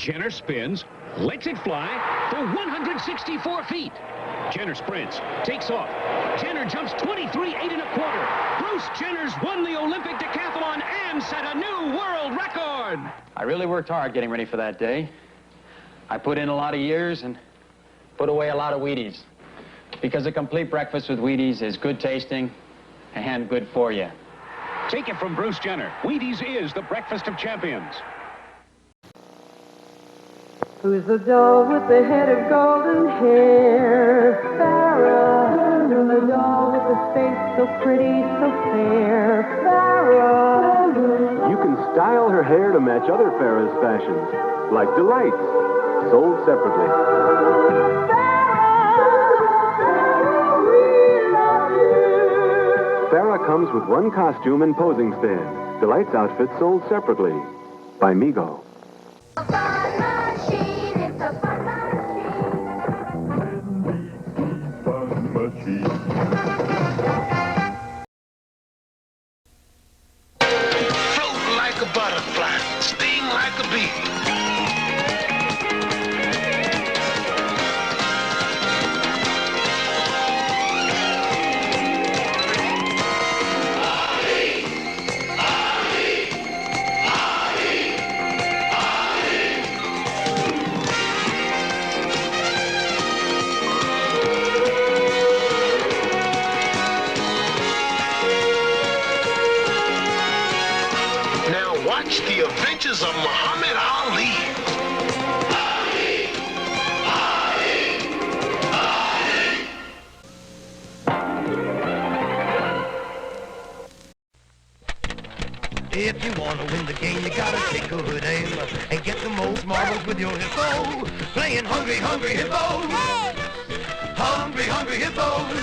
Jenner spins, lets it fly for 164 feet. Jenner sprints, takes off. Jenner jumps 23.825. Bruce Jenner's won the Olympic decathlon and set a new world record. I really worked hard getting ready for that day. I put in a lot of years and put away a lot of Wheaties. Because a complete breakfast with Wheaties is good tasting and good for you. Take it from Bruce Jenner. Wheaties is the breakfast of champions. Who's the doll with the head of golden hair? Farrah. Who's the doll with the face so pretty, so fair? Farrah. You can style her hair to match other Farrah's fashions, like Delights, sold separately. Farrah comes with one costume and posing stand. Delights outfit sold separately by Mego. Float like a butterfly, sting like a bee. Watch the adventures of Muhammad Ali. If you want to win the game, you gotta take a good aim and get the most marbles with your hippo. Playing Hungry, Hungry Hippos. Hungry, Hungry Hippos.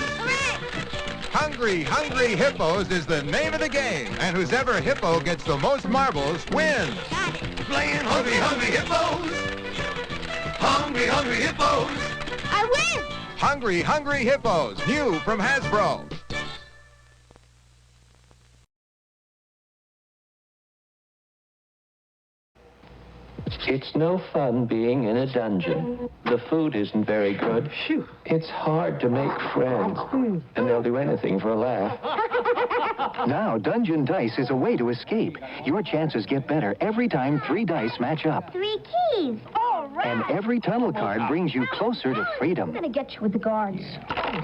Hungry, Hungry Hippos is the name of the game, and whoever hippo gets the most marbles wins. Playing Hungry, Hungry Hippos. Hungry, Hungry Hippos. I win! Hungry, Hungry Hippos, new from Hasbro. It's no fun being in a dungeon. The food isn't very good. Phew. It's hard to make friends. And they'll do anything for a laugh. Now, Dungeon Dice is a way to escape. Your chances get better every time 3 dice match up. 3 keys. All right. And every tunnel card brings you closer to freedom. I'm gonna get you with the guards.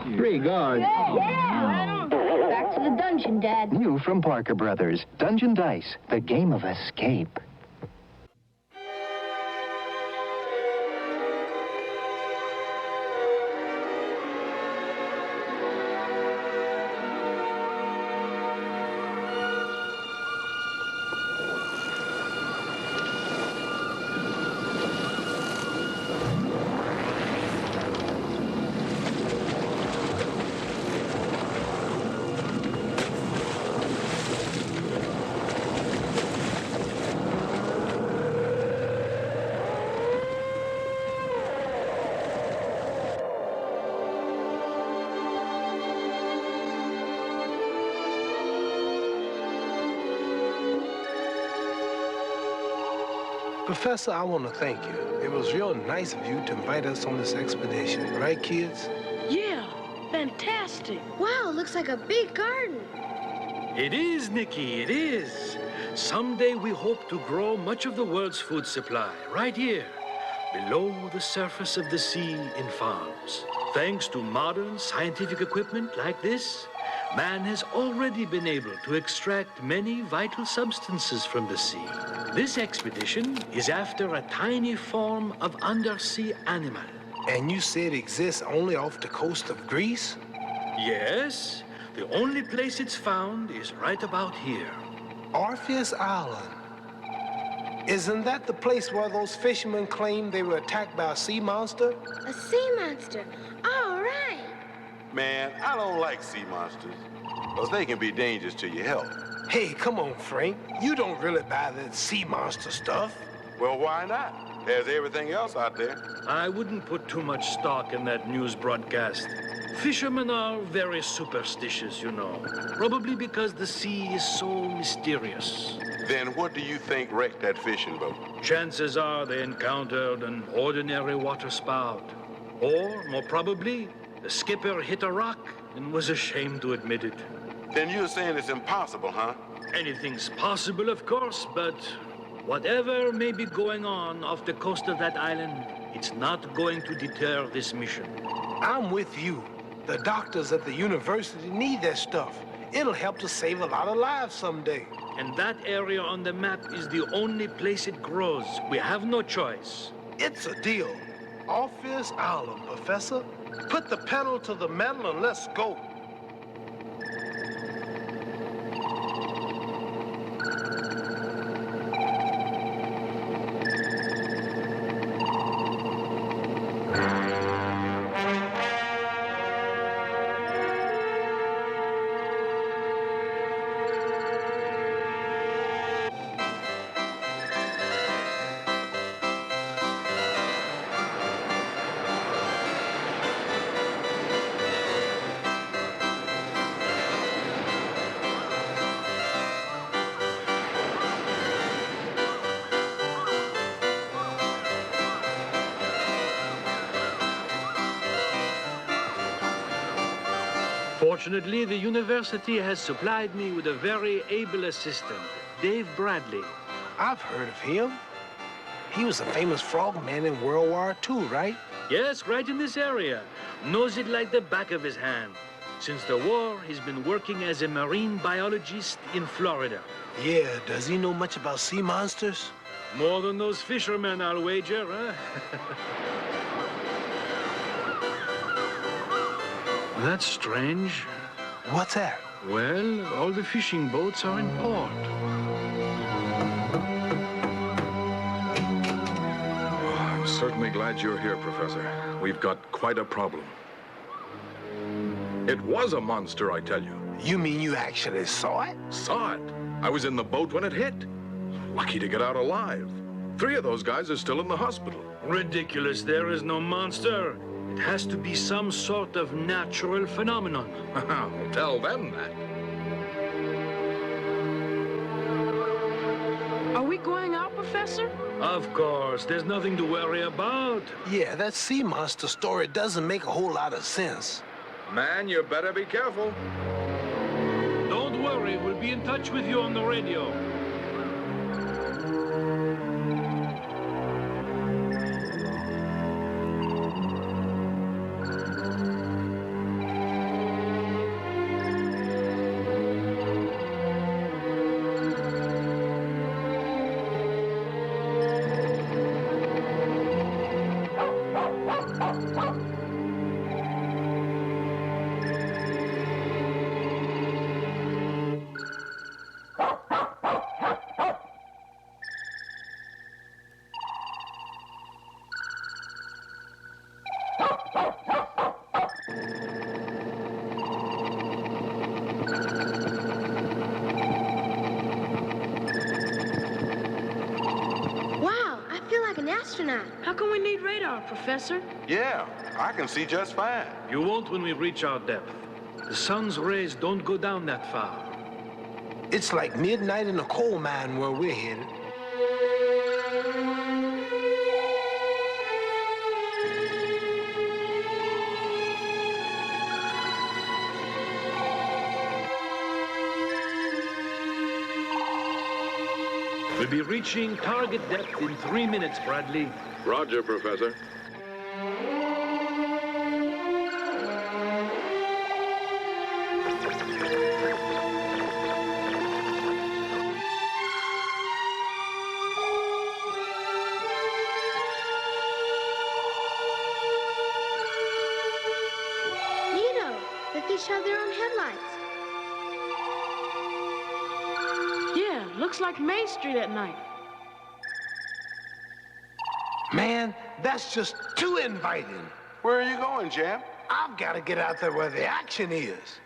3 guards. Yeah. Back to the dungeon, Dad. New from Parker Brothers. Dungeon Dice, the game of escape. Professor, I want to thank you. It was real nice of you to invite us on this expedition, right, kids? Yeah, fantastic. Wow, looks like a big garden. It is, Nicky, it is. Someday we hope to grow much of the world's food supply right here, below the surface of the sea in farms. Thanks to modern scientific equipment like this, man has already been able to extract many vital substances from the sea. This expedition is after a tiny form of undersea animal. And you said it exists only off the coast of Greece? Yes. The only place it's found is right about here. Orpheus Island. Isn't that the place where those fishermen claimed they were attacked by a sea monster? A sea monster. All right. Man, I don't like sea monsters, because they can be dangerous to your health. Hey, come on, Frank. You don't really buy that sea monster stuff. Well, why not? There's everything else out there. I wouldn't put too much stock in that news broadcast. Fishermen are very superstitious, you know. Probably because the sea is so mysterious. Then what do you think wrecked that fishing boat? Chances are they encountered an ordinary water spout. Or, more probably, the skipper hit a rock and was ashamed to admit it. Then you're saying it's impossible, huh? Anything's possible, of course, but whatever may be going on off the coast of that island, it's not going to deter this mission. I'm with you. The doctors at the university need that stuff. It'll help to save a lot of lives someday. And that area on the map is the only place it grows. We have no choice. It's a deal. Office Island, Professor. Put the pedal to the metal and let's go. Fortunately, the university has supplied me with a very able assistant, Dave Bradley. I've heard of him. He was a famous frogman in World War II, right? Yes, right in this area. Knows it like the back of his hand. Since the war, he's been working as a marine biologist in Florida. Yeah, does he know much about sea monsters? More than those fishermen, I'll wager, huh? That's strange. What's that? Well, all the fishing boats are in port. I'm certainly glad you're here, Professor. We've got quite a problem. It was a monster, I tell you. You mean you actually saw it? Saw it. I was in the boat when it hit. Lucky to get out alive. 3 of those guys are still in the hospital. Ridiculous. There is no monster. It has to be some sort of natural phenomenon. Tell them that. Are we going out, Professor? Of course. There's nothing to worry about. Yeah, that sea monster story doesn't make a whole lot of sense. Man, you better be careful. Don't worry. We'll be in touch with you on the radio. How can we need radar, Professor? Yeah, I can see just fine. You won't when we reach our depth. The sun's rays don't go down that far. It's like midnight in a coal mine where we're headed. We'll be reaching target depth in 3 minutes, Bradley. Roger, Professor. Nito, the fish have their own headlights. Yeah, looks like Main Street at night. Man, that's just too inviting. Where are you going, champ? I've got to get out there where the action is.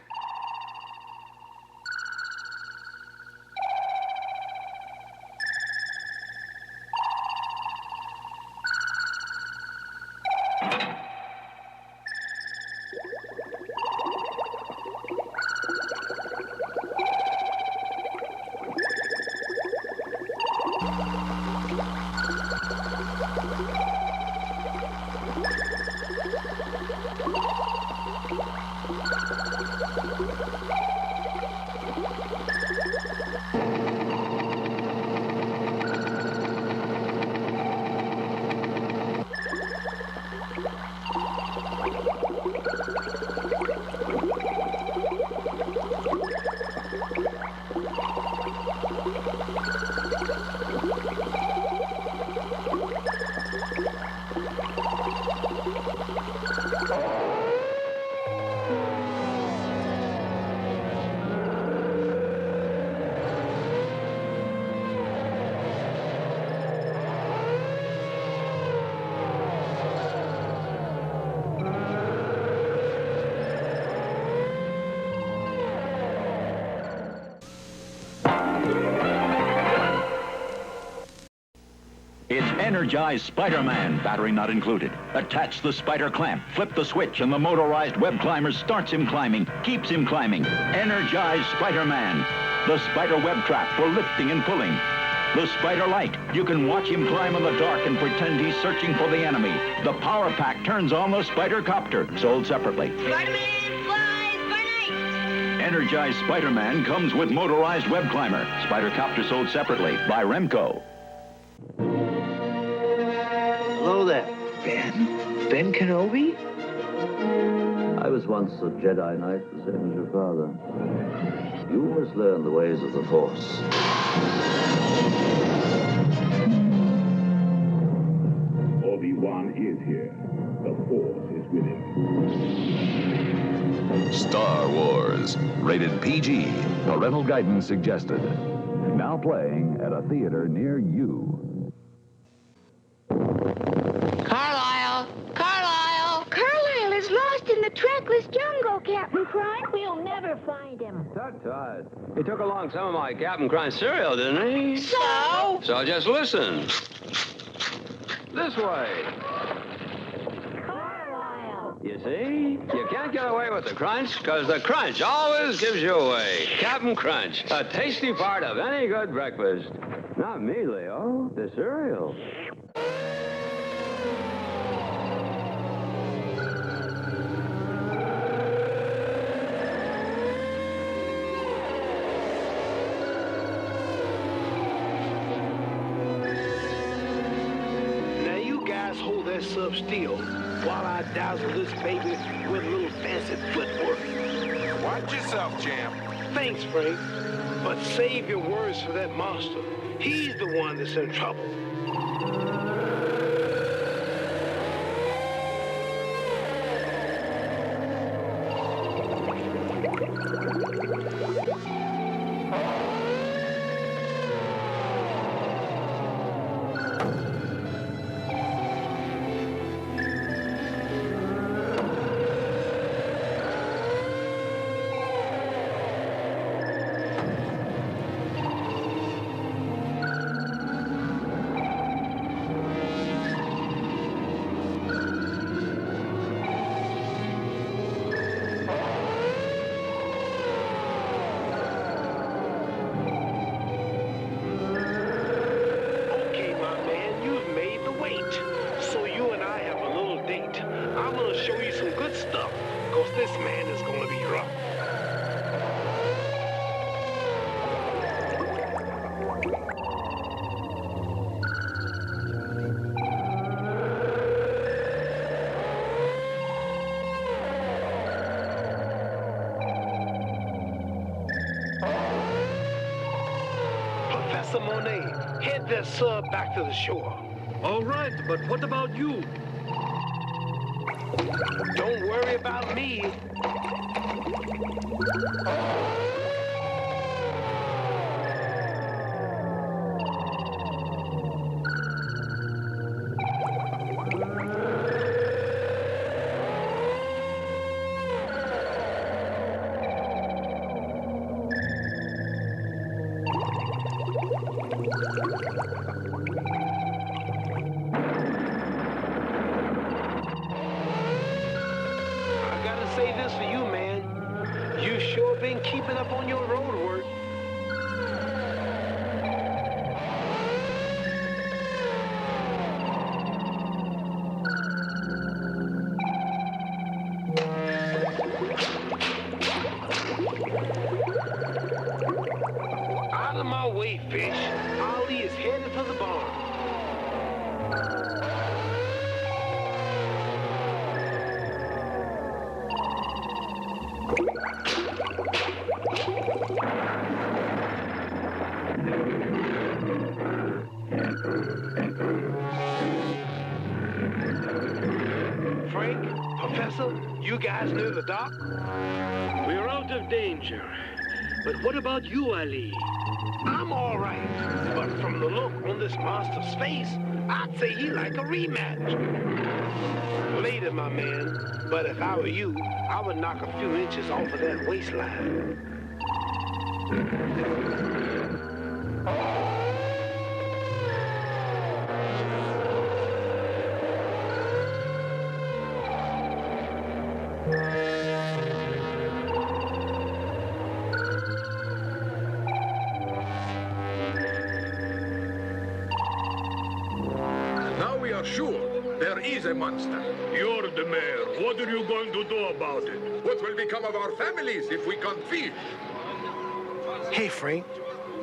Energize Spider-Man, battery not included. Attach the spider clamp, flip the switch, and the motorized web climber starts him climbing, keeps him climbing. Energize Spider-Man, the spider web trap for lifting and pulling. The spider light, you can watch him climb in the dark and pretend he's searching for the enemy. The power pack turns on the spider copter, sold separately. Spider-Man flies by night. Energized Spider-Man comes with motorized web climber. Spider copter sold separately by Remco. Hello there. Ben Kenobi? I was once a Jedi Knight, the same as your father. You must learn the ways of the Force. Obi-Wan is here. The Force is with him. Star Wars, rated PG. Parental guidance suggested. Now playing at a theater near you. Carlisle! Carlisle! Carlisle is lost in the trackless jungle, Captain Crunch. We'll never find him. Tut-tut. He took along some of my Captain Crunch cereal, didn't he? So? So just listen. This way. Carlisle! You see? You can't get away with the crunch, because the crunch always gives you away. Captain Crunch, a tasty part of any good breakfast. Not me, Leo. The cereal. Hold that sub still while I dazzle this baby with a little fancy footwork. Watch yourself, champ. Thanks, Frank. But save your words for that monster. He's the one that's in trouble. This man is going to be rough. Professor Monet, head that sub back to the shore. All right, but what about you? Don't worry about me. Say this for you, man. You sure been keeping up on your road work. Out of my way, fish. Ollie is headed for the barn. Frank, Professor, you guys near the dock? We're out of danger. But what about you, Ali? I'm all right. But from the look on this monster's face, I'd say he like a rematch. Later, my man. But if I were you, I would knock a few inches off of that waistline. is a monster. You're the mayor. What are you going to do about it? What will become of our families if we can't fish? Hey, Frank,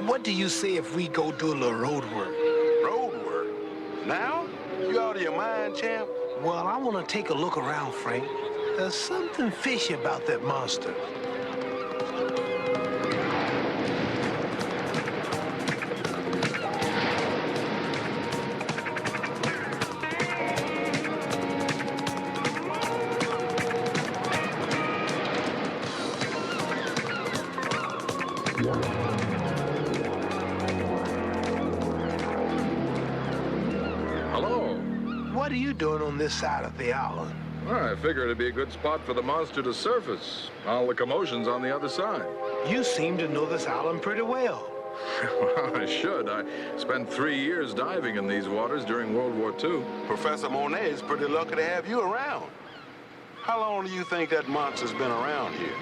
what do you say if we go do a little road work? Road work? Now? You out of your mind, champ? Well, I want to take a look around, Frank. There's something fishy about that monster. Hello. What are you doing on this side of the island? Well, I figured it'd be a good spot for the monster to surface. All the commotion's on the other side. You seem to know this island pretty well. Well, I should. I spent 3 years diving in these waters during World War II. Professor Monet is pretty lucky to have you around. How long do you think that monster's been around here?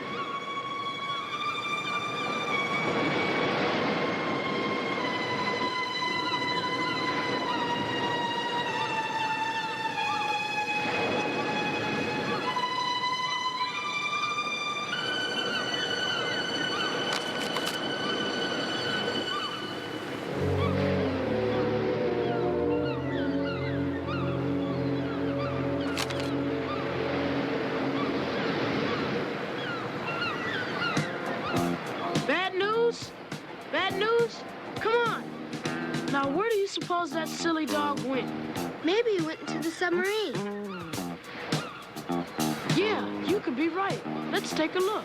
Bad news? Come on. Now, where do you suppose that silly dog went? Maybe he went into the submarine. Yeah, you could be right. Let's take a look.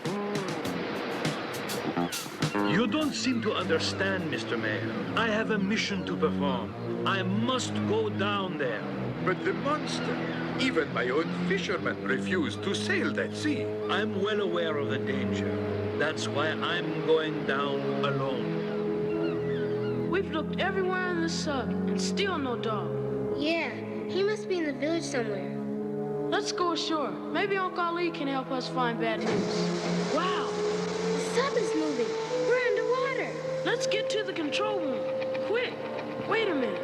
You don't seem to understand, Mr. Mayor. I have a mission to perform. I must go down there. But the monster, even my own fishermen refuse to sail that sea. I'm well aware of the danger. That's why I'm going down alone. We've looked everywhere in the sub and still no dog. Yeah, he must be in the village somewhere. Let's go ashore. Maybe Uncle Ali can help us find Bad News. Wow, the sub is moving. We're underwater. Let's get to the control room. Quick. Wait a minute.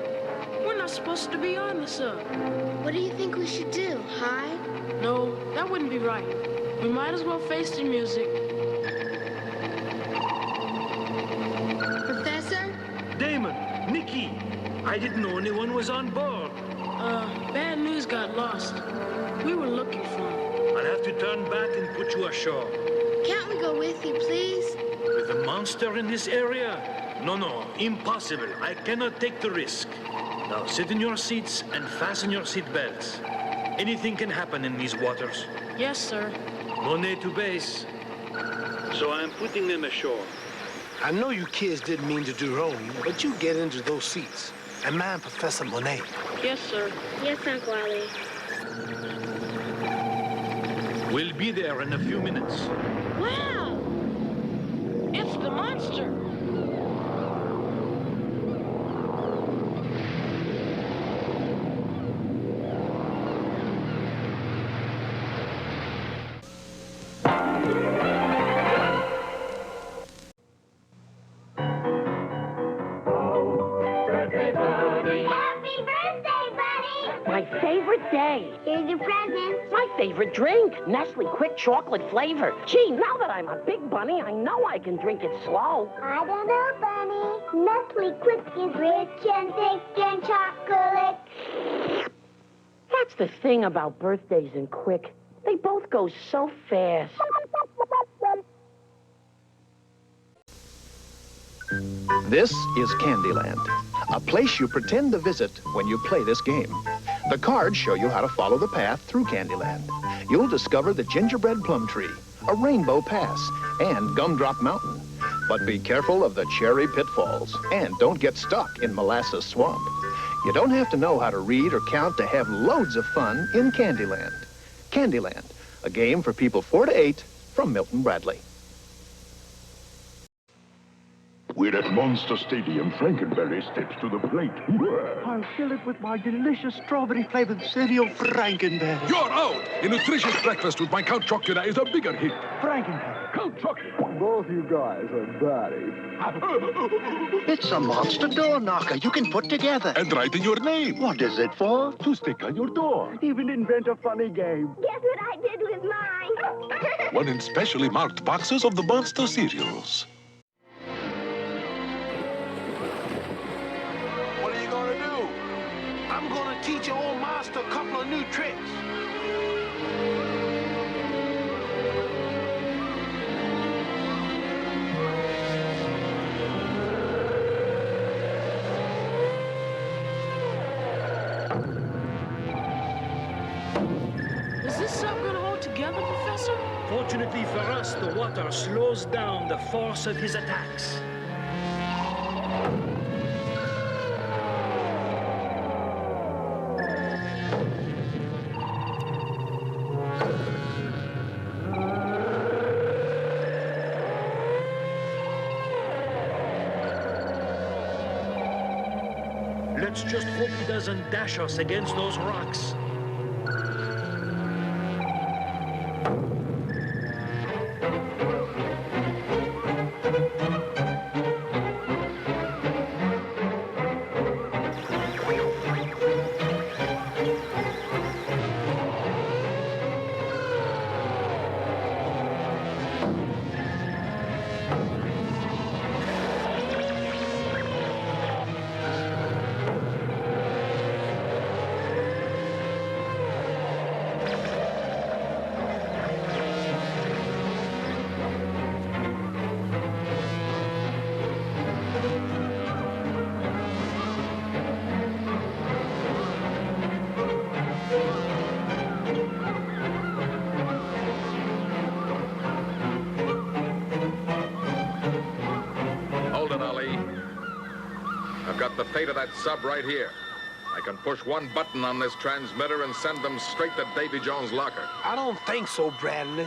We're not supposed to be on the sub. What do you think we should do? Hide? No, that wouldn't be right. We might as well face the music. Professor? Damon, Nikki, I didn't know anyone was on board. Bad News got lost. We were looking for him. I'll have to turn back and put you ashore. Can't we go with you, please? With a monster in this area? No, impossible. I cannot take the risk. Now sit in your seats and fasten your seat belts. Anything can happen in these waters. Yes, sir. Monet to base. So I'm putting them ashore. I know you kids didn't mean to do wrong, but you get into those seats. And mind Professor Monet. Yes, sir. Yes, Uncle Ali. We'll be there in a few minutes. Wow! It's the monster. Day. Here's your present. My favorite drink, Nestle Quick Chocolate Flavor. Gee, now that I'm a big bunny, I know I can drink it slow. I don't know, Bunny. Nestle Quick is rich and thick and chocolate. That's the thing about birthdays and Quick. They both go so fast. This is Candyland, a place you pretend to visit when you play this game. The cards show you how to follow the path through Candyland. You'll discover the gingerbread plum tree, a rainbow pass, and Gumdrop Mountain. But be careful of the cherry pitfalls, and don't get stuck in Molasses Swamp. You don't have to know how to read or count to have loads of fun in Candyland. Candyland, a game for people 4 to 8 from Milton Bradley. We're We're at Monster Stadium. Frankenberry steps to the plate. I'll fill it with my delicious strawberry-flavored cereal, Frankenberry. You're out! A nutritious breakfast with my Count Chocula is a bigger hit. Frankenberry. Count Chocula. Both you guys are batty. It's a monster door knocker you can put together. And write in your name. What is it for? To stick on your door. Even invent a funny game. Guess what I did with mine? One in specially marked boxes of the Monster cereals. What are you gonna do? I'm gonna teach your old master a couple of new tricks. Is this sub gonna hold together, Professor? Fortunately for us, the water slows down the force of his attacks. Let's just hope he doesn't dash us against those rocks. Got the fate of that sub right here. I can push one button on this transmitter and send them straight to Davy Jones' locker. I don't think so, Bradley.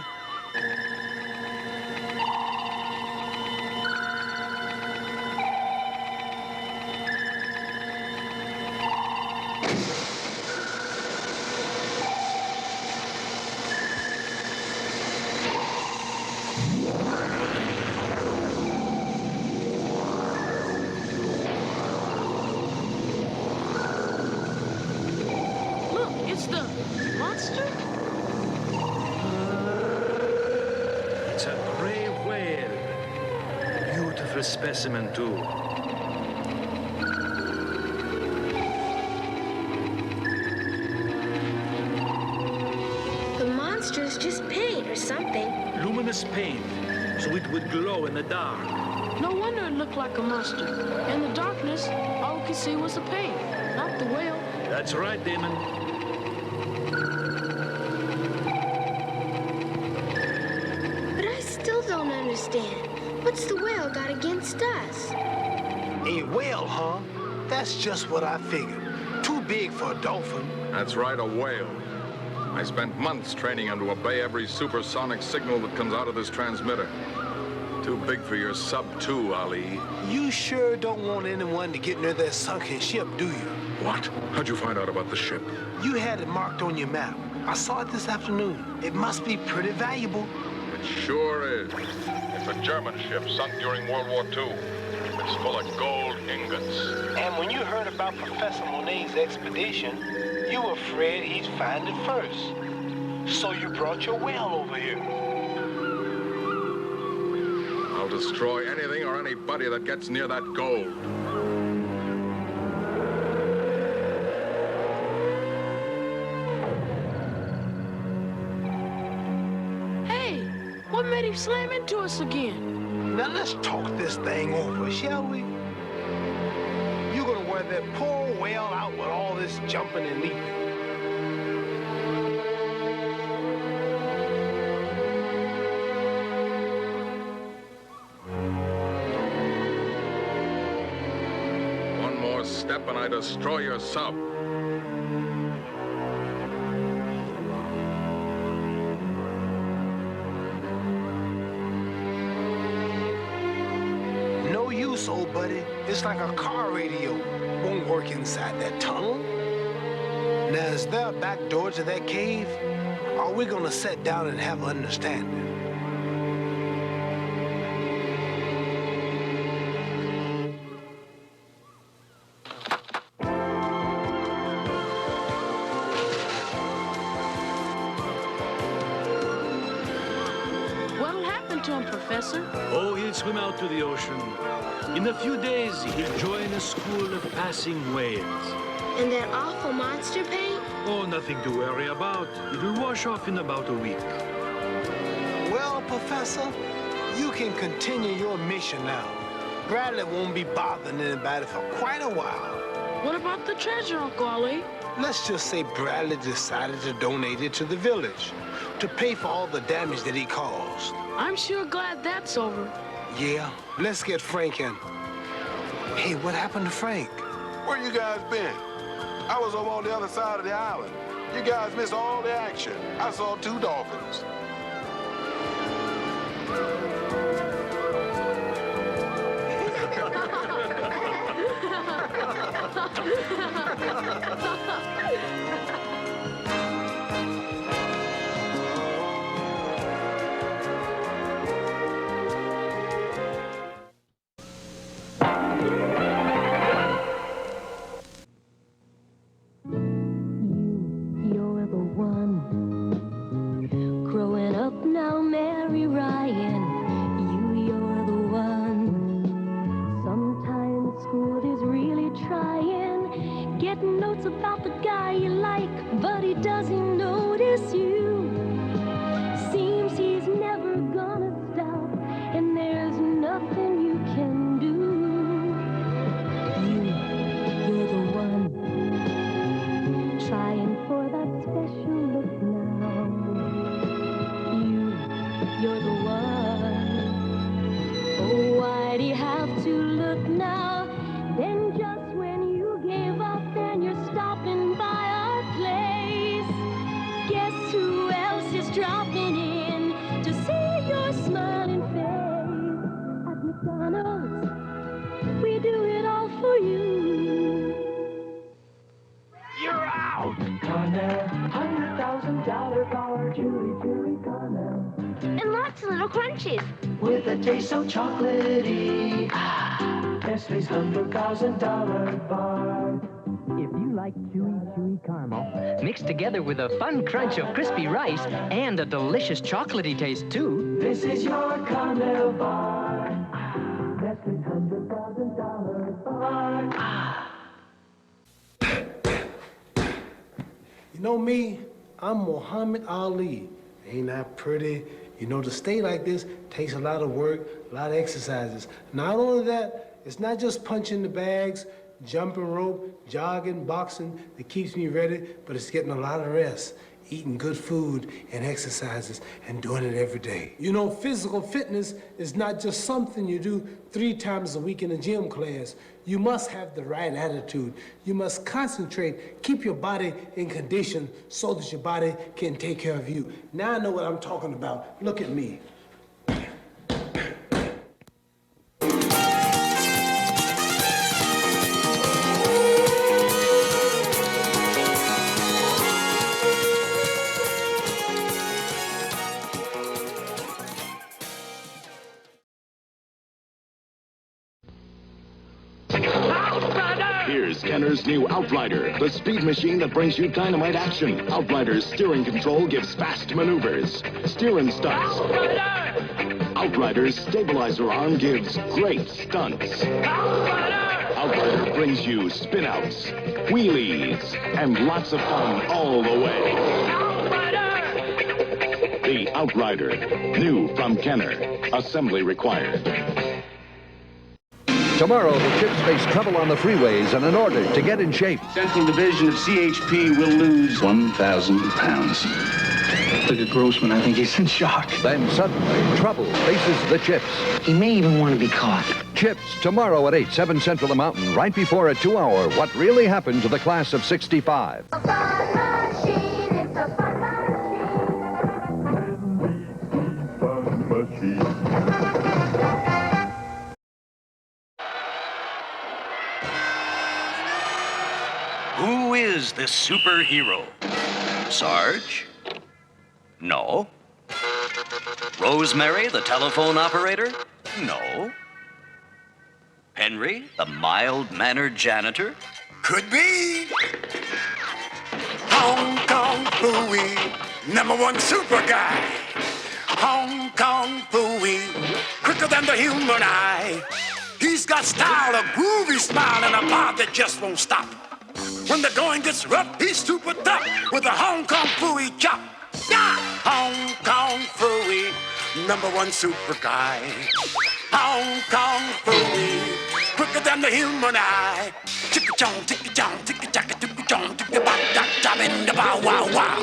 It's the monster? It's a gray whale. Beautiful specimen, too. The monster's just paint or something. Luminous paint, so it would glow in the dark. No wonder it looked like a monster. In the darkness, all we could see was the paint, not the whale. That's right, Damon. But I still don't understand. What's the whale got against us? A whale, huh? That's just what I figured. Too big for a dolphin. That's right, a whale. I spent months training him to obey every supersonic signal that comes out of this transmitter. Too big for your sub, too, Ali. You sure don't want anyone to get near that sunken ship, do you? What? How'd you find out about the ship? You had it marked on your map. I saw it this afternoon. It must be pretty valuable. It sure is. It's a German ship sunk during World War II. It's full of gold ingots. And when you heard about Professor Monet's expedition, you were afraid he'd find it first. So you brought your whale over here. I'll destroy anything or anybody that gets near that gold. Hey, what made him slam into us again? Now let's talk this thing over, shall we? You're gonna wear that poor whale out with all this jumping and leaping. One more step and I destroy your sub. this, old buddy, it's like a car radio. Won't work inside that tunnel. Now, is there a back door to that cave? Or are we gonna sit down and have an understanding? What'll happen to him, Professor? Oh, he'll swim out to the ocean. In a few days, he'll join a school of passing whales. And that awful monster paint? Oh, nothing to worry about. It'll wash off in about a week. Well, Professor, you can continue your mission now. Bradley won't be bothering anybody for quite a while. What about the treasure, Uncle Ollie? Let's just say Bradley decided to donate it to the village to pay for all the damage that he caused. I'm sure glad that's over. Yeah, let's get Frank in. Hey, what happened to Frank? Where you guys been? I was over on the other side of the island. You guys missed all the action. I saw 2 dolphins. You're the one. Growing up now, Mary Ryan. You're the one. Sometimes school is really trying. Getting notes about the guy you like, but he doesn't notice you. Seems he's never gonna stop, and there's nothing you can do. You're the one. Trying for that special look now. You're the one. Oh, why'd he have to look now? Then just when you gave up, then you're stopping by our place. Guess who else is dropping in to see your smiling face? At McDonald's, we do it all for you. You're out! Cornell, $100,000 bar, chewy Cornell. And lots of little crunches. With a taste so chocolatey. Nestle's $100,000 bar. If you like chewy caramel, mixed together with a fun crunch of crispy rice and a delicious chocolatey taste, too. This is your Cornell bar. Nestle's $100,000 bar. You know me, I'm Muhammad Ali. Ain't I pretty? You know, to stay like this takes a lot of work, a lot of exercises. Not only that, it's not just punching the bags, jumping rope, jogging, boxing that keeps me ready, but it's getting a lot of rest, eating good food and exercises, and doing it every day. You know, physical fitness is not just something you do 3 times a week in a gym class. You must have the right attitude. You must concentrate, keep your body in condition so that your body can take care of you. Now I know what I'm talking about. Look at me. Here's Kenner's new Outrider, the speed machine that brings you dynamite action. Outrider's steering control gives fast maneuvers, steering stunts. Outrider's stabilizer arm gives great stunts. Outrider brings you spin-outs, wheelies, and lots of fun all the way. The Outrider, new from Kenner. Assembly required. Tomorrow, the Chips face trouble on the freeways, and in order to get in shape, Central Division of CHP will lose 1,000 pounds. Look at Grossman. I think he's in shock. Then suddenly, trouble faces the Chips. He may even want to be caught. Chips, tomorrow at 8, 7 Central the Mountain, right before a 2-hour What Really Happened to the Class of '65. is the superhero. Sarge? No. Rosemary, the telephone operator? No. Henry, the mild-mannered janitor? Could be. Hong Kong Phooey, #1 super guy. Hong Kong Phooey, quicker than the human eye. He's got style, a groovy smile, and a power that just won't stop. When the going gets rough, he's super tough with a Hong Kong Phooey chop. Yeah! Hong Kong Phooey, #1 super guy. Hong Kong Phooey, quicker than the human eye. Chicka-chong, ticka-chong, ticka-chaka, ticka-chong, ticka-bop-chop, in the bow-wow-wow.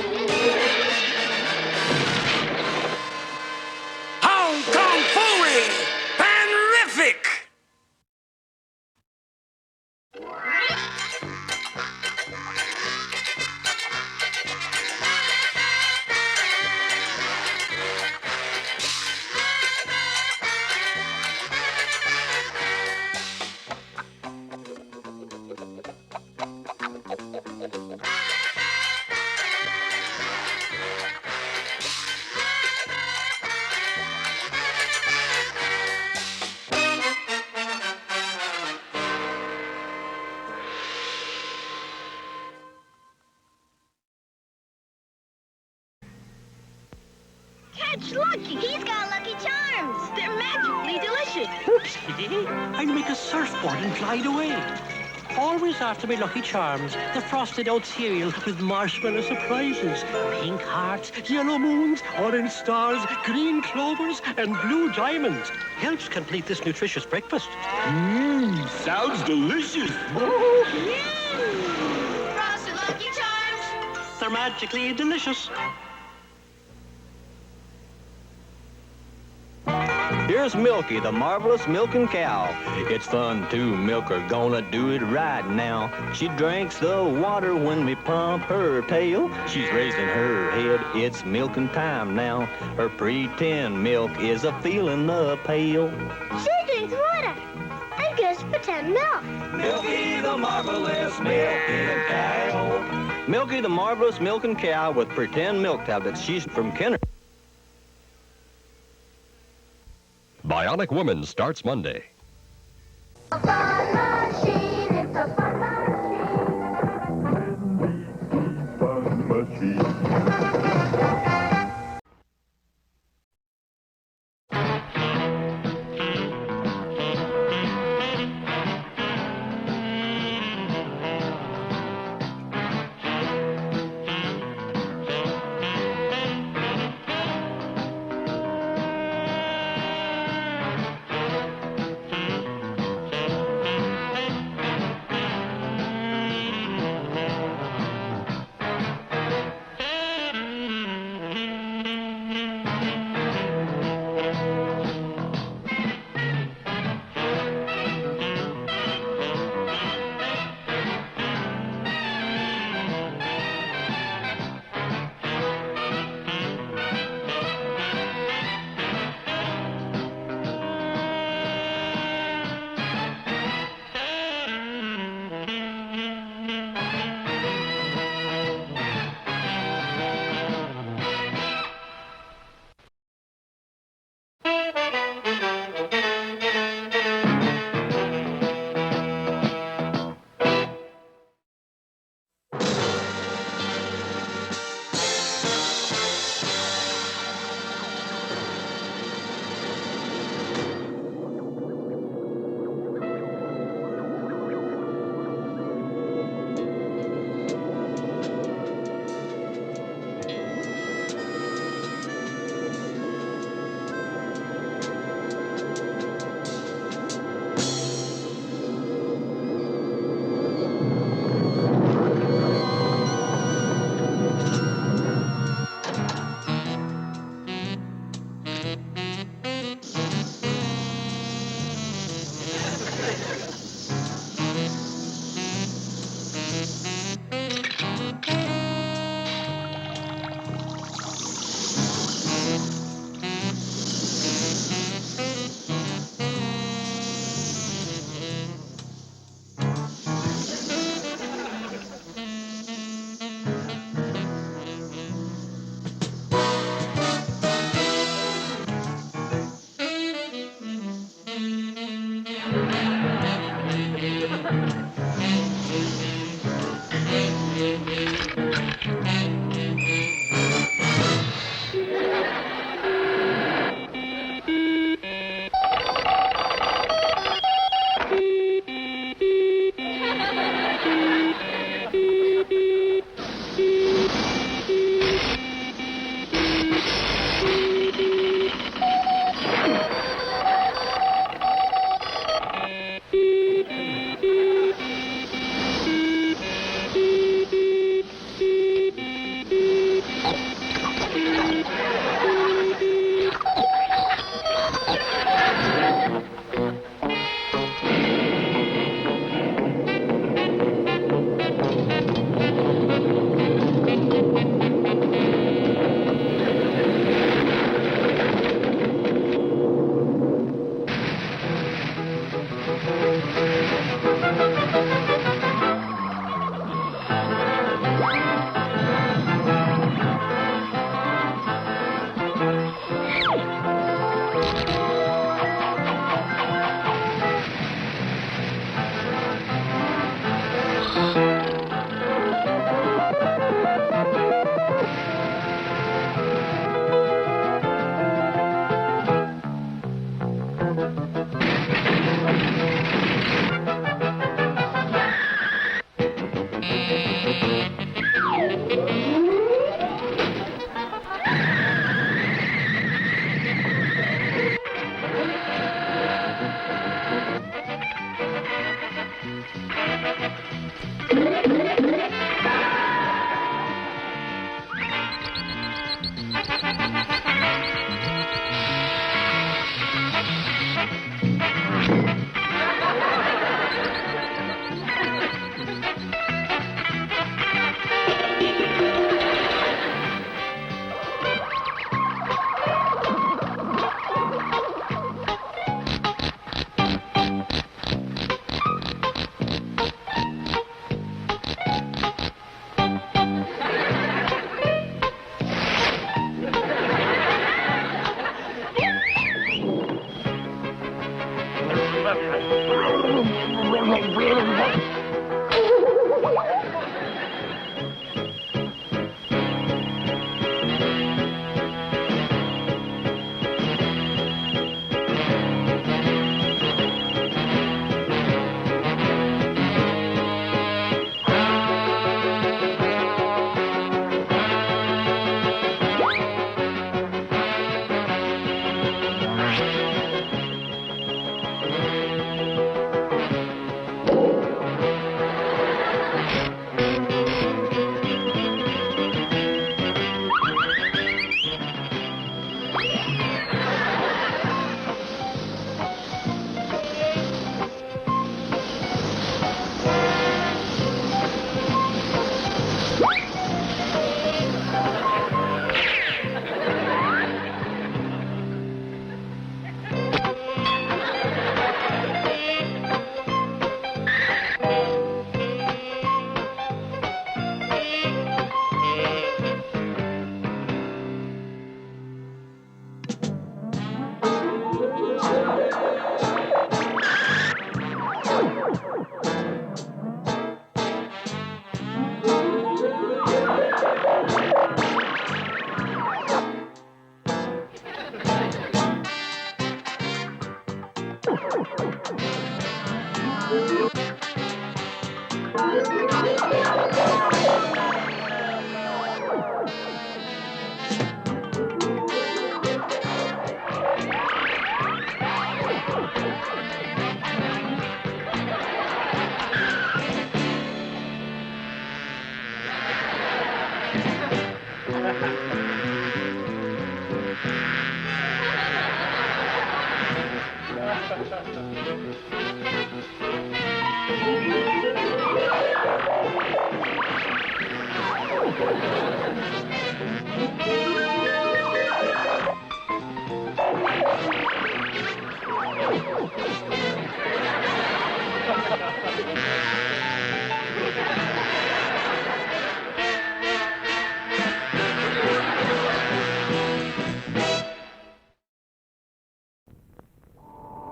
Hong Kong Phooey, fanrific! Catch Lucky. He's got Lucky Charms. They're magically delicious. Oopsie! I'll make a surfboard and glide away. Always after my Lucky Charms, the frosted oat cereal with marshmallow surprises. Pink hearts, yellow moons, orange stars, green clovers, and blue diamonds. Helps complete this nutritious breakfast. Sounds delicious. Frosted Lucky Charms. They're magically delicious. Here's Milky, the marvelous milking cow. It's fun to milk her, gonna do it right now. She drinks the water when we pump her tail. She's raising her head, it's milking time now. Her pretend milk is a feeling the pail. She drinks water. I guess pretend milk. Milky, the marvelous milking cow. Milky, the marvelous milking cow with pretend milk tablets. She's from Kenner. Bionic Woman starts Monday. A fun machine, it's a fun machine.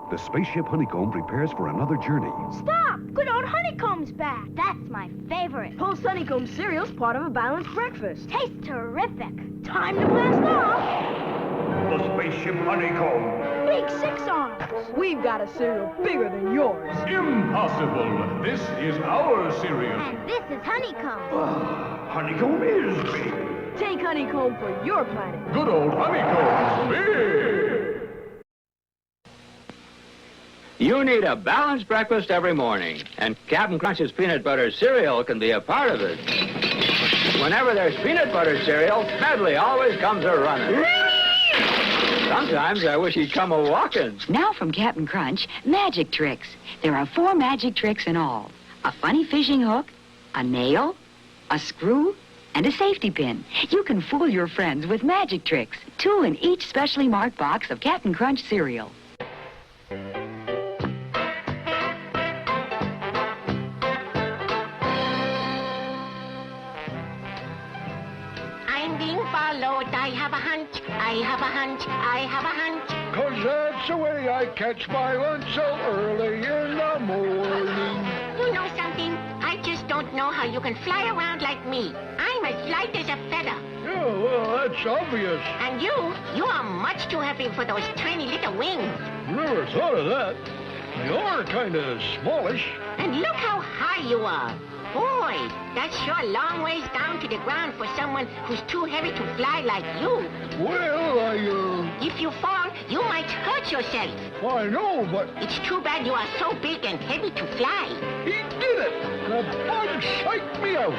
The spaceship Honeycomb prepares for another journey. Stop! Good old Honeycomb's back. That's my favorite. Post Honeycomb cereal's part of a balanced breakfast. Tastes terrific. Time to blast off. The spaceship Honeycomb. Big 6 arms. We've got a cereal bigger than yours. Impossible. This is our cereal. And this is Honeycomb. Honeycomb is big. Take Honeycomb for your planet. Good old Honeycomb's big. You need a balanced breakfast every morning, and Captain Crunch's peanut butter cereal can be a part of it. Whenever there's peanut butter cereal, Medley always comes a-running. Sometimes I wish he'd come a-walking. Now from Captain Crunch, magic tricks. There are 4 magic tricks in all. A funny fishing hook, a nail, a screw, and a safety pin. You can fool your friends with magic tricks. 2 in each specially marked box of Captain Crunch cereal. Followed. I have a hunch, I have a hunch, I have a hunch. 'Cause that's the way I catch my lunch so early in the morning. You know something? I just don't know how you can fly around like me. I'm as light as a feather. Yeah, well, that's obvious. And you are much too heavy for those tiny little wings. Never thought of that. They are kind of smallish. And look how high you are. Boy, that's sure a long ways down to the ground for someone who's too heavy to fly like you. Well, If you fall, you might hurt yourself. I know, but... It's too bad you are so big and heavy to fly. He did it! The bug psyched me out.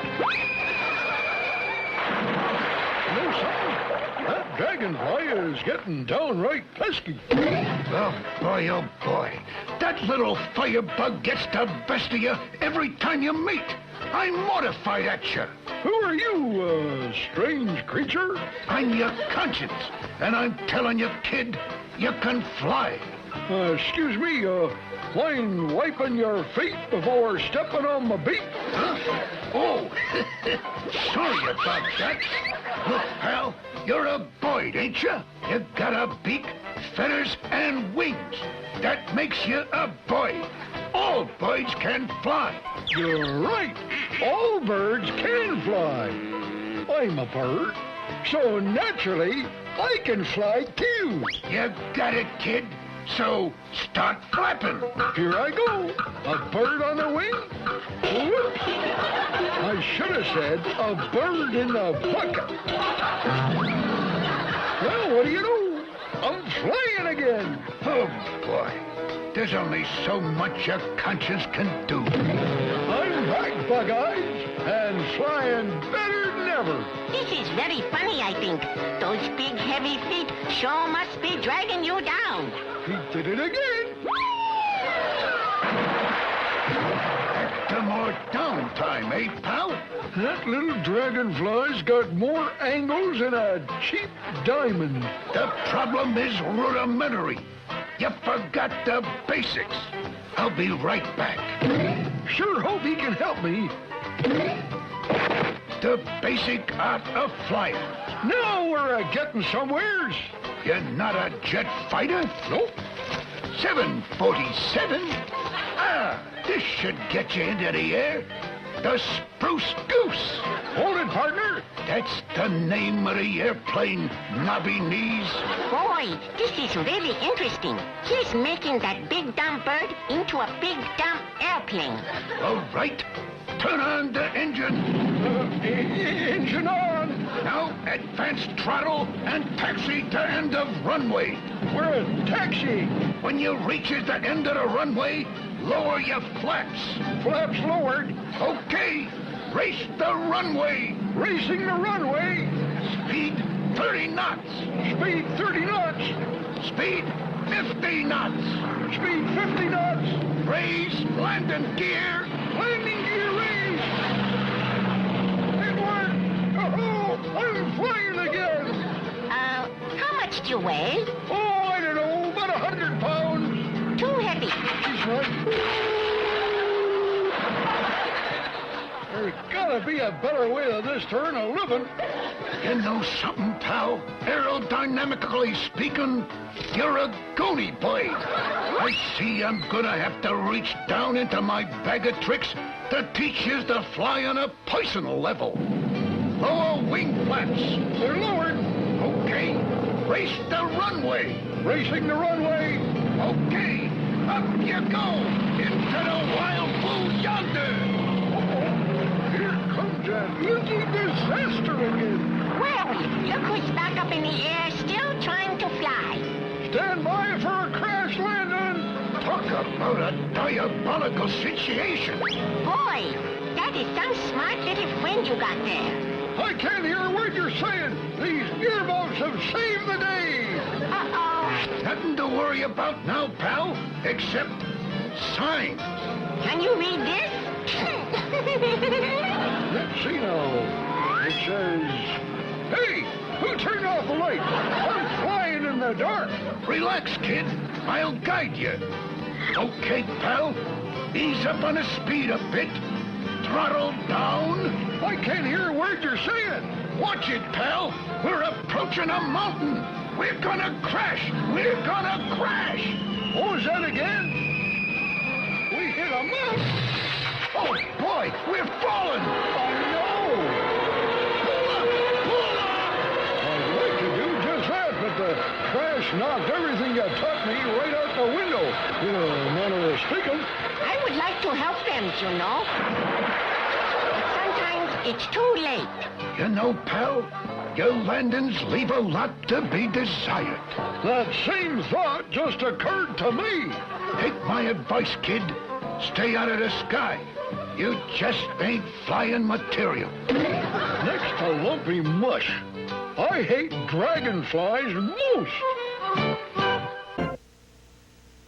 You know something? That dragonfly is getting downright pesky. Oh, boy. That little firebug gets the best of you every time you meet. I'm mortified at you. Who are you, strange creature? I'm your conscience, and I'm telling you, kid, you can fly. Excuse me, mind wiping your feet before stepping on my beak? Huh? Oh, sorry about that. Look, pal, you're a Boyd, ain't you? You got a beak, feathers, and wings. That makes you a Boyd. All birds can fly. You're right. All birds can fly. I'm a bird, so naturally, I can fly too. You got it, kid. So, start flapping. Here I go. A bird on the wing. Whoops. I should have said a bird in the bucket. Well, what do you know? I'm flying again. Oh, boy. There's only so much your conscience can do. I'm back, Bug-Eyes, and flying better than ever. This is very funny, I think. Those big, heavy feet sure must be dragging you down. He did it again. Extra more downtime, eh, pal? That little dragonfly's got more angles than a cheap diamond. The problem is rudimentary. You forgot the basics. I'll be right back. Sure hope he can help me. The basic art of flying. Now we're getting somewheres. You're not a jet fighter? Nope. 747? Ah, this should get you into the air. The Spruce Goose. Hold it, partner. That's the name of the airplane, knobby knees. Boy, this is really interesting. He's making that big dumb bird into a big dumb airplane. All right. Turn on the engine. Engine on. Now advance throttle and taxi to end of runway. We're taxiing. When you reaches the end of the runway, lower your flaps. Flaps lowered. Okay. Race the runway. Racing the runway. Speed 30 knots. Speed 30 knots. Speed 50 knots. Speed 50 knots. Raise landing gear. Landing gear raise. It worked. Oh, I'm flying again. How much do you weigh? Oh, I don't know, about 100 pounds. Too heavy. She's right. There's gotta be a better way than this to earn a living. You know something, pal? Aerodynamically speaking, you're a goony blade. I see I'm gonna have to reach down into my bag of tricks to teach you to fly on a personal level. Lower wing flaps. They're lowered. Okay. Race the runway. Racing the runway. Okay. Up you go. Into the wild blue yonder. Here comes a little disaster again. Well, look who's back up in the air, still trying to fly. Stand by for a crash landing. Talk about a diabolical situation. Boy, that is some smart little friend you got there. I can't hear a word you're saying. These gearbolts have saved the day. Uh-oh. Nothing to worry about now, pal, except signs. Can you read this? Let's see now. It says, hey, who turned off the light? I'm flying in the dark. Relax, kid. I'll guide you. Okay, pal. Ease up on the speed a bit. Throttle down. I can't hear a word you're saying. Watch it, pal. We're approaching a mountain. We're gonna crash. We're gonna crash. What was that again? We hit a mountain. Oh, boy, we're falling. Oh, no. Pull up. I'd like to do just that, but the crash knocked everything you taught me right out the window. In a manner of speaking. I would like to help them, you know. But sometimes it's too late. You know, pal, your landings leave a lot to be desired. That same thought just occurred to me. Take my advice, kid. Stay out of the sky. You just ain't flying material. Next to lumpy mush. I hate dragonflies most.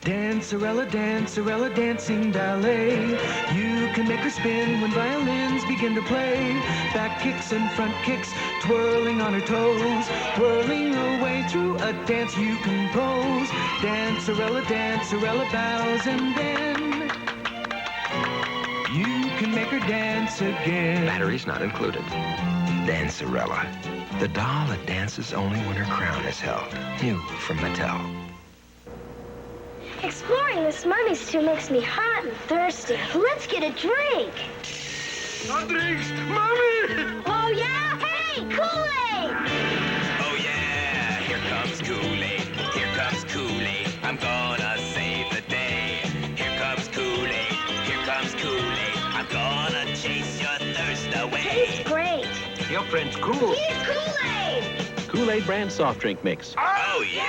Dancerella, dancerella, dancing ballet. You can make her spin when violins begin to play. Back kicks and front kicks, twirling on her toes. Whirling her way through a dance you compose. Dancerella, dancerella, bows and then you can make her dance again. Batteries not included. Dancerella, the doll that dances only when her crown is held. New from Mattel. Exploring this mummy stew makes me hot and thirsty. Let's get a drink. No drinks, Mommy! Oh, yeah? Hey, Kool-Aid! Oh, yeah, here comes Kool-Aid. Here comes Kool-Aid. I'm gonna save the day. Here comes Kool-Aid. Here comes Kool-Aid. I'm gonna chase your thirst away. Tastes great. Your friend's cool. He's Kool-Aid! Kool-Aid brand soft drink mix. Oh, yeah!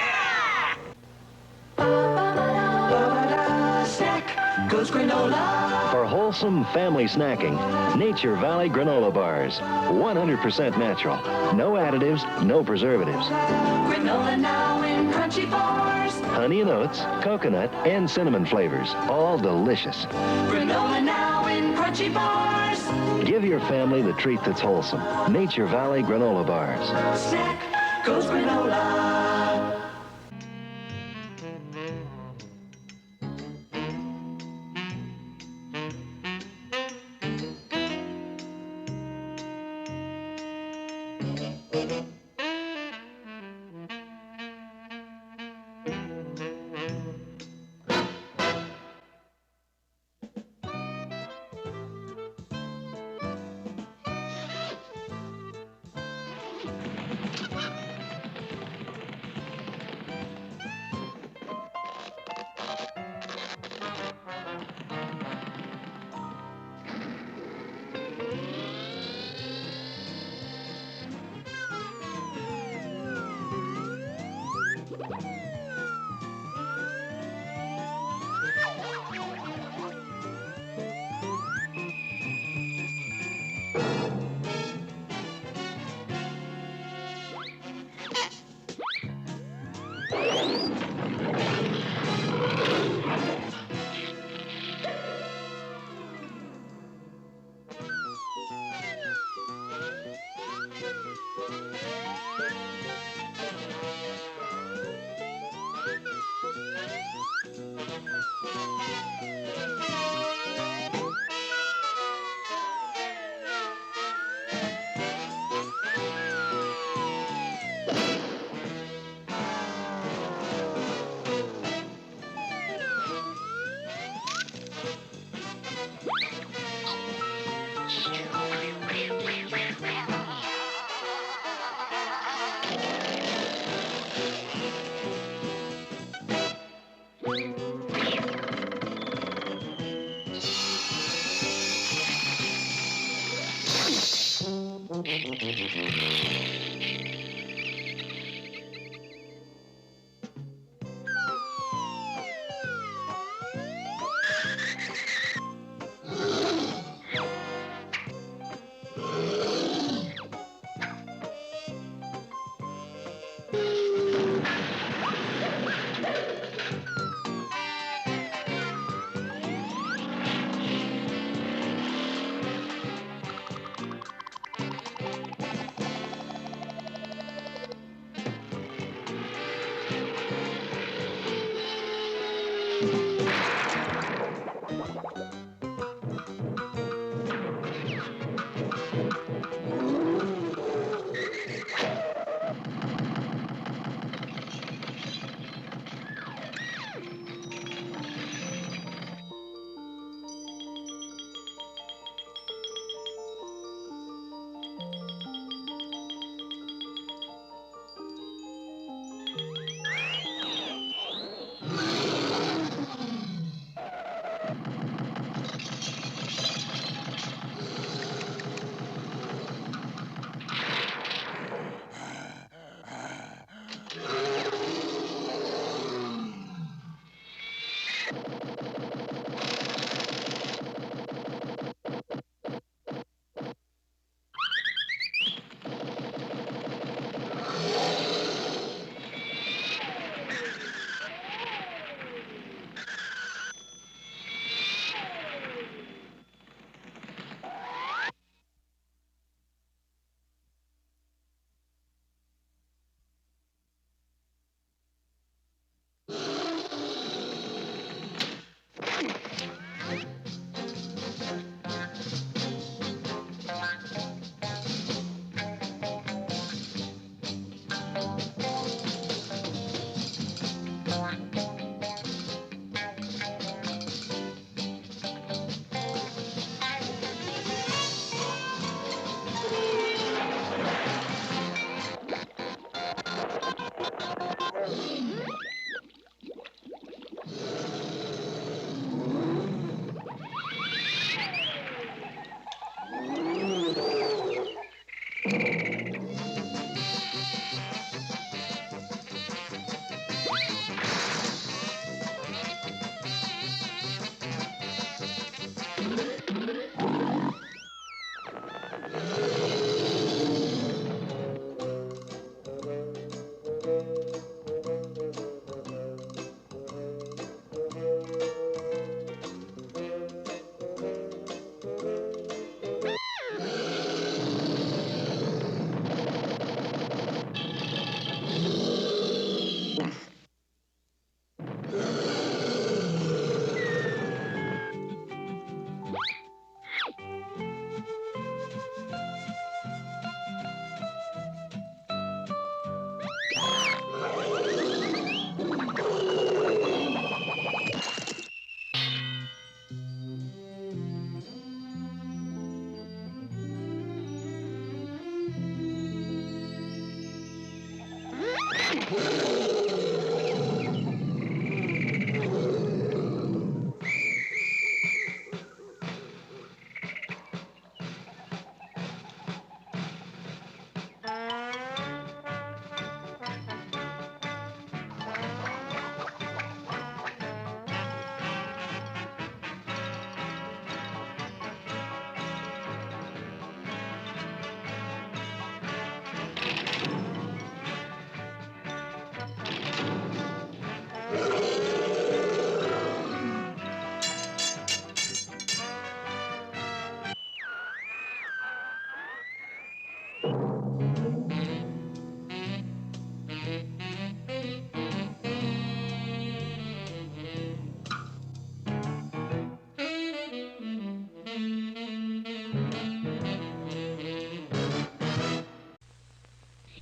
Goes granola. For wholesome family snacking, Nature Valley granola bars. 100% natural. No additives, no preservatives. Granola now in crunchy bars. Honey and oats, coconut, and cinnamon flavors. All delicious. Granola now in crunchy bars. Give your family the treat that's wholesome. Nature Valley granola bars. Snack goes granola.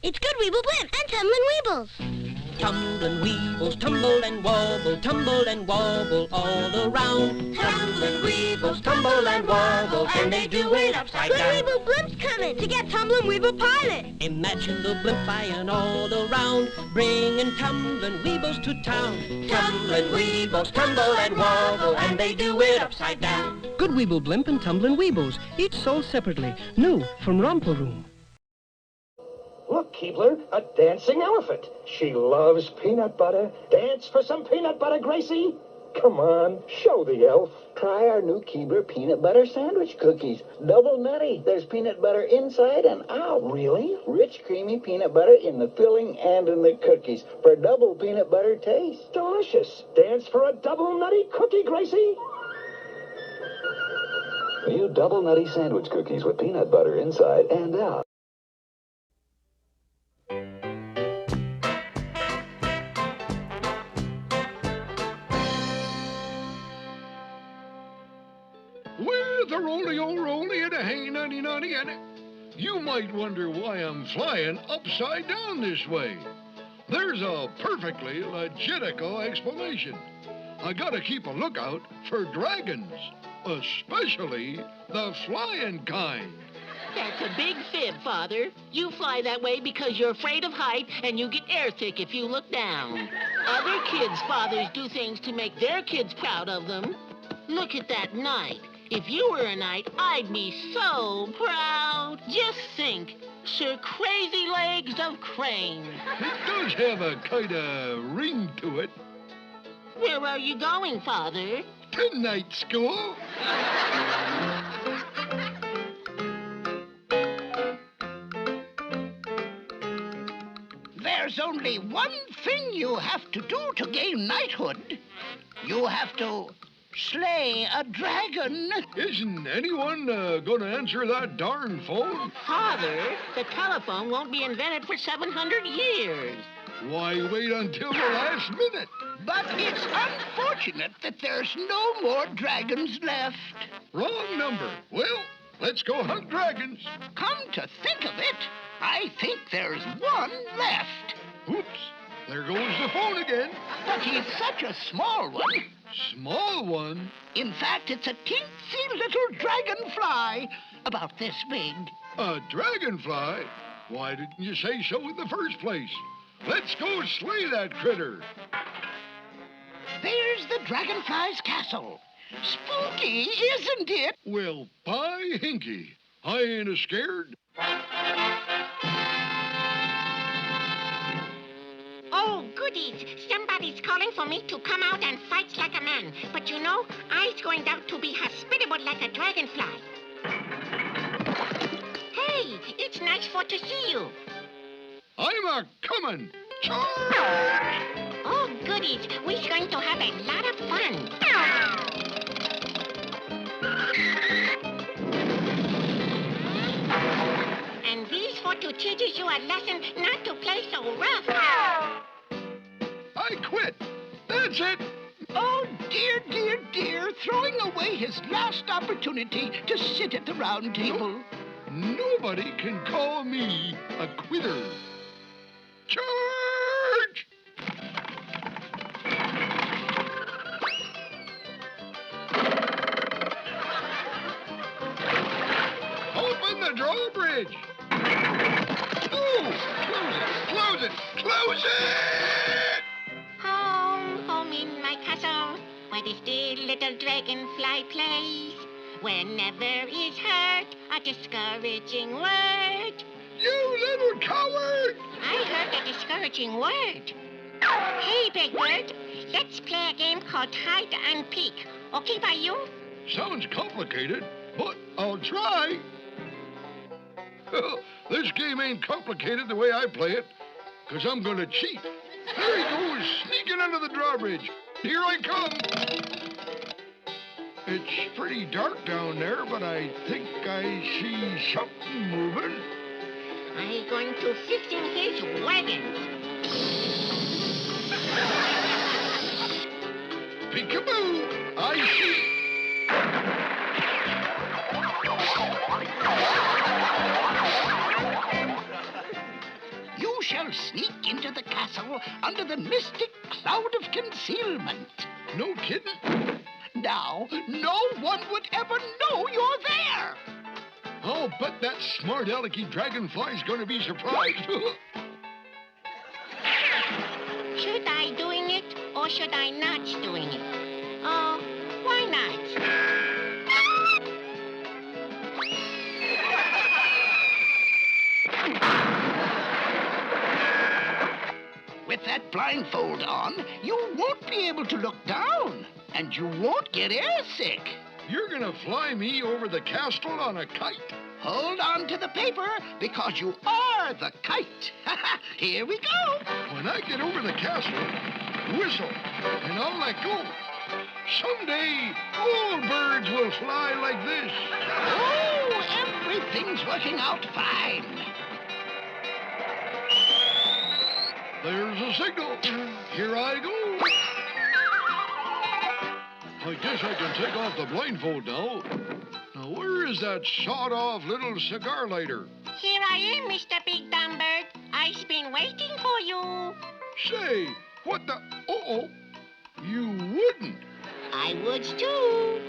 It's good Weeble Blimp and Tumblin' Weebles. Tumblin' Weebles tumble and wobble all around. Tumblin' Weebles tumble and wobble, and they do it upside down. Good Weeble Blimp's coming to get Tumblin' Weeble pilot. Imagine the blimp flying all around, bringing Tumblin' Weebles to town. Tumblin' Weebles tumble and wobble, and they do it upside down. Good Weeble Blimp and Tumblin' Weebles, each sold separately. New from Romper Room. Look, Keebler, a dancing elephant. She loves peanut butter. Dance for some peanut butter, Gracie. Come on, show the elf. Try our new Keebler peanut butter sandwich cookies. Double nutty. There's peanut butter inside and out. Really? Rich, creamy peanut butter in the filling and in the cookies for double peanut butter taste. Delicious. Dance for a double nutty cookie, Gracie. New double nutty sandwich cookies with peanut butter inside and out. Well, the roly-o-roly and a hey-nutty-nutty and you might wonder why I'm flying upside down this way. There's a perfectly legitical explanation. I gotta keep a lookout for dragons, especially the flying kind. That's a big fib, Father. You fly that way because you're afraid of height and you get airsick if you look down. Other kids' fathers do things to make their kids proud of them. Look at that knight. If you were a knight, I'd be so proud. Just think, Sir Crazy Legs of Crane. It does have a kind of ring to it. Where are you going, Father? To night school. There's only one thing you have to do to gain knighthood. You have to slay a dragon. Isn't anyone gonna answer that darn phone? Father, the telephone won't be invented for 700 years. Why wait until the last minute? But it's unfortunate that there's no more dragons left. Wrong number. Well, let's go hunt dragons. Come to think of it, I think there's one left. Oops, there goes the phone again. But he's such a small one. Small one? In fact, it's a teensy little dragonfly, about this big. A dragonfly? Why didn't you say so in the first place? Let's go slay that critter. There's the dragonfly's castle. Spooky, isn't it? Well, by hinky, I ain't scared. Oh, goodies. Somebody's calling for me to come out and fight like a man. But you know, I's going out to be hospitable like a dragonfly. Hey, it's nice for to see you. I'm a-comin'. Charge! Oh, goodies. We're going to have a lot of fun. And these for to teach you a lesson not to play so rough. I quit. That's it. Oh, dear, dear, dear. Throwing away his last opportunity to sit at the round table. Nobody can call me a quitter. Charge! Open the drawbridge! Oh! Close it! Close it! Home in my castle, where the still little dragonfly plays. Whenever is heard a discouraging word. You little coward! I heard a discouraging word. Hey, Big Bird, let's play a game called hide and peek. Okay by you? Sounds complicated, but I'll try. This game ain't complicated the way I play it, because I'm going to cheat. There he goes, sneaking under the drawbridge. Here I come. It's pretty dark down there, but I think I see something moving. I'm going to fix in his wagon. Peekaboo! I see. You shall sneak into the castle under the mystic cloud of concealment. No kidding? Now, no one would ever know you're there. I'll bet that smart alecky dragonfly's gonna be surprised. Should I doing it or should I not doing it? Oh, why not? With that blindfold on, you won't be able to look down, and you won't get airsick. You're gonna fly me over the castle on a kite. Hold on to the paper, because you are the kite. Here we go. When I get over the castle, whistle, and I'll let go. Someday, all birds will fly like this. Oh, everything's working out fine. There's a signal. Here I go. I guess I can take off the blindfold now. Now, where is that sawed-off little cigar lighter? Here I am, Mr. Big Dumb Bird. I've been waiting for you. Say, what the... Uh-oh. You wouldn't. I would too.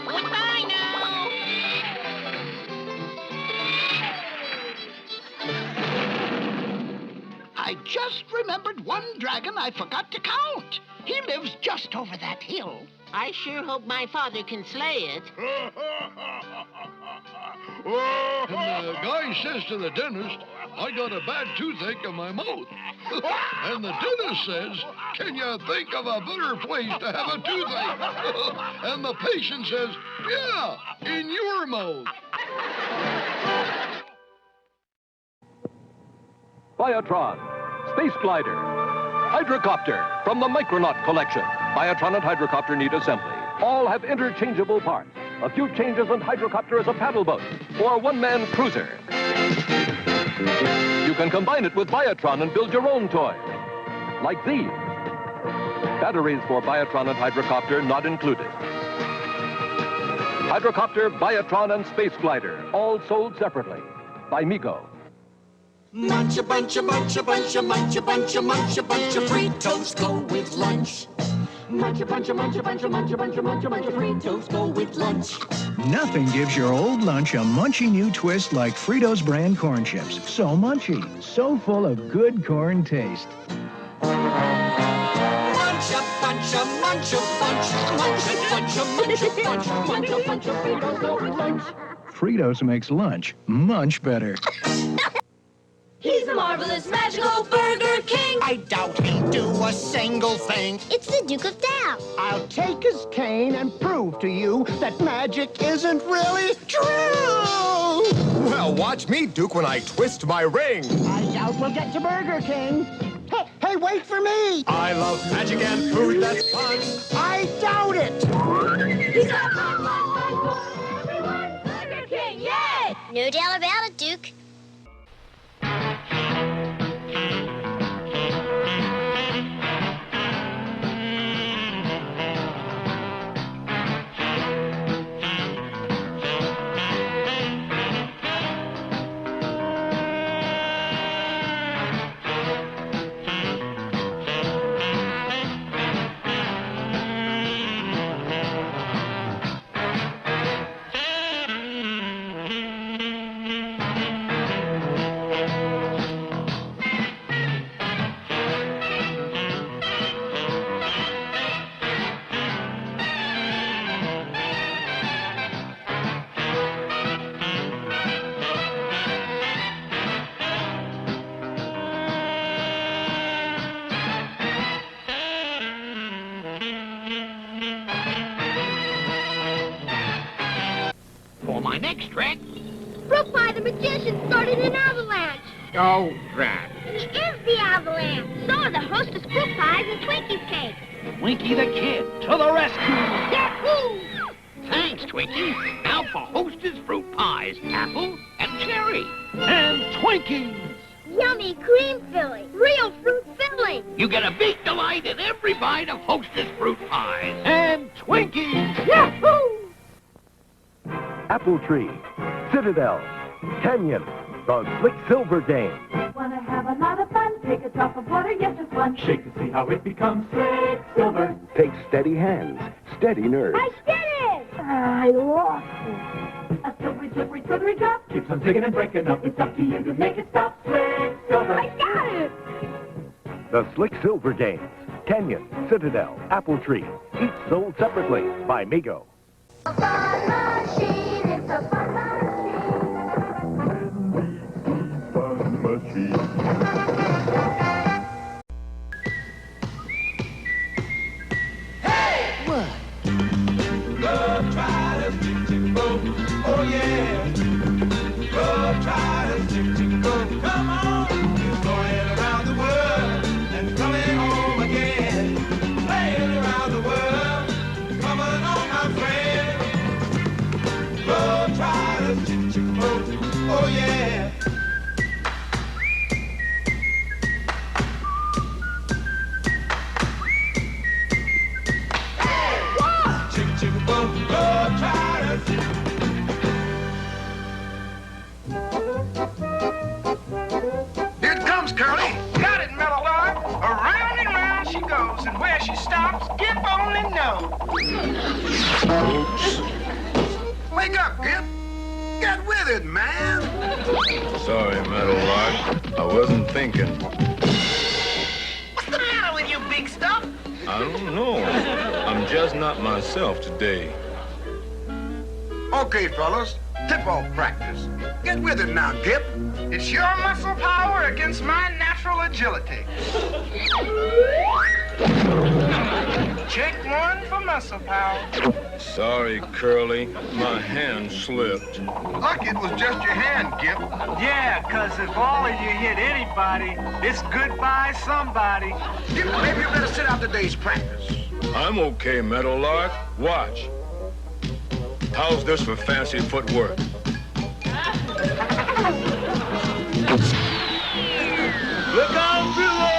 Goodbye now. I just remembered one dragon I forgot to count. He lives just over that hill. I sure hope my father can slay it. And the guy says to the dentist, I got a bad toothache in my mouth. And the dentist says, can you think of a better place to have a toothache? And the patient says, yeah, in your mouth. Biotron, Space Glider, Hydrocopter from the Micronaut collection. Biotron and Hydrocopter need assembly. All have interchangeable parts. A few changes and Hydrocopter is a paddle boat or a one-man cruiser. You can combine it with Biotron and build your own toys, like these. Batteries for Biotron and Hydrocopter not included. Hydrocopter, Biotron, and Space Glider, all sold separately by Mego. Munch a bunch, a bunch, a bunch, a munch, a bunch, a munch, a bunch of Fritos go with lunch. Munch a bunch, a munch a bunch, a munch a bunch, a munch a bunch of Fritos go with lunch. Nothing gives your old lunch a munchy new twist like Fritos brand corn chips. So munchy, so full of good corn taste. Munch a bunch, a munch a bunch, munch a bunch, a munch a bunch, munch a bunch of Fritos go with lunch. Fritos makes lunch much better. He's the marvelous, magical Burger King. I doubt he'll do a single thing. It's the Duke of Dow. I'll take his cane and prove to you that magic isn't really true. Well, watch me, Duke, when I twist my ring. I doubt we'll get to Burger King. Hey, wait for me. I love magic and food that's fun. I doubt it. He's our everyone, Burger King, yay! No doubt about it, Duke. For my next trick. Fruit Pie the magician started an avalanche. Oh, drat. He is the avalanche. So are the hostess fruit pies and Twinkies cakes. Twinkie the Kid to the rescue. Yahoo! Thanks, Twinkie. Now for Hostess fruit pies, apple and cherry. And Twinkies. Yummy cream filling. Real fruit filling. You get a big delight in every bite of Hostess fruit pies. And Twinkies. Yahoo! Apple Tree, Citadel, Canyon, the Slick Silver Game. Wanna have a lot of fun? Take a drop of water, yes, just one. Shake to see how it becomes slick silver. Take steady hands, steady nerves. I did it! I lost it. A silvery, slippery, slithery drop. Keeps on zigging and breaking up. It's up to you to make it stop. Slick silver. I got it! The Slick Silver Games, Canyon, Citadel, Apple Tree, each sold separately by Mego. Fun machine, it's a fun machine. Hey! What? Globetrotters, go. Oh, yeah. Globetrotters, go. Come on. Going around the world and coming home again. Playing around the world. Coming on, my friend. Globetrotters, go. Oh, yeah. Here it comes, Curly. Got it, Meadowlark. Around and round she goes, and where she stops, Gip only knows. Wake up, Gip. Get with it, man. Sorry, Meadowlark. I wasn't thinking. What's the matter with you, big stuff? I don't know. I'm just not myself today. Okay, fellas. Tip-off practice. Get with it now, Gip. It's your muscle power against my natural agility. Check one for muscle power. Sorry, Curly. My hand slipped. Lucky it was just your hand, Gip. Yeah, because if all of you hit anybody, it's goodbye somebody. Gip, maybe you better sit out the day's practice. I'm okay, Meadowlark. Watch. How's this for fancy footwork? Look out below!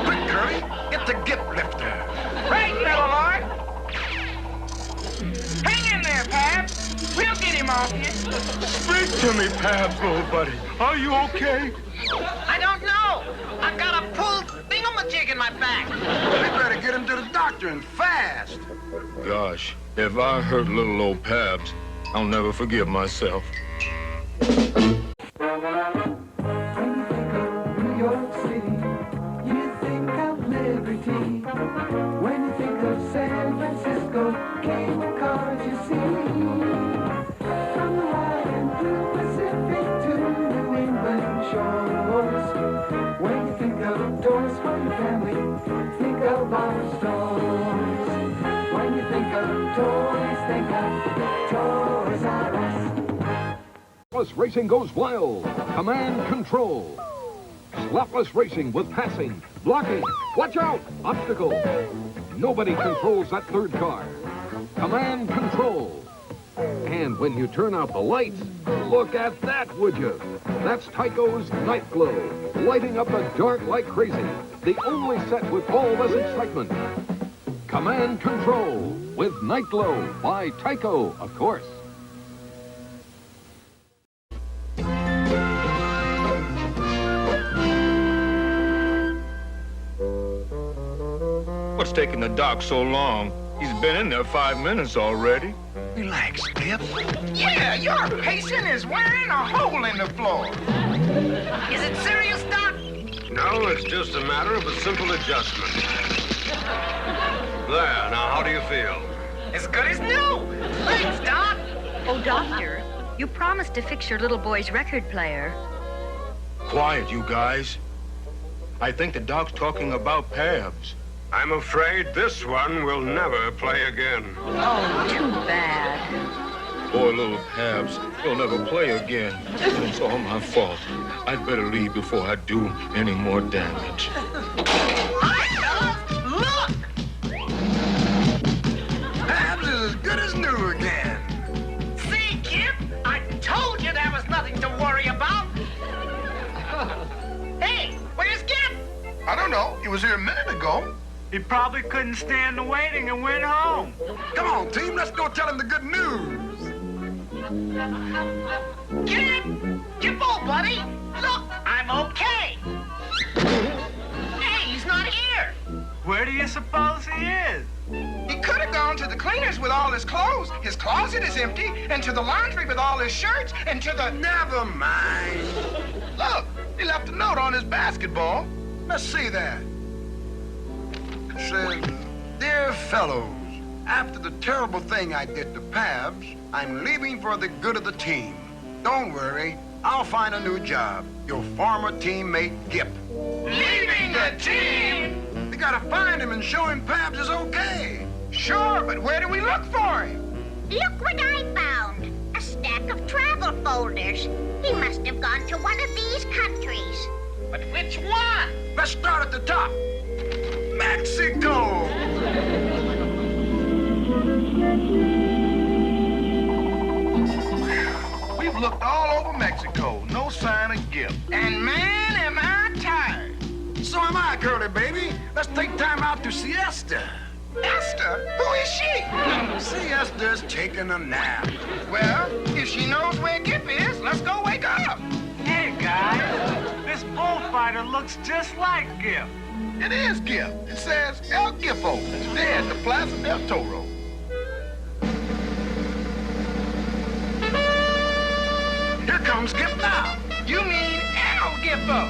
Quick, Curly. Get the Gip lifter. Right, Meadowlark. Hang in there, Pab. We'll get him off you. Speak to me, Pabs, old buddy. Are you okay? I don't know. I got a pulled thingamajig. lumberjack in my back. We better get him to the doctor and fast. Gosh, if I hurt little old Pabs, I'll never forgive myself. New York City, you think of liberty. When you think of San Francisco, cable cars you see. From the Hudson through Pacific to New England shores. When you think of toys for your family, think of our stores. When you think of toys, think of Toys R Us. Slapless racing goes wild. Command control. Slapless racing with passing, blocking, watch out, obstacle. Nobody controls that third car. Command control. And when you turn out the lights, look at that, would you? That's Tyco's Night Glow, lighting up the dark like crazy. The only set with all this excitement. Command control with Night Glow by Tyco, of course. What's taking the doc so long? He's been in there 5 minutes already. Relax, Skip. Yeah, your patient is wearing a hole in the floor. Is it serious, Doc? No, it's just a matter of a simple adjustment. There, now how do you feel? As good as new. Thanks, Doc. Oh, Doctor, you promised to fix your little boy's record player. Quiet, you guys. I think the doc's talking about Pabs. I'm afraid this one will never play again. Oh, too bad. Poor little Pabs. He'll never play again. And it's all my fault. I'd better leave before I do any more damage. Look! Pabs is as good as new again. See, kid? I told you there was nothing to worry about. Hey, where's Gip? I don't know. He was here a minute ago. He probably couldn't stand the waiting and went home. Come on, team. Let's go tell him the good news. Gip! Gippo, buddy! Look, I'm okay. Hey, he's not here. Where do you suppose he is? He could have gone to the cleaners with all his clothes. His closet is empty. And to the laundry with all his shirts. And to the... Never mind. Look, he left a note on his basketball. Let's see that. It says, Dear fellows, after the terrible thing I did to Pabs, I'm leaving for the good of the team. Don't worry, I'll find a new job. Your former teammate, Gip. Leaving the team? We gotta find him and show him Pabs is okay. Sure, but where do we look for him? Look what I found. A stack of travel folders. He must have gone to one of these countries. But which one? Let's start at the top. Mexico! We've looked all over Mexico. No sign of Gip. And man, am I tired. So am I, Curly baby. Let's take time out to siesta. Esther? Who is she? Siesta's taking a nap. Well, if she knows where Gip is, let's go wake her up. Hey, guys, this bullfighter looks just like Gip. It is Gip. It says El Gippo. It's there at the Plaza del Toro. Here comes Gip now. You mean El Gippo.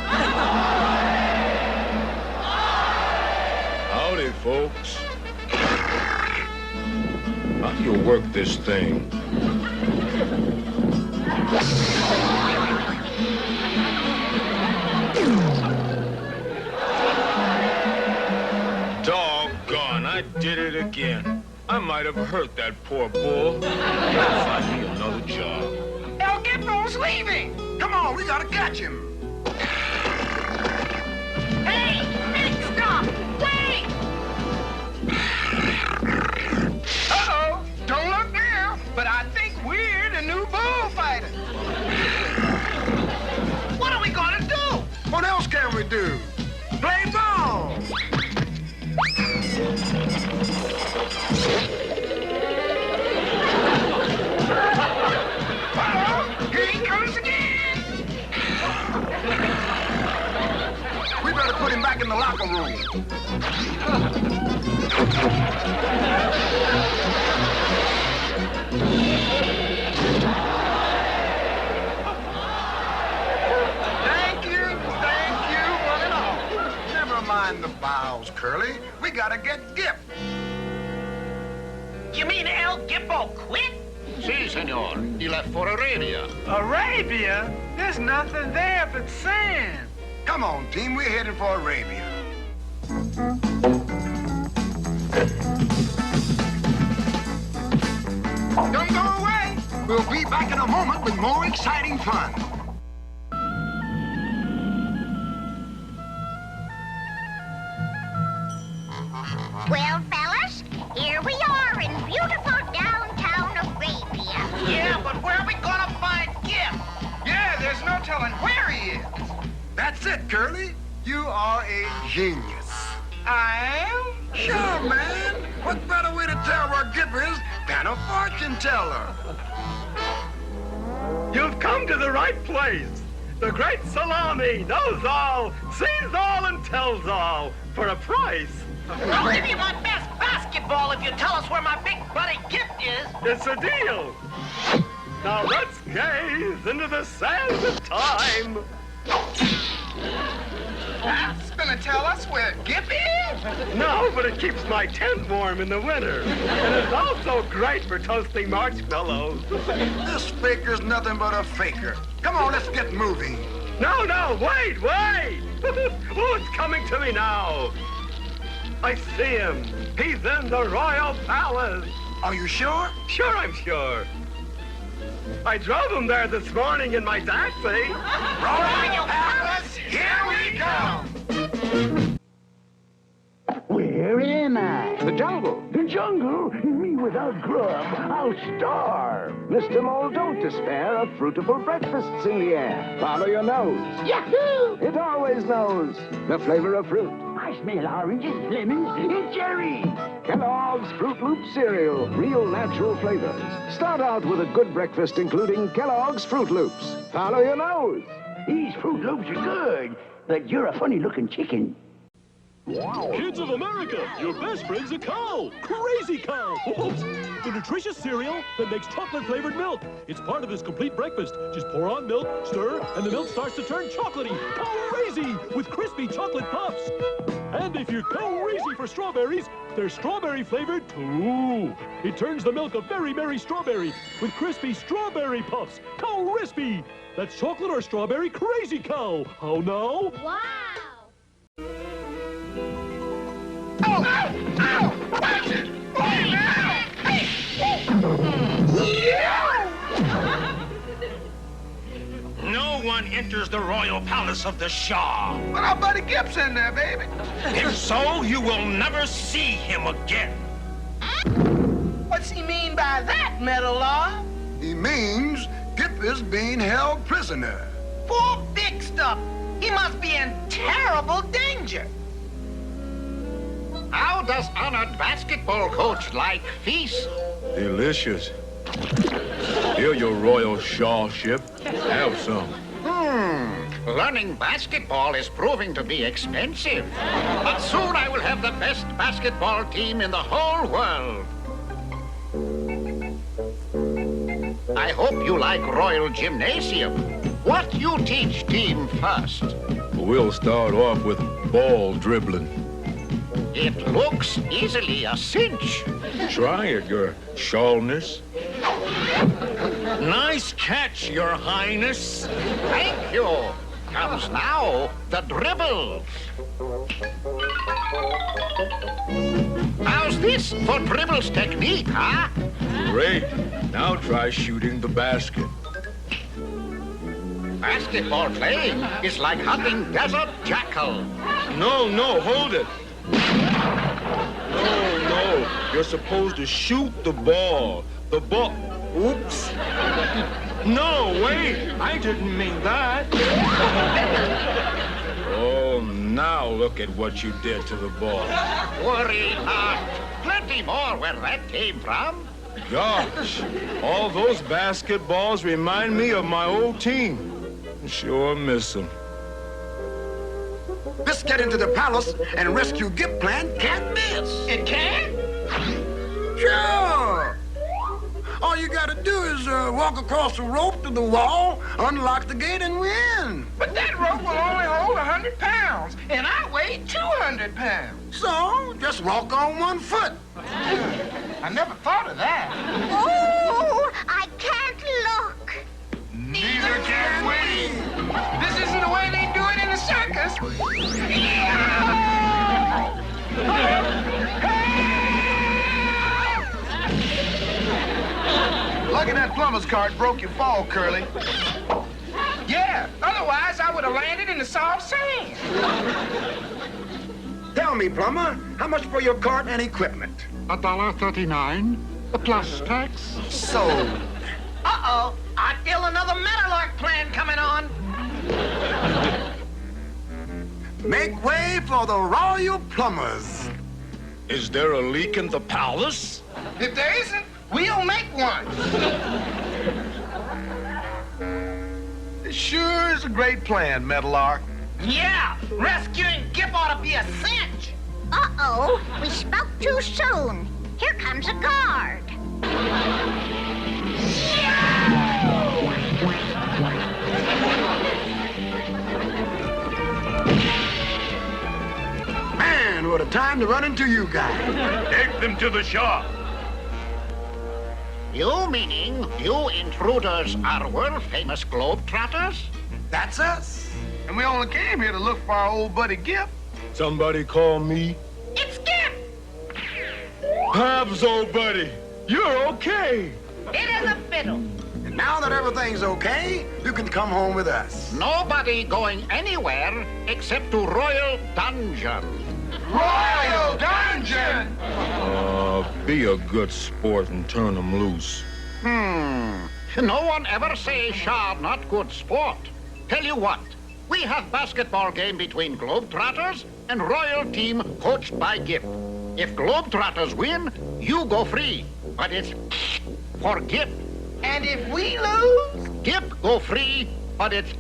Howdy, folks. How do you work this thing? Doggone, I did it again. I might have hurt that poor bull. Gotta find me another job. El Gippo's leaving. Come on, we gotta catch him. Hey, Nick, stop! Wait! Uh-oh, don't look now, but I think we're the new bullfighter. What are we gonna do? What else can we do? Play ball! Uh-oh, here he comes again! We better put him back back in the locker room. Thank you, one and all. Never mind the bows, Curly. We gotta get Gip. You mean El Gippo quit? Si, senor. He left for Arabia. Arabia? There's nothing there but sand. Come on, team. We're headed for Arabia. Don't go away. We'll be back in a moment with more exciting fun. Well, fellas, here we are in beautiful downtown Arabia. Yeah, but where are we gonna find Gip? Yeah, there's no telling where he is. That's it, Curly. You are a genius. I am? Sure, man. What better way to tell where Gip is than a fortune teller? You've come to the right place. The great Salami knows all, sees all, and tells all for a price. I'll give you my best basketball if you tell us where my big buddy Gip is. It's a deal. Now let's gaze into the sands of time. That's gonna tell us where Gip is? No, but it keeps my tent warm in the winter. And it's also great for toasting marshmallows. This faker's nothing but a faker. Come on, let's get moving. No, wait! Oh, it's coming to me now. I see him. He's in the Royal Palace. Are you sure? Sure, I'm sure. I drove him there this morning in my taxi. Royal Palace, here we come. Where am I? The jungle. The jungle? Me without grub, I'll starve. Mr. Mole, don't despair of fruitful breakfasts in the air. Follow your nose. Yahoo! It always knows the flavor of fruit. I smell oranges, lemons, and cherries. Kellogg's Fruit Loop cereal, real natural flavors. Start out with a good breakfast including Kellogg's Fruit Loops. Follow your nose. These Fruit Loops are good, but you're a funny-looking chicken. Kids of America, your best friend's a cow. Crazy cow. Oops. The nutritious cereal that makes chocolate-flavored milk. It's part of this complete breakfast. Just pour on milk, stir, and the milk starts to turn chocolatey. Crazy with crispy chocolate puffs. And if you're crazy for strawberries, they're strawberry-flavored too. It turns the milk a very merry strawberry with crispy strawberry puffs. Crispy. That's chocolate or strawberry crazy cow. How now? Wow. Oh! Watch it! Boy, now! No one enters the royal palace of the Shah. But our buddy Gip's in there, baby. If so, you will never see him again. What's he mean by that, Meadowlark? He means Gip is being held prisoner. Poor big stuff. He must be in terrible danger. How does honored basketball coach like feast? Delicious. Here, your royal shawship. Have some. Learning basketball is proving to be expensive. But soon I will have the best basketball team in the whole world. I hope you like Royal Gymnasium. What you teach team first? We'll start off with ball dribbling. It looks easily a cinch. Try it, your shawlness. Nice catch, your highness. Thank you. Comes now the dribble. How's this for dribble's technique, huh? Great. Now try shooting the basket. Basketball playing is like hunting desert jackal. No, hold it. No. You're supposed to shoot the ball. The ball. Oops. No, wait. I didn't mean that. Oh, now look at what you did to the ball. Worry not. Plenty more where that came from. Gosh, all those basketballs remind me of my old team. Sure miss them. This get into the palace and rescue gift plan can't miss. It can? Sure. All you gotta do is walk across the rope to the wall, unlock the gate, and win. But that rope will only hold 100 pounds, and I weigh 200 pounds. So, just walk on 1 foot. I never thought of that. Oh, I can't look. Neither can we. This isn't the way they do it in the circus. Lucky that plumber's cart broke your fall, Curly. Yeah, otherwise I would have landed in the soft sand. Tell me, plumber, how much for your cart and equipment? $1.39 plus tax. Sold. Uh-oh, I feel another Meadowlark plan coming on. Make way for the Royal Plumbers. Is there a leak in the palace? If there isn't, we'll make one. It sure is a great plan, Meadowlark. Yeah, rescuing Gip ought to be a cinch. Uh-oh, we spoke too soon. Here comes a guard. Man, what a time to run into you guys. Take them to the shop. You meaning you intruders are world-famous Globetrotters? That's us. And we only came here to look for our old buddy Gip. Somebody call me. It's Gip. Pabs, old buddy, you're okay. It is a fiddle. And now that everything's okay, you can come home with us. Nobody going anywhere except to Royal Dungeon. Royal Dungeon! Be a good sport and turn them loose. No one ever say Shaw not good sport. Tell you what, we have basketball game between Globetrotters and Royal team coached by Gip. If Globetrotters win, you go free. But it's for Gip. And if we lose? Gip go free, but it's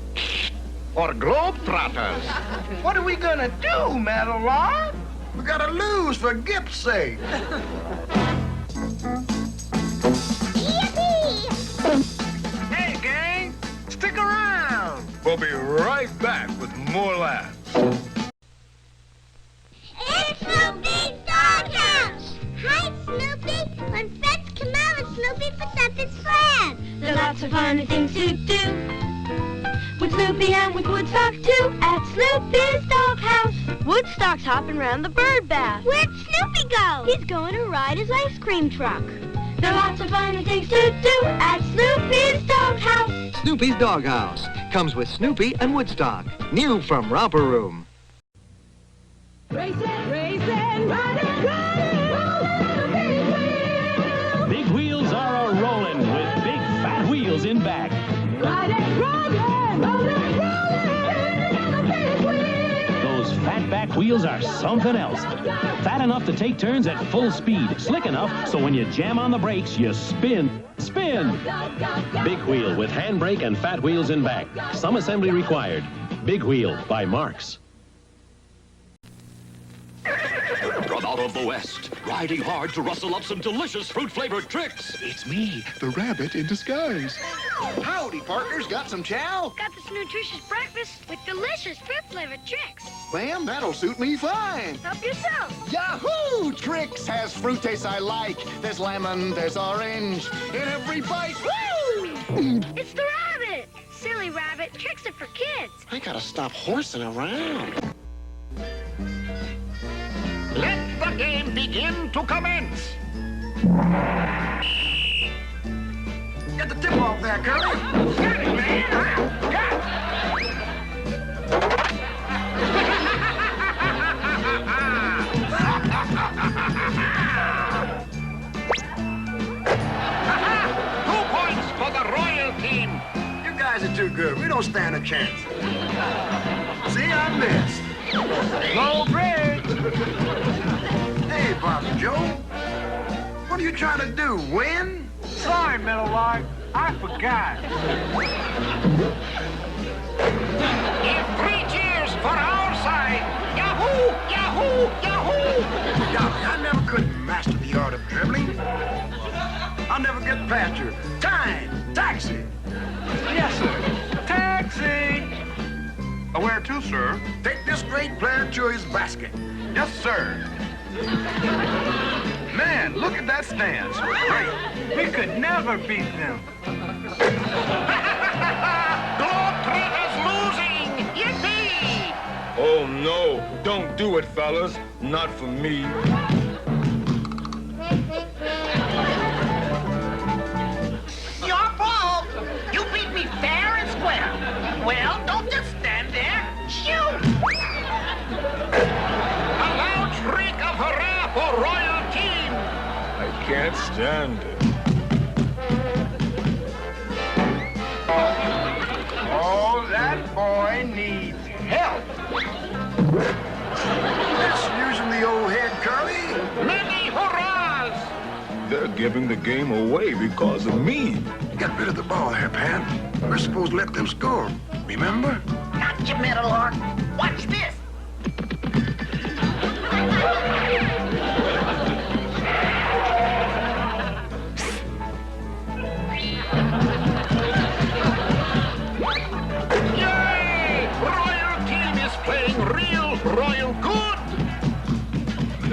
for Globetrotters. What are we gonna do, Meadowlark? We gotta lose for Gip's sake. Hey, gang, stick around. We'll be right back with more laughs. It's Snoopy's Doghouse! Hi, Snoopy! When pets come out, it's Snoopy puts up his friend. There are lots of fun things to do with Snoopy and with Woodstock too at Snoopy's Doghouse. Woodstock's hopping around the bird bath. Where'd Snoopy go? He's going to ride his ice cream truck. There are lots of fun things to do at Snoopy's Doghouse. Snoopy's Doghouse comes with Snoopy and Woodstock. New from Romper Room. Racing, racing, riding, riding, rolling, big wheels. Big wheels are a-rolling with big fat wheels in back. Riding, rolling, rolling, rolling, big wheels. Those fat back wheels are something else. Fat enough to take turns at full speed. Slick enough so when you jam on the brakes, you spin. Spin! Big wheel with handbrake and fat wheels in back. Some assembly required. Big Wheel by Marx. From out of the West, riding hard to rustle up some delicious fruit-flavored tricks. It's me, the rabbit in disguise. Howdy, partners. Got some chow? Got this nutritious breakfast with delicious fruit-flavored tricks. Ma'am, that'll suit me fine. Help yourself. Yahoo! Tricks has fruit tastes I like. There's lemon, there's orange. In every bite, woo! It's the rabbit. Silly rabbit. Tricks are for kids. I gotta stop horsing around. Let the game begin to commence. Get the tip off there, Curly. Got it, man. Got it. 2 points for the Royal team. You guys are too good. We don't stand a chance. See, I missed. Low bridge. Hey, Bobby Joe. What are you trying to do, win? Sorry, Meadowlark. I forgot. Give 3 cheers for our side. master the art of dribbling. I'll never get past you. Time! Taxi! Yes, sir. Taxi! Where to, sir? Take this great player to his basket. Yes, sir. Man, look at that stance. Great. We could never beat them. Globetrotters losing! Yippee! Oh, no. Don't do it, fellas. Not for me. Your ball. You beat me fair and square. Well, don't just stand there. Shoot! A loud shriek of hurrah for Royal Team! I can't stand it. Oh, that boy needs help. That's using the old head, Curly. Many hurrahs! They're giving the game away because of me. Get rid of the ball here, Pan. We're supposed to let them score. Remember? Not your middle orc. Watch this. Yay! Royal Team is playing real royal good!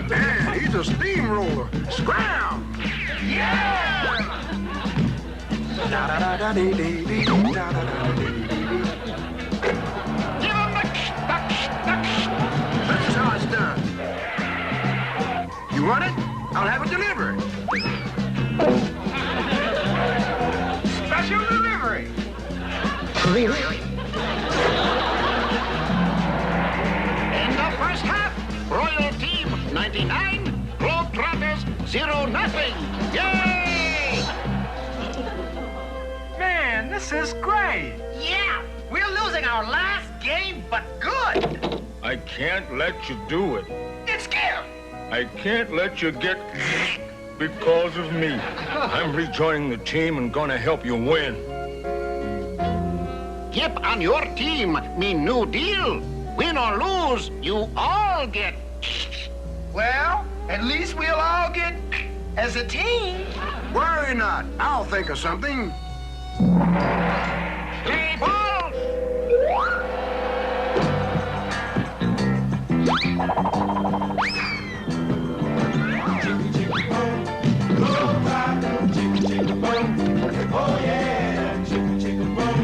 Man, he's a steamroller. Scram! Yeah! Da-da-da-da-dee-dee-dee, da-da-da-da-dee-dee-dee. Give him the That's how it's done. You want it? I'll have it delivered. Special delivery. In the first half, Royal Team 99, Globetrotters 0-0. Yay! Man, this is great. Yeah, we're losing our last game, but good. I can't let you do it. Get scared. I can't let you get because of me. I'm rejoining the team and gonna help you win. Gip on your team mean new deal. Win or lose, you all get. Well, at least we'll all get as a team. Worry not. I'll think of something. Play ball! Oh yeah, chicken, chicken, boom.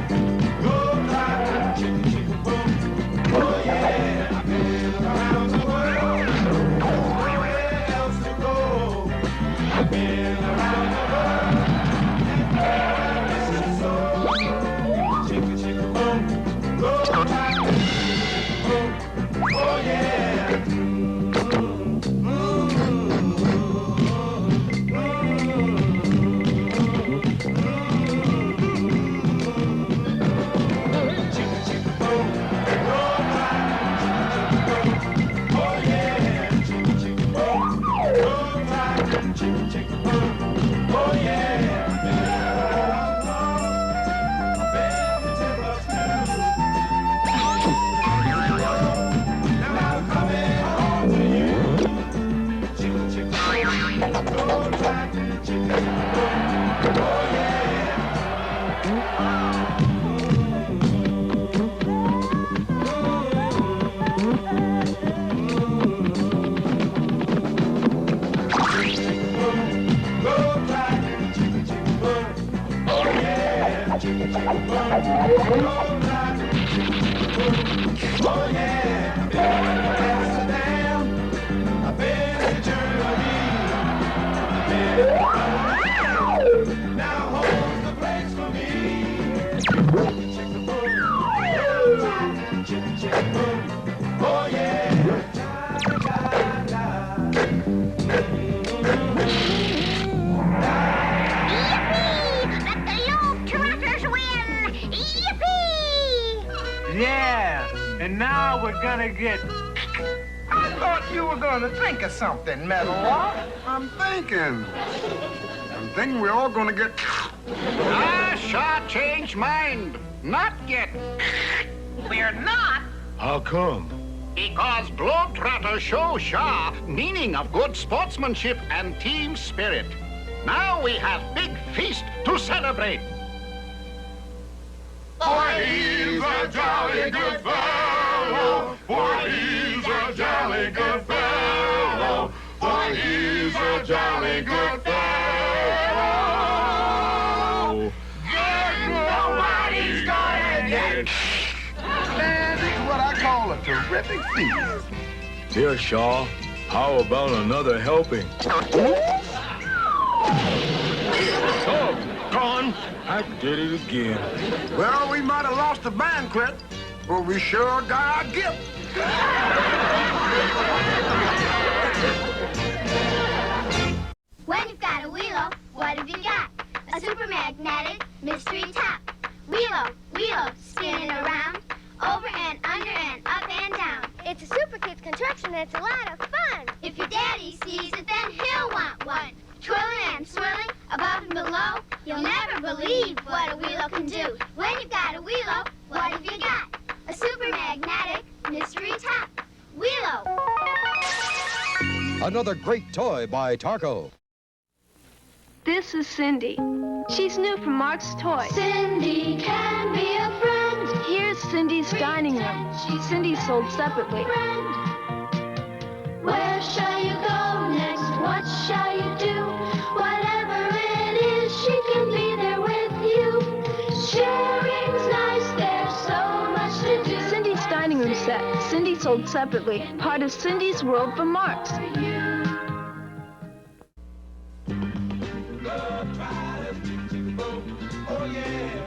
Go fly, chicken, chicken, boom. Oh yeah, I've been around the world. Nowhere else to go. I've been around the world. And this is so. Chicken, chicken, boom. Go fly, chicken, boom. Oh yeah. I thought you were going to think of something, Metal Walk. I'm thinking we're all going to get... I shall change mind. Not get. We're not. How come? Because Globetrotters show Shaw meaning of good sportsmanship and team spirit. Now we have big feast to celebrate. For he's a jolly good fellow. For he's a jolly good fellow. For he's a jolly good fellow. Nobody's gonna get. Man, this is what I call a terrific feast. Here, Shaw, how about another helping? Oh, gone. I did it again. Well, we might have lost the banquet, but we sure got our gift. When you've got a wheelo, what have you got? A super magnetic mystery top. Wheelo, wheelo, spinning around, over and under and up and down. It's a super kid's contraption and it's a lot of fun. If your daddy sees it, then he'll want one. Twirling and swirling above and below, you'll never believe what a wheelo can do. When you've got a wheelo, what have you got? A super magnetic mystery top. Wheelo. Another great toy by Tarko. This is Cindy. She's new from Mark's Toys. Cindy can be a friend. Here's Cindy's dining room. Cindy's sold separately. Where shall you go next? What shall you do? Whatever it is, she can be there with you. Sharing's nice, there's so much to do. Cindy's dining room set. Cindy sold separately. Part of Cindy's World from Mark's. Oh yeah,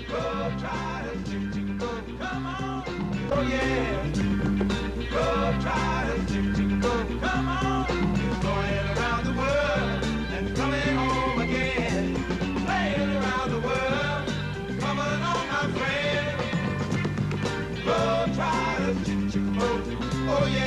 Globetrotters, come on. Oh yeah, Globetrotters, come on. Going around the world and coming home again. Playing around the world, coming on, my friend. Globetrotters, oh yeah.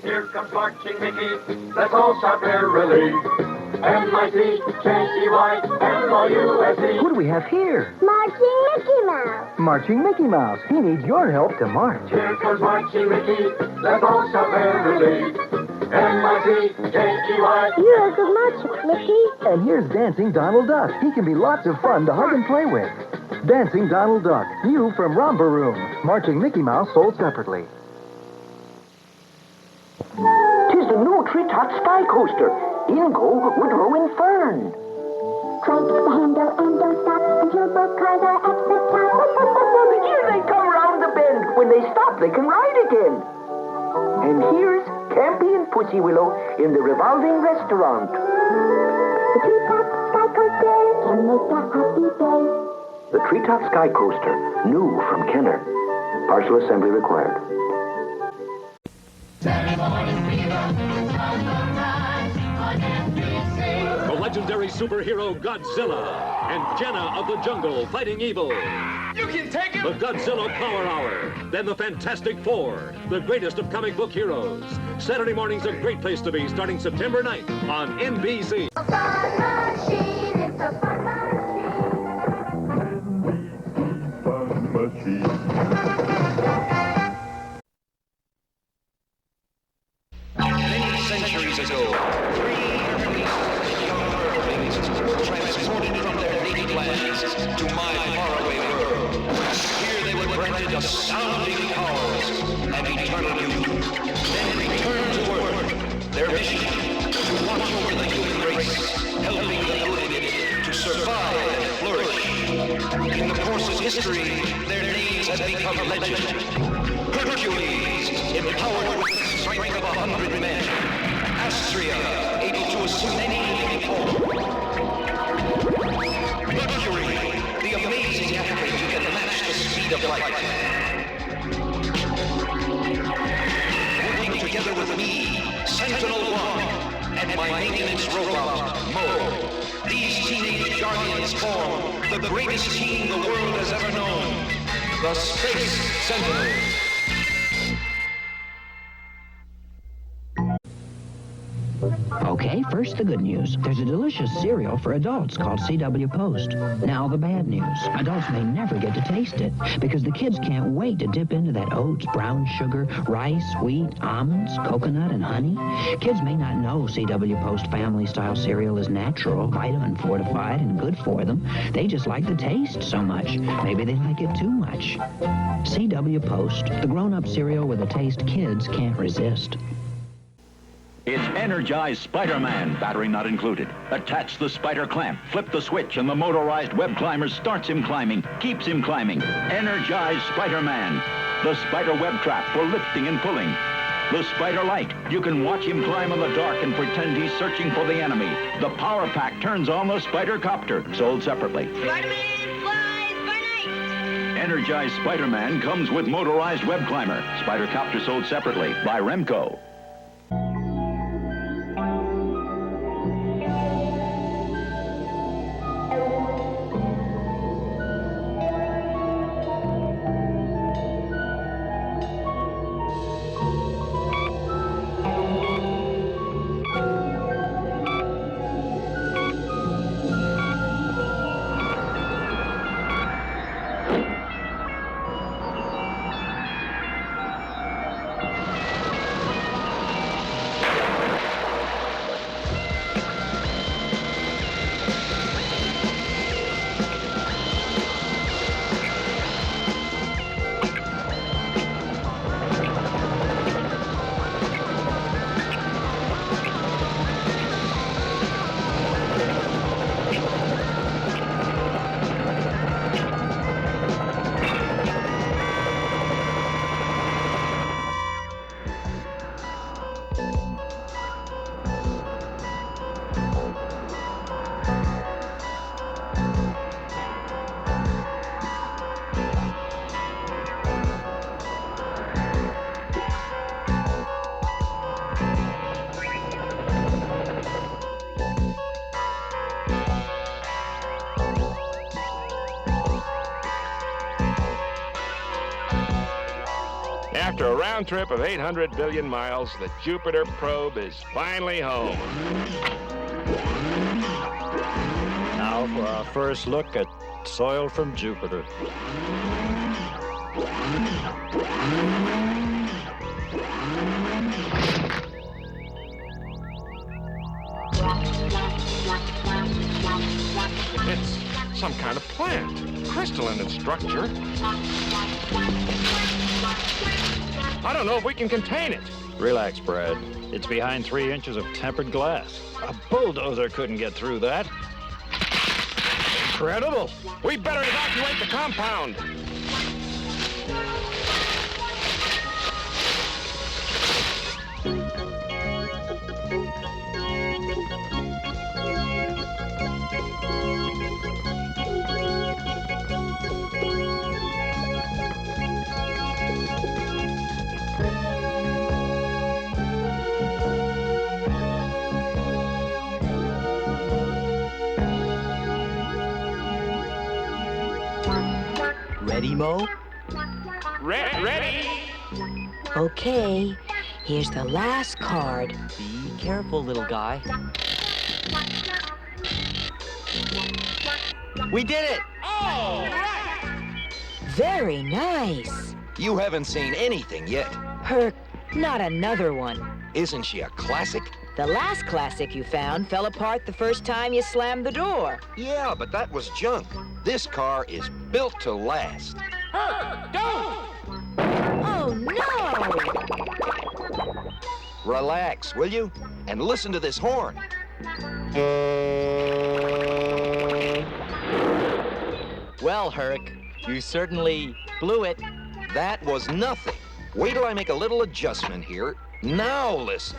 Here comes Marching Mickey, let's all shout merrily. M-I-C-K-E-Y-M-O-U-S-E. Who do we have here? Marching Mickey Mouse. Marching Mickey Mouse. He needs your help to march. Here comes Marching Mickey, let's all shout merrily. M-I-C-K-E-Y. You're a good marcher, Mickey. And here's Dancing Donald Duck. He can be lots of fun to hug and play with. Dancing Donald Duck, new from Romper Room. Marching Mickey Mouse sold separately. 'Tis the new Treetop Sky Coaster. In go Woodrow and Fern. Crank the handle and don't stop until both cars are at the top. Here they come round the bend. When they stop, they can ride again. And here's Campy and Pussy Willow in the revolving restaurant. The Treetop Sky Coaster can make a happy day. The Treetop Sky Coaster, new from Kenner. Partial assembly required. Saturday morning fever on the rise on NBC. The legendary superhero Godzilla and Jenna of the Jungle fighting evil. You can take him. The Godzilla Power Hour. Then the Fantastic Four, the greatest of comic book heroes. Saturday morning's a great place to be, starting September 9th on NBC. Fun machine, it's a fun machine. Many centuries ago, 3 young earthlings were transported from their native lands to my faraway world. Here they were granted astounding powers and eternal youth. Then returned to Earth. Their mission, to watch over the human race, helping the good in it to survive and flourish. In the course of history, their names have become legend. Hercules, empowered with the strength of 100 men. Astrea, able to assume any living form. Mercury, the amazing athlete who can match the speed of light. Working together with me, Sentinel 1, and my maintenance robot, Mo. These teenage guardians form the greatest team the world has ever known. The Space Sentinels. Okay, first the good news. There's a delicious cereal for adults called CW Post. Now the bad news. Adults may never get to taste it because the kids can't wait to dip into that oats, brown sugar, rice, wheat, almonds, coconut, and honey. Kids may not know CW Post family-style cereal is natural, vitamin fortified, and good for them. They just like the taste so much. Maybe they like it too much. CW Post, the grown-up cereal with a taste kids can't resist. It's Energized Spider-Man, battery not included. Attach the spider clamp, flip the switch, and the motorized web climber starts him climbing, keeps him climbing. Energized Spider-Man, the spider web trap for lifting and pulling. The spider light, you can watch him climb in the dark and pretend he's searching for the enemy. The power pack turns on the spider copter, sold separately. Spider-Man flies by night. Energized Spider-Man comes with motorized web climber. Spider copter sold separately by Remco. After a round trip of 800 billion miles, the Jupiter probe is finally home. Now for our first look at soil from Jupiter. It's some kind of plant, crystalline in structure. I don't know if we can contain it. Relax, Brad. It's behind 3 inches of tempered glass. A bulldozer couldn't get through that. Incredible. We better evacuate the compound. Ready, Mo? Ready. Okay, here's the last card. Be careful, little guy. We did it! All right! Very nice. You haven't seen anything yet. Herc, not another one. Isn't she a classic? The last classic you found fell apart the first time you slammed the door. Yeah, but that was junk. This car is built to last. Herc, don't! Oh, no! Relax, will you? And listen to this horn. Well, Herc, you certainly blew it. That was nothing. Wait till I make a little adjustment here. Now listen.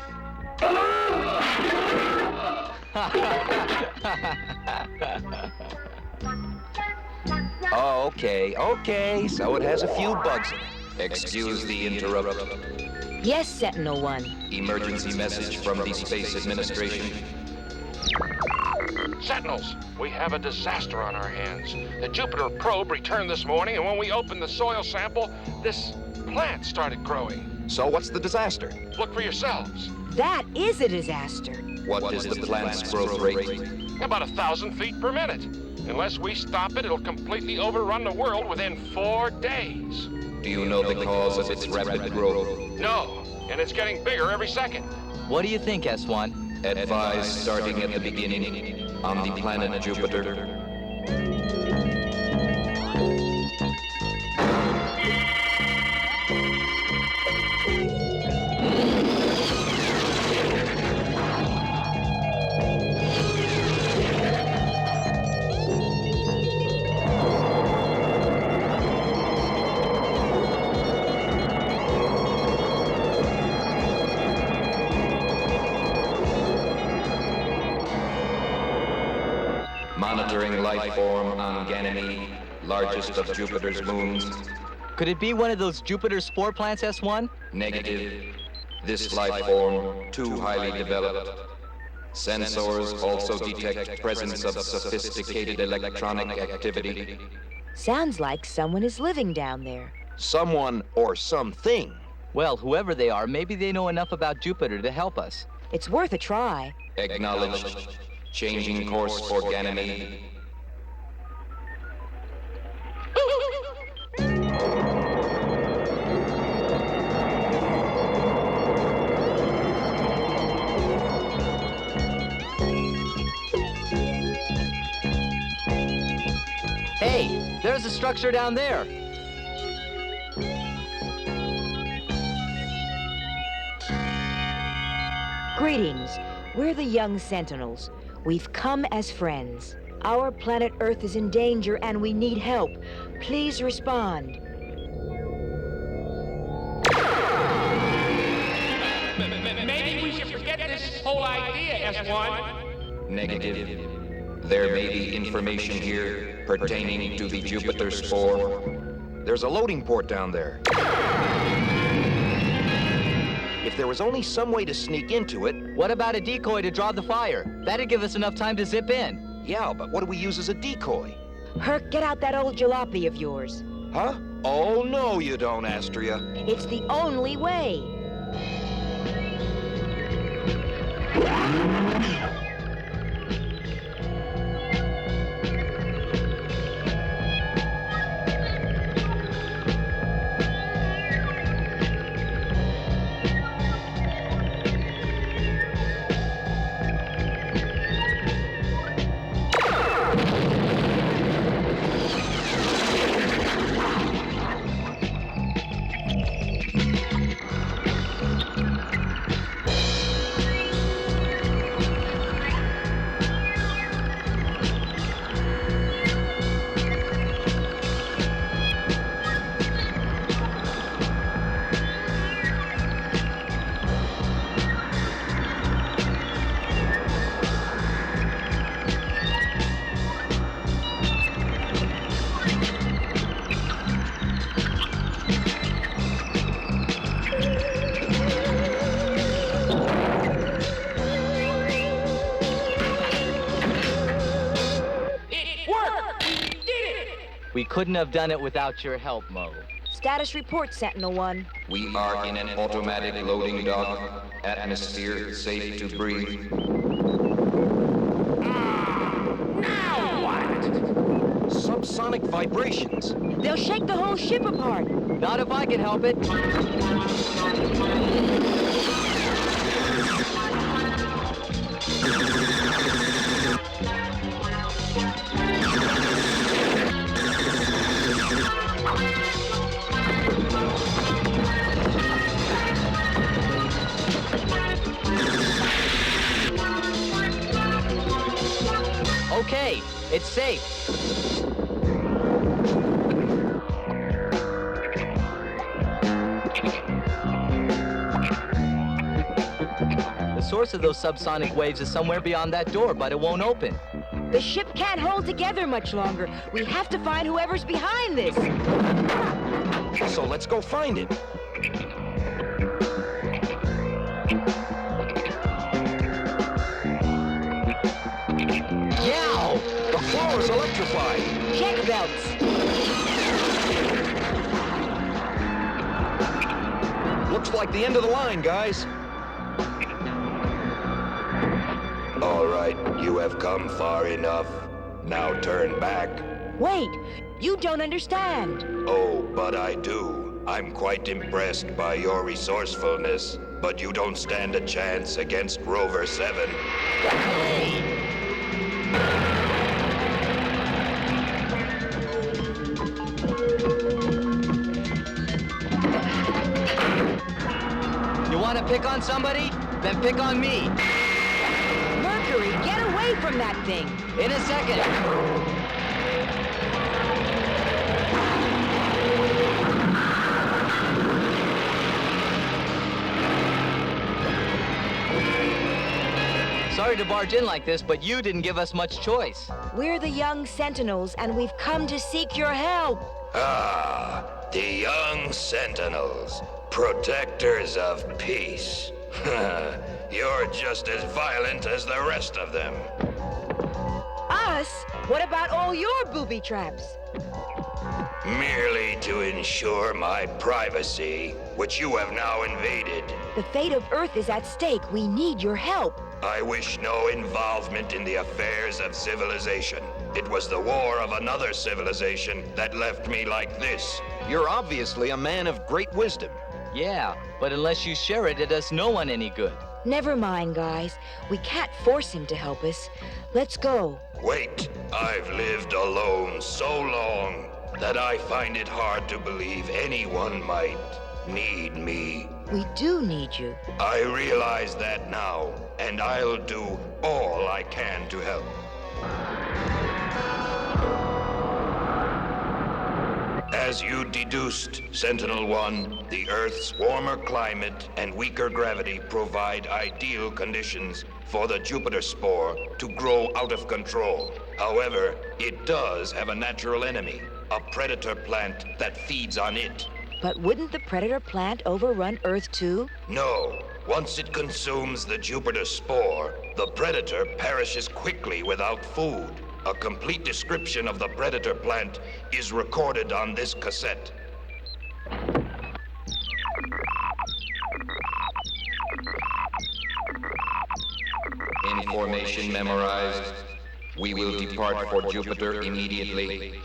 Oh, okay, so it has a few bugs in it. Excuse the interruption. Yes, Sentinel One. Emergency message from the Space Administration. Sentinels, we have a disaster on our hands. The Jupiter probe returned this morning, and when we opened the soil sample, this plant started growing. So what's the disaster? Look for yourselves. That is a disaster. What is the planet's growth rate? About 1,000 feet per minute. Unless we stop it, it'll completely overrun the world within 4 days. Do you know the cause of its rapid growth? No, and it's getting bigger every second. What do you think, S1? Advise starting at the beginning on the planet Jupiter. Monitoring life form on Ganymede, largest of Jupiter's moons. Could it be one of those Jupiter spore plants, S1? Negative. This life form, too highly developed. Sensors also detect presence of sophisticated electronic activity. Sounds like someone is living down there. Someone or something. Well, whoever they are, maybe they know enough about Jupiter to help us. It's worth a try. Acknowledged. Changing course for Ganymede. Hey, there's a structure down there. Greetings. We're the young Sentinels. We've come as friends. Our planet Earth is in danger and we need help. Please respond. Maybe we should forget this whole idea, S1. Negative. There may be information here pertaining to the Jupiter spore. There's a loading port down there. If there was only some way to sneak into it... What about a decoy to draw the fire? That'd give us enough time to zip in. Yeah, but what do we use as a decoy? Herc, get out that old jalopy of yours. Huh? Oh, no, you don't, Astria. It's the only way. We couldn't have done it without your help, Mo. Status report, Sentinel-1. We are in an automatic loading dock. Atmosphere safe to breathe. Now what? Subsonic vibrations. They'll shake the whole ship apart. Not if I can help it. Okay, it's safe. The source of those subsonic waves is somewhere beyond that door, but it won't open. The ship can't hold together much longer. We have to find whoever's behind this. So let's go find it. Yow! The floor is electrified. Check belts. Looks like the end of the line, guys. right, you have come far enough. Now turn back. Wait, you don't understand. Oh, but I do. I'm quite impressed by your resourcefulness, but you don't stand a chance against Rover 7. You want to pick on somebody? Then pick on me. Mercury, get away from that thing. In a second. Sorry to barge in like this, but you didn't give us much choice. We're the young Sentinels, and we've come to seek your help. Ah, the young Sentinels, protectors of peace. You're just as violent as the rest of them. Us? What about all your booby traps? Merely to ensure my privacy, which you have now invaded. The fate of Earth is at stake. We need your help. I wish no involvement in the affairs of civilization. It was the war of another civilization that left me like this. You're obviously a man of great wisdom. Yeah, but unless you share it, it does no one any good. Never mind, guys. We can't force him to help us. Let's go. Wait, I've lived alone so long that I find it hard to believe anyone might need me. We do need you. I realize that now, and I'll do all I can to help. As you deduced, Sentinel-1, the Earth's warmer climate and weaker gravity provide ideal conditions for the Jupiter spore to grow out of control. However, it does have a natural enemy, a predator plant that feeds on it. But wouldn't the predator plant overrun Earth too? No. Once it consumes the Jupiter spore, the predator perishes quickly without food. A complete description of the predator plant is recorded on this cassette. Information memorized. We will depart for Jupiter immediately.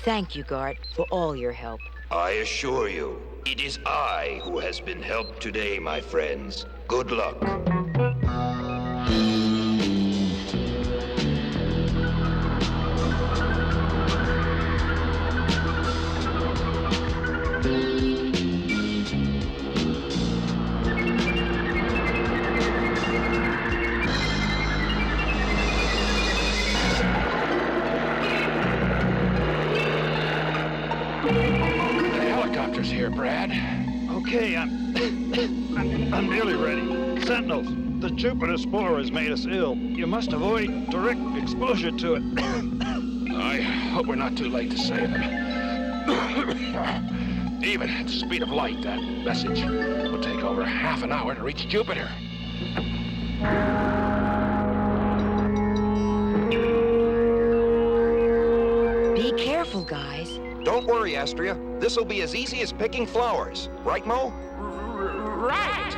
Thank you, Gart, for all your help. I assure you, it is I who has been helped today, my friends. Good luck. Here, Brad. Okay, I'm nearly ready. Sentinels, the Jupiter spore has made us ill. You must avoid direct exposure to it. I hope we're not too late to save him. Even at the speed of light, that message will take over half an hour to reach Jupiter. Be careful, guys. Don't worry, Astria. This'll be as easy as picking flowers. Right, Mo? Right.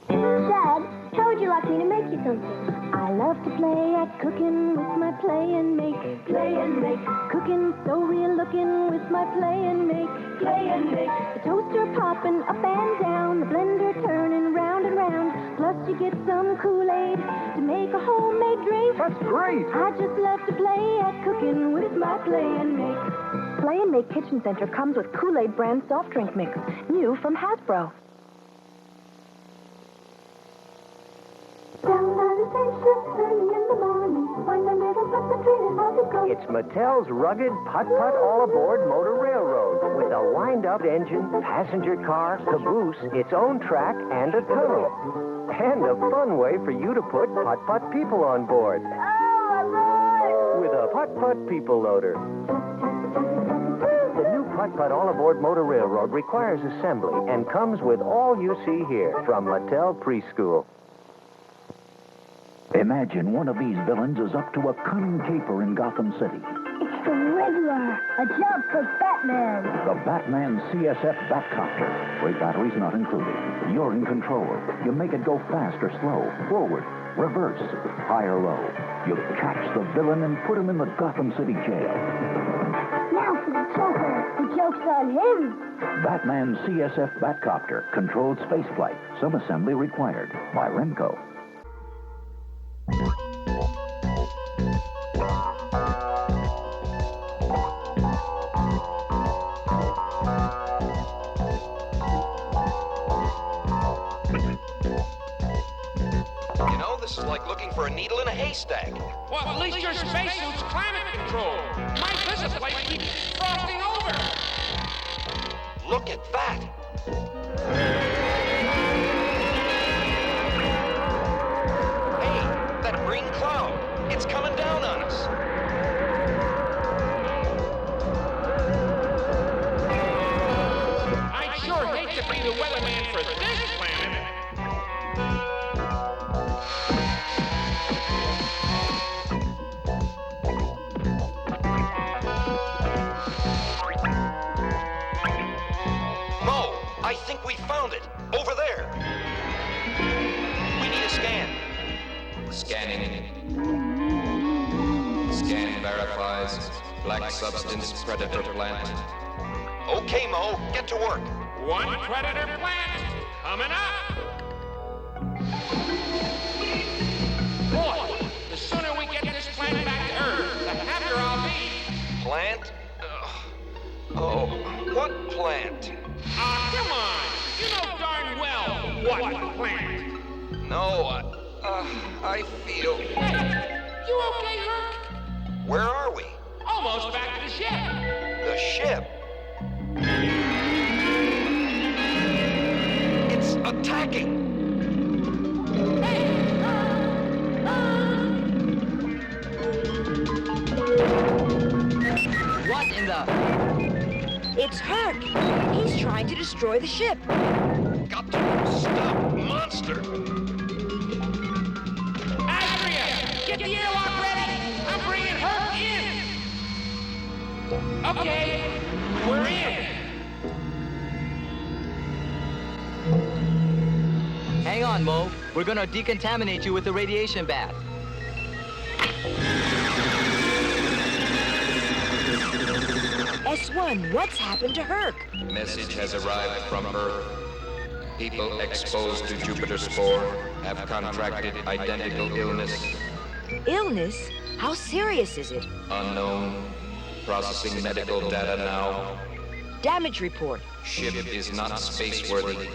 Dad, how would you like me to make you something? I love to play at cooking with my play and make. Play and make. Cooking so real looking with my play and make. Play and make. The toaster popping up and down, the blender turning round and round. Plus you get some Kool-Aid to make a homemade drink. That's great. I just love to play at cooking with my play and make. Play and Make Kitchen Center comes with Kool-Aid brand soft drink mix, new from Hasbro. It's Mattel's rugged putt-putt all-aboard motor railroad with a wind-up engine, passenger car, caboose, its own track, and a tunnel. And a fun way for you to put putt-putt people on board. With a putt-putt people loader. The new putt-putt all-aboard motor railroad requires assembly and comes with all you see here from Mattel Preschool. Imagine one of these villains is up to a cunning caper in Gotham City. It's the Riddler. A job for Batman. The Batman CSF Batcopter. Brake batteries not included. You're in control. You make it go fast or slow, forward, reverse, high or low. You catch the villain and put him in the Gotham City jail. Now for the Joker. The joke's on him. Batman CSF Batcopter. Controlled spaceflight. Subassembly required. By Remco. This is like looking for a needle in a haystack. Well, at least your spacesuit's climate controlled. My visit plate keeps frosting over. Look at that. Hey, that green cloud. It's coming down on us. I'd sure hate to be the weatherman for this planet. I think we found it. Over there. We need a scan. Scanning. Scan verifies black substance predator plant. Okay, Mo. Get to work. One predator plant coming up. Boy, the sooner we get this plant back to Earth, the happier I'll be. Plant? Oh, what plant? Come on! You know darn well what plant. No, I feel... Hey, you okay, Herc? Where are we? Almost back to the ship. The ship? It's attacking! Hey! What in the... It's Herc. He's trying to destroy the ship. Got to stop, monster! Astria, get the airlock ready. I'm bringing Herc in. Okay, we're in. Hang on, Mo. We're gonna decontaminate you with the radiation bath. S1, what's happened to Herc? Message has arrived from Earth. People exposed to Jupiter spore have contracted identical illness. Illness? How serious is it? Unknown. Processing medical data now. Damage report. Ship is not spaceworthy.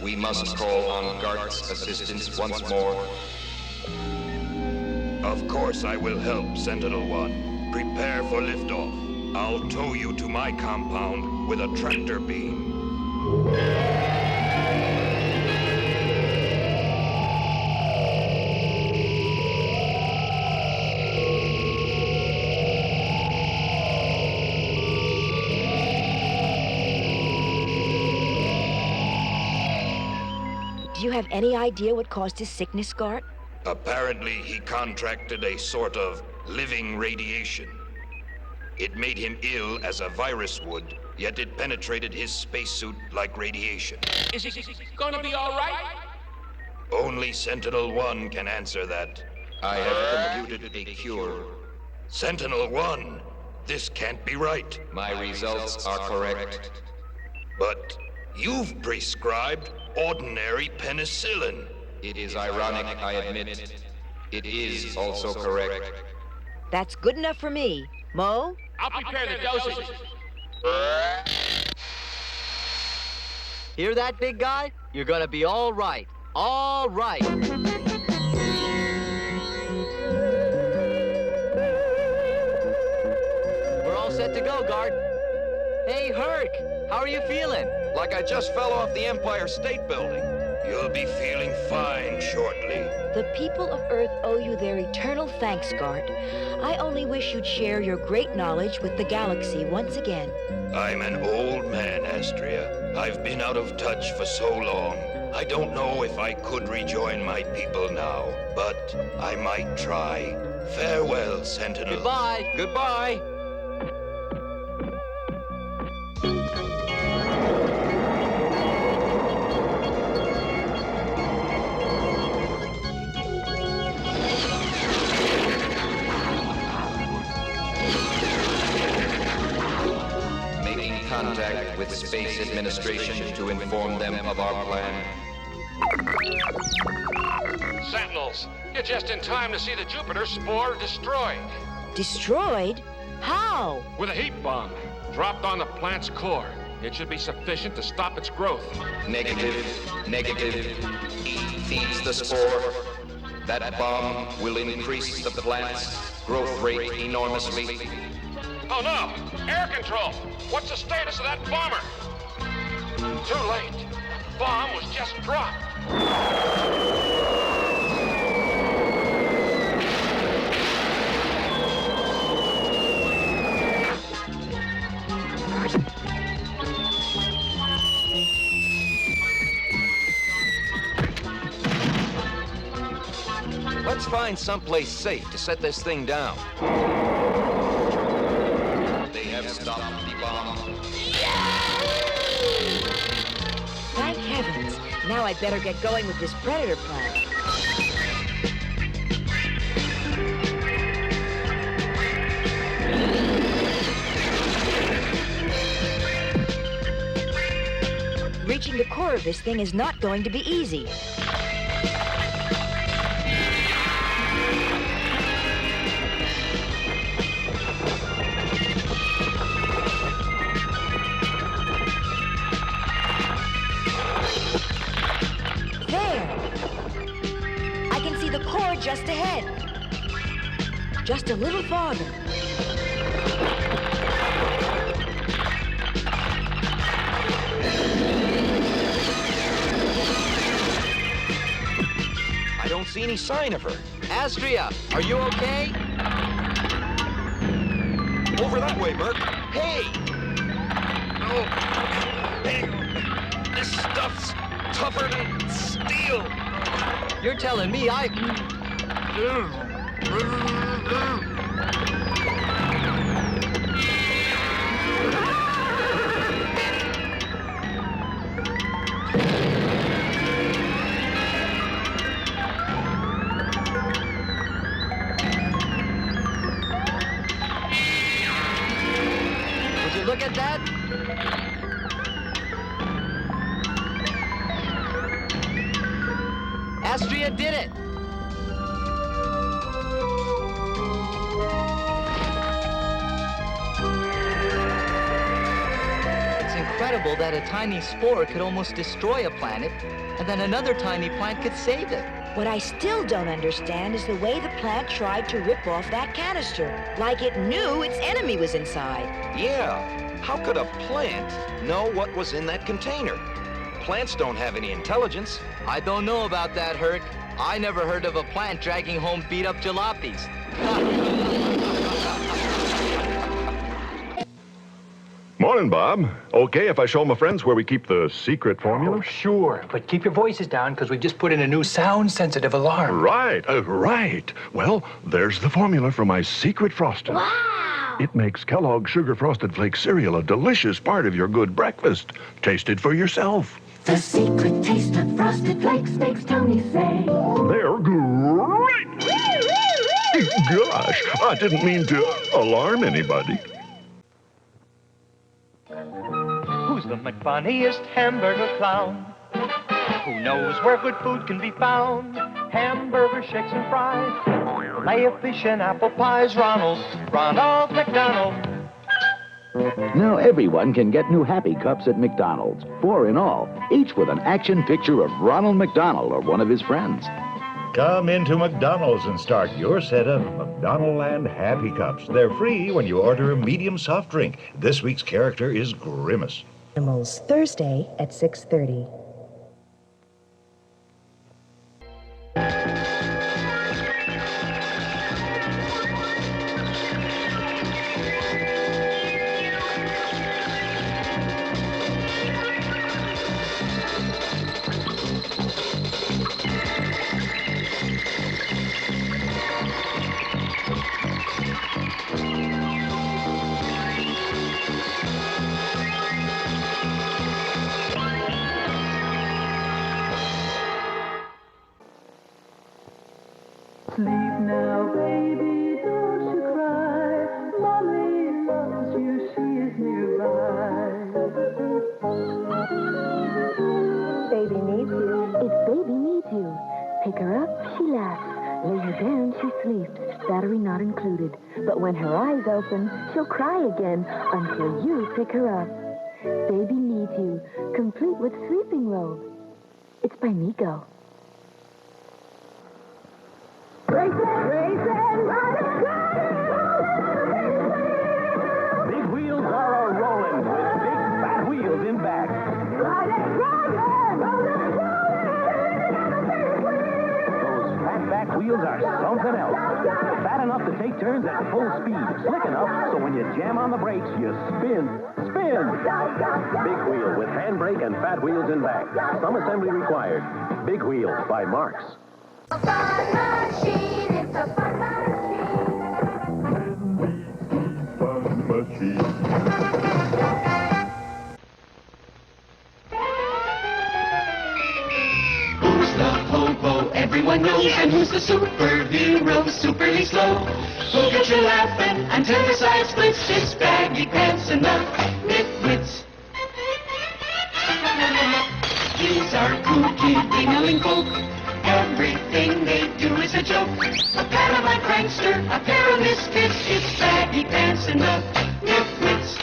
We must call on Gart's assistance once more. Of course I will help, Sentinel-1. Prepare for liftoff. I'll tow you to my compound with a tractor beam. Do you have any idea what caused his sickness, Gart? Apparently, he contracted a sort of living radiation. It made him ill as a virus would, yet it penetrated his spacesuit like radiation. Is he gonna be all right? Only Sentinel-1 can answer that. I have computed a cure. Sentinel-1, this can't be right. My results are correct. But you've prescribed ordinary penicillin. It is ironic, I admit. It is also correct. That's good enough for me. Mo? I'll prepare the dosage. Hear that, big guy? You're gonna be all right. All right. We're all set to go, Gart. Hey, Herc, how are you feeling? Like I just fell off the Empire State Building. You'll be feeling fine shortly. The people of Earth owe you their eternal thanks, Gart. I only wish you'd share your great knowledge with the galaxy once again. I'm an old man, Astria. I've been out of touch for so long. I don't know if I could rejoin my people now, but I might try. Farewell, Sentinel. Goodbye. Goodbye. Contact with Space Administration to inform them of our plan. Sentinels, you're just in time to see the Jupiter spore destroyed. Destroyed? How? With a heat bomb dropped on the plant's core. It should be sufficient to stop its growth. Negative. Heat feeds the spore. That bomb will increase the plant's growth rate enormously. Oh no! Air control! What's the status of that bomber? Too late. Bomb was just dropped. Let's find someplace safe to set this thing down. They have stopped the bomb. Thank heavens. Now I'd better get going with this predator plan. Reaching the core of this thing is not going to be easy. Just ahead. Just a little farther. I don't see any sign of her. Astria, are you okay? Over that way, Burke. Hey! No. Hey, this stuff's tougher than steel. You're telling me I... Would you look at that? Astria did it! It's incredible that a tiny spore could almost destroy a planet, and then another tiny plant could save it. What I still don't understand is the way the plant tried to rip off that canister. Like it knew its enemy was inside. Yeah, how could a plant know what was in that container? Plants don't have any intelligence. I don't know about that, Herc. I never heard of a plant dragging home beat-up jalopies. Morning, Bob. Okay if I show my friends where we keep the secret formula? Oh, sure. But keep your voices down, because we've just put in a new sound-sensitive alarm. Right, right. Well, there's the formula for my secret frosting. Wow! It makes Kellogg's Sugar Frosted Flakes cereal a delicious part of your good breakfast. Taste it for yourself. The secret taste of Frosted Flakes makes Tony say, They're great! Gosh, I didn't mean to alarm anybody. Who's the McFunniest hamburger clown? Who knows where good food can be found? Hamburger shakes and fries, fillet of fish and apple pies. Ronald McDonald. Now everyone can get new Happy Cups at McDonald's, 4 in all, each with an action picture of Ronald McDonald or one of his friends. Come into McDonald's and start your set of McDonaldland Happy Cups. They're free when you order a medium soft drink. This week's character is Grimace. Animals, Thursday at 6:30. Sleep now, baby, don't you cry. Mommy loves you, she is nearby. Baby needs you. If baby needs you, pick her up, she laughs. Lay her down, she sleeps. Battery not included. But when her eyes open, she'll cry again until you pick her up. Baby needs you, complete with sleeping robe. It's by Mego. Big wheels are a-rolling with big fat wheels in back. Those fat back wheels are something else. Fat enough to take turns at full speed. Slick enough so when you jam on the brakes, you spin. Big wheel with handbrake and fat wheels in back. Some assembly required. Big wheels by Marks. Who's the hobo everyone knows? And who's the superhero, superly slow? Who'll get you laughing until your side splits? It's Baggy Pants and the Nitwits. These are kooky, ding-a-ling folk. Everything they do is a joke. A pantomime prankster, a pair of misfits. It's Baggy Pants and the Nitwits.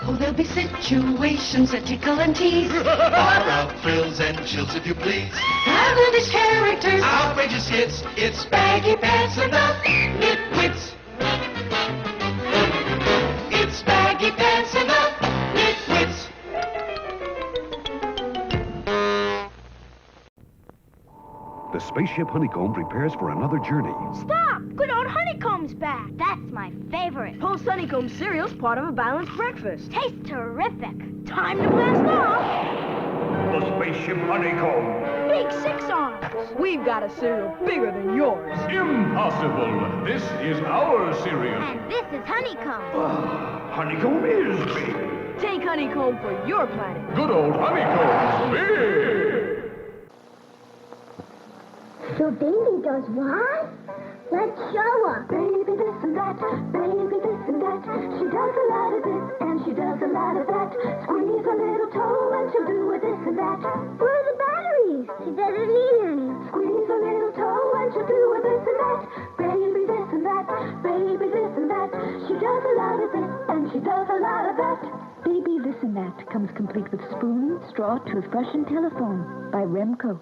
Oh, there'll be situations that tickle and tease. Far out thrills and chills, if you please. How do these characters? Outrageous hits. It's Baggy Pants and the Nitwits. It's Baggy Pants and the Nitwits. The spaceship Honeycomb prepares for another journey. Stop! Good old Honeycomb's back. That's my favorite. Post Honeycomb cereal's part of a balanced breakfast. Tastes terrific. Time to blast off! The spaceship Honeycomb. Big 6 arms. We've got a cereal bigger than yours. Impossible. This is our cereal. And this is Honeycomb. Honeycomb is big. Take Honeycomb for your planet. Good old Honeycomb's big. So Baby does what? Let's show her. Baby this and that, baby this and that. She does a lot of this and she does a lot of that. Squeeze a little toe and she'll do a this and that. Where are the batteries? She doesn't need any. Squeeze a little toe and she'll do a this and that. Baby this and that, baby this and that. She does a lot of this and she does a lot of that. Baby This and That comes complete with spoon, straw, toothbrush, and telephone by Remco.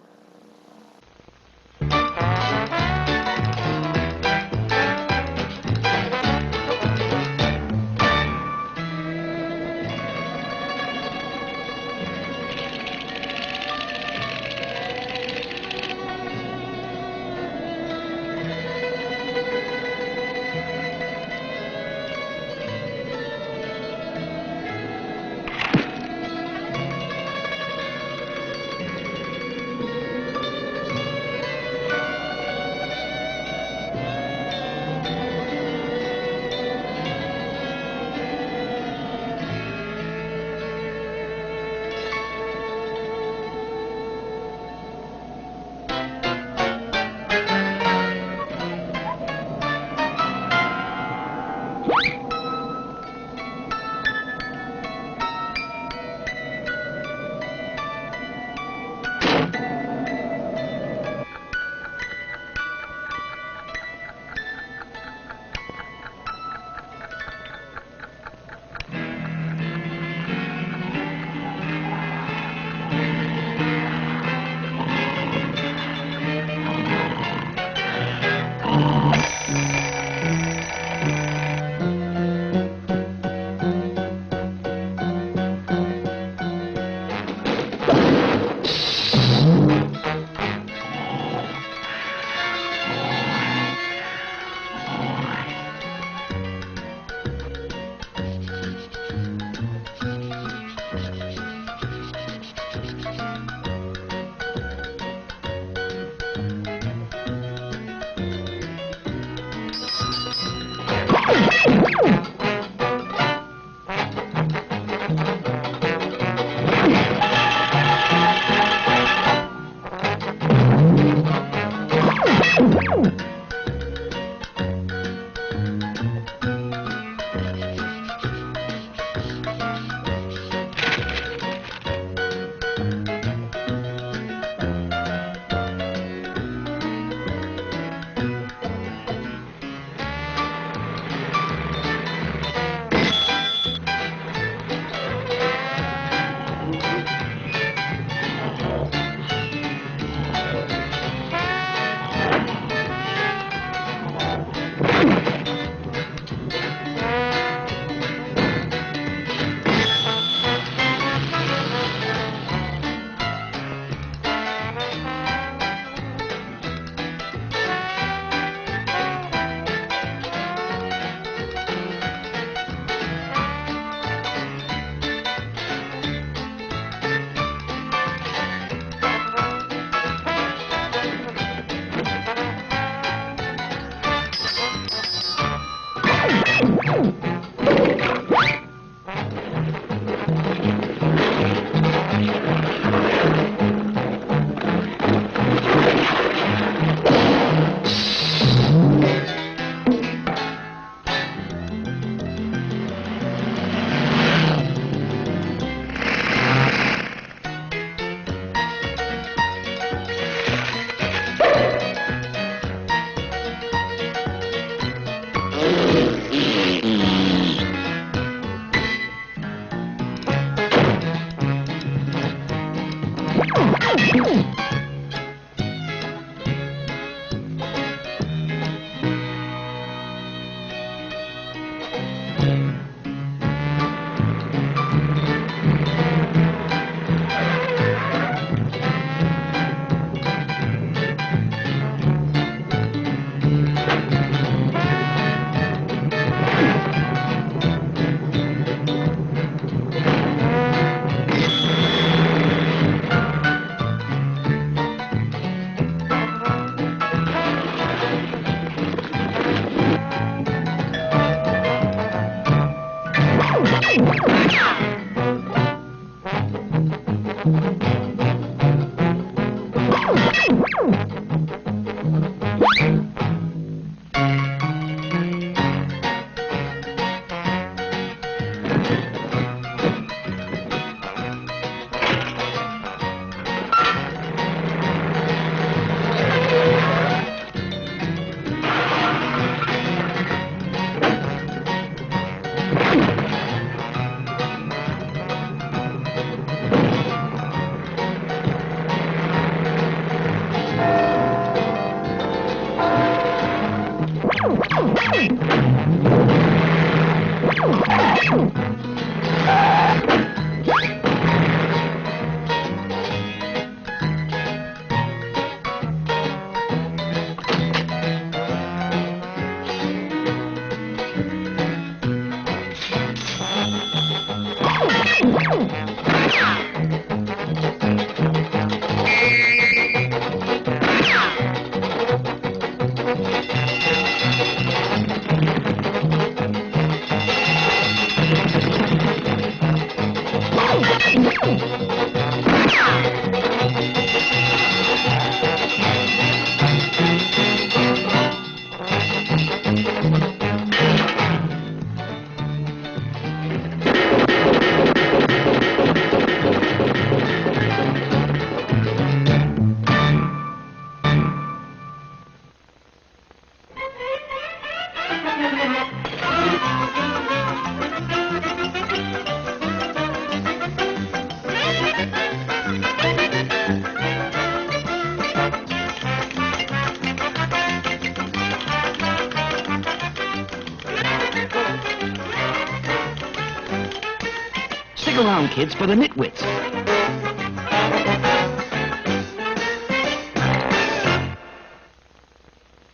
Stick around, kids, for the Nitwits.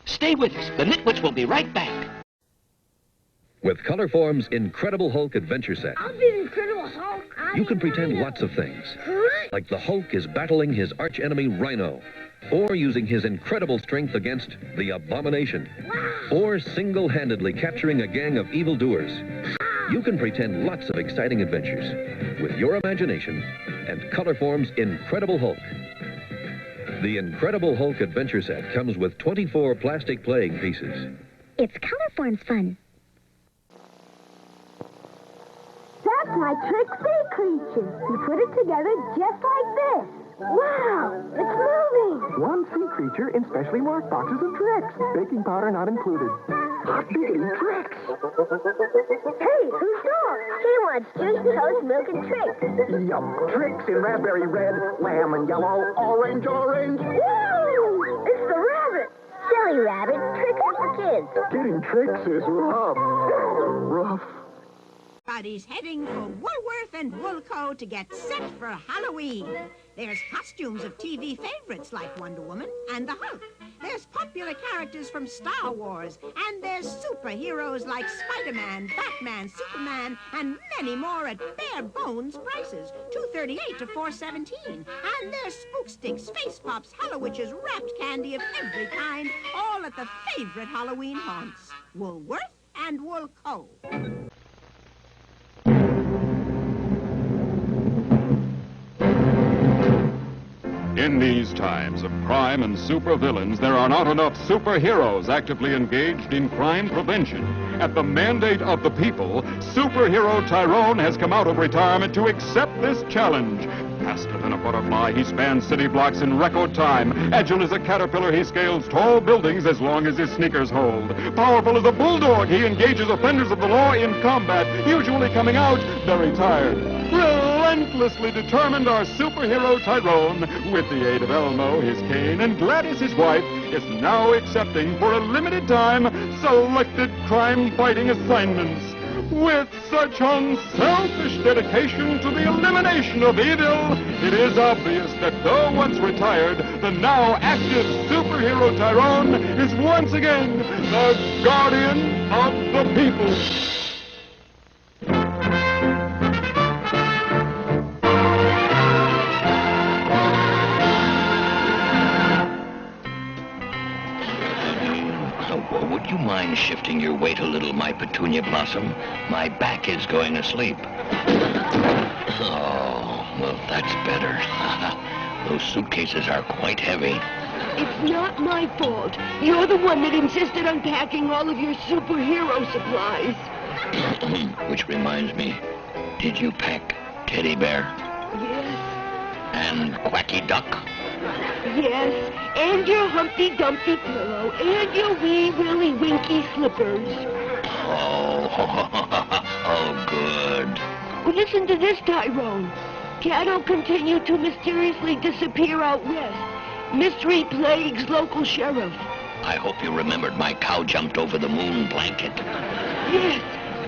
Stay with us. The Nitwits will be right back. With Colorform's Incredible Hulk Adventure Set, I'll be the Incredible Hulk. you can pretend lots of things. Like the Hulk is battling his archenemy Rhino, or using his incredible strength against the Abomination, or single-handedly capturing a gang of evildoers. You can pretend lots of exciting adventures with your imagination and Colorform's Incredible Hulk. The Incredible Hulk Adventure Set comes with 24 plastic playing pieces. It's Colorform's fun. That's my trick-free creature. You put it together just like this. Wow, it's moving. One sea creature in specially marked boxes of tricks. Baking powder not included. Big tricks. Hey, who's dog? He wants juice, toast, milk, and tricks. Yum. Tricks in raspberry red, lemon yellow, orange. Woo! It's the rabbit. Silly rabbit. Tricks are for kids. Getting tricks is rough. Rough. Everybody's heading for Woolworth and Woolco to get set for Halloween. There's costumes of TV favorites like Wonder Woman and the Hulk. There's popular characters from Star Wars. And there's superheroes like Spider-Man, Batman, Superman, and many more at bare bones prices. $2.38 to $4.17. And there's spook sticks, face pops, Hallowitches, wrapped candy of every kind, all at the favorite Halloween haunts. Woolworth and Woolco. In these times of crime and supervillains, there are not enough superheroes actively engaged in crime prevention. At the mandate of the people, superhero Tyrone has come out of retirement to accept this challenge. Faster than a butterfly, he spans city blocks in record time. Agile as a caterpillar, he scales tall buildings as long as his sneakers hold. Powerful as a bulldog, he engages offenders of the law in combat, usually coming out very tired. Relentlessly determined, our superhero Tyrone, with the aid of Elmo, his cane, and Gladys, his wife, is now accepting for a limited time selected crime-fighting assignments. With such unselfish dedication to the elimination of evil, it is obvious that though once retired, the now active superhero Tyrone is once again the guardian of the people. Would you mind shifting your weight a little, my Petunia Blossom? My back is going to sleep. Oh, well, that's better. Those suitcases are quite heavy. It's not my fault. You're the one that insisted on packing all of your superhero supplies. Which reminds me, did you pack Teddy Bear? Yes. And Quacky Duck? Yes, and your Humpty Dumpty pillow, and your wee Willy Winky slippers. Oh, good. Well, listen to this, Tyrone. Cattle continue to mysteriously disappear out west. Mystery plagues local sheriff. I hope you remembered my cow jumped over the moon blanket. Yes.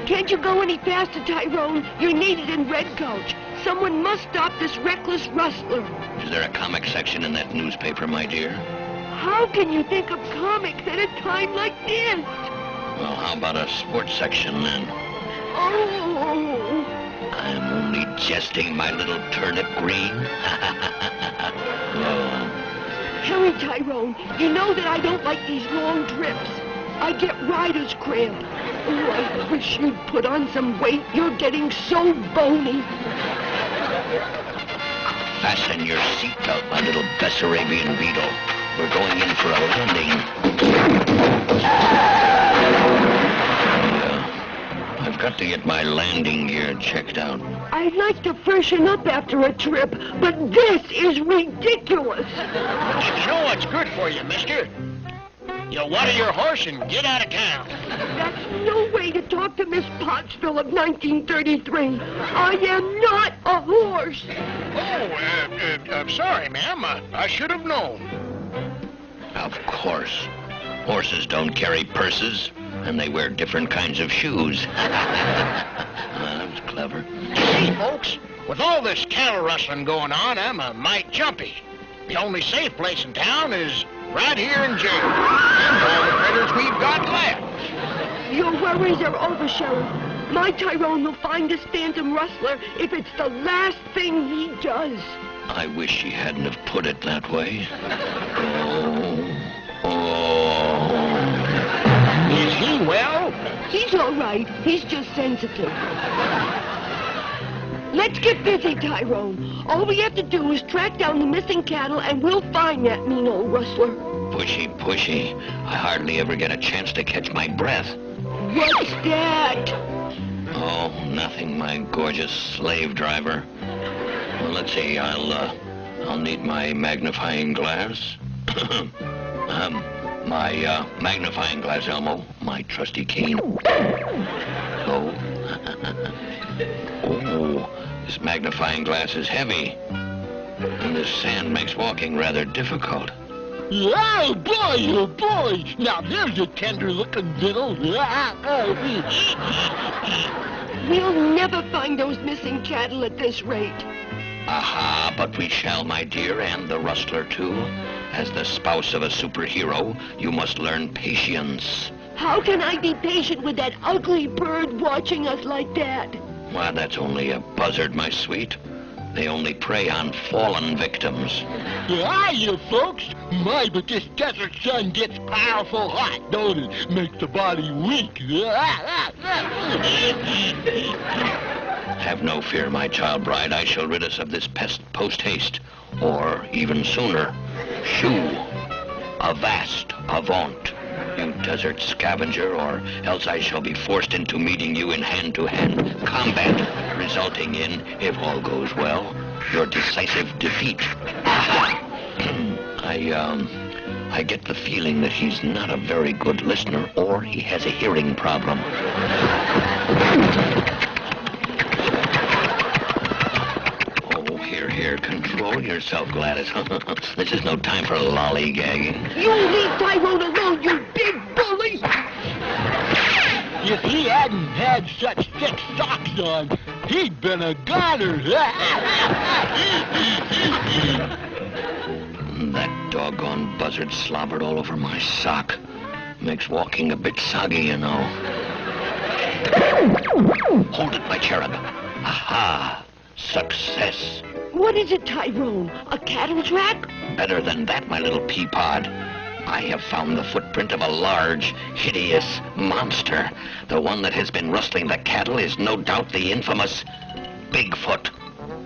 Can't you go any faster, Tyrone? You're needed in Red Gulch. Someone must stop this reckless rustler. Is there a comic section in that newspaper, my dear? How can you think of comics at a time like this? Well, how about a sports section then? Oh. I'm only jesting, my little turnip green. Oh. Hurry, Tyrone. You know that I don't like these long trips. I get rider's cramp. Oh, I wish you'd put on some weight. You're getting so bony. Fasten your seatbelt, my little Bessarabian beetle. We're going in for a landing. I've got to get my landing gear checked out. I'd like to freshen up after a trip, but this is ridiculous. You know what's good for you, mister? You water your horse and get out of town. That's no way to talk to Miss Pottsville of 1933. I am not a horse. I'm sorry, ma'am. I should have known. Of course. Horses don't carry purses, and they wear different kinds of shoes. That was clever. See, folks, with all this cattle rustling going on, I'm a mite jumpy. The only safe place in town is right here in jail. And all the critters we've got left. Your worries are over, Sheriff. My Tyrone will find this phantom rustler if it's the last thing he does. I wish she hadn't have put it that way. Is he well? He's all right. He's just sensitive. Let's get busy, Tyrone. All we have to do is track down the missing cattle and we'll find that mean old rustler. Pushy, pushy. I hardly ever get a chance to catch my breath. What's that? Oh, nothing, my gorgeous slave driver. Well, let's see, I'll need my magnifying glass. My magnifying glass, Elmo. My trusty cane. Oh. Oh, this magnifying glass is heavy. And this sand makes walking rather difficult. Oh, boy. Now, there's a tender-looking fiddle. We'll never find those missing cattle at this rate. Aha, but we shall, my dear, and the rustler, too. As the spouse of a superhero, you must learn patience. How can I be patient with that ugly bird watching us like that? Why, that's only a buzzard, my sweet. They only prey on fallen victims. Hiya, folks. My, but this desert sun gets powerful hot, don't it? Makes the body weak. Have no fear, my child bride. I shall rid us of this pest post-haste. Or, even sooner, shoo, avast, avaunt, you desert scavenger, or else I shall be forced into meeting you in hand-to-hand combat, resulting in, if all goes well, your decisive defeat. I get the feeling that he's not a very good listener, or he has a hearing problem. Here, control yourself, Gladys. This is no time for lollygagging. You leave Tyrone alone, you big bully! If he hadn't had such thick socks on, he'd been a goner. That doggone buzzard slobbered all over my sock. Makes walking a bit soggy, you know. Hold it, my cherub. Aha! Success. What is it, Tyrone? A cattle track? Better than that, my little pea pod. I have found the footprint of a large, hideous monster. The one that has been rustling the cattle is no doubt the infamous Bigfoot.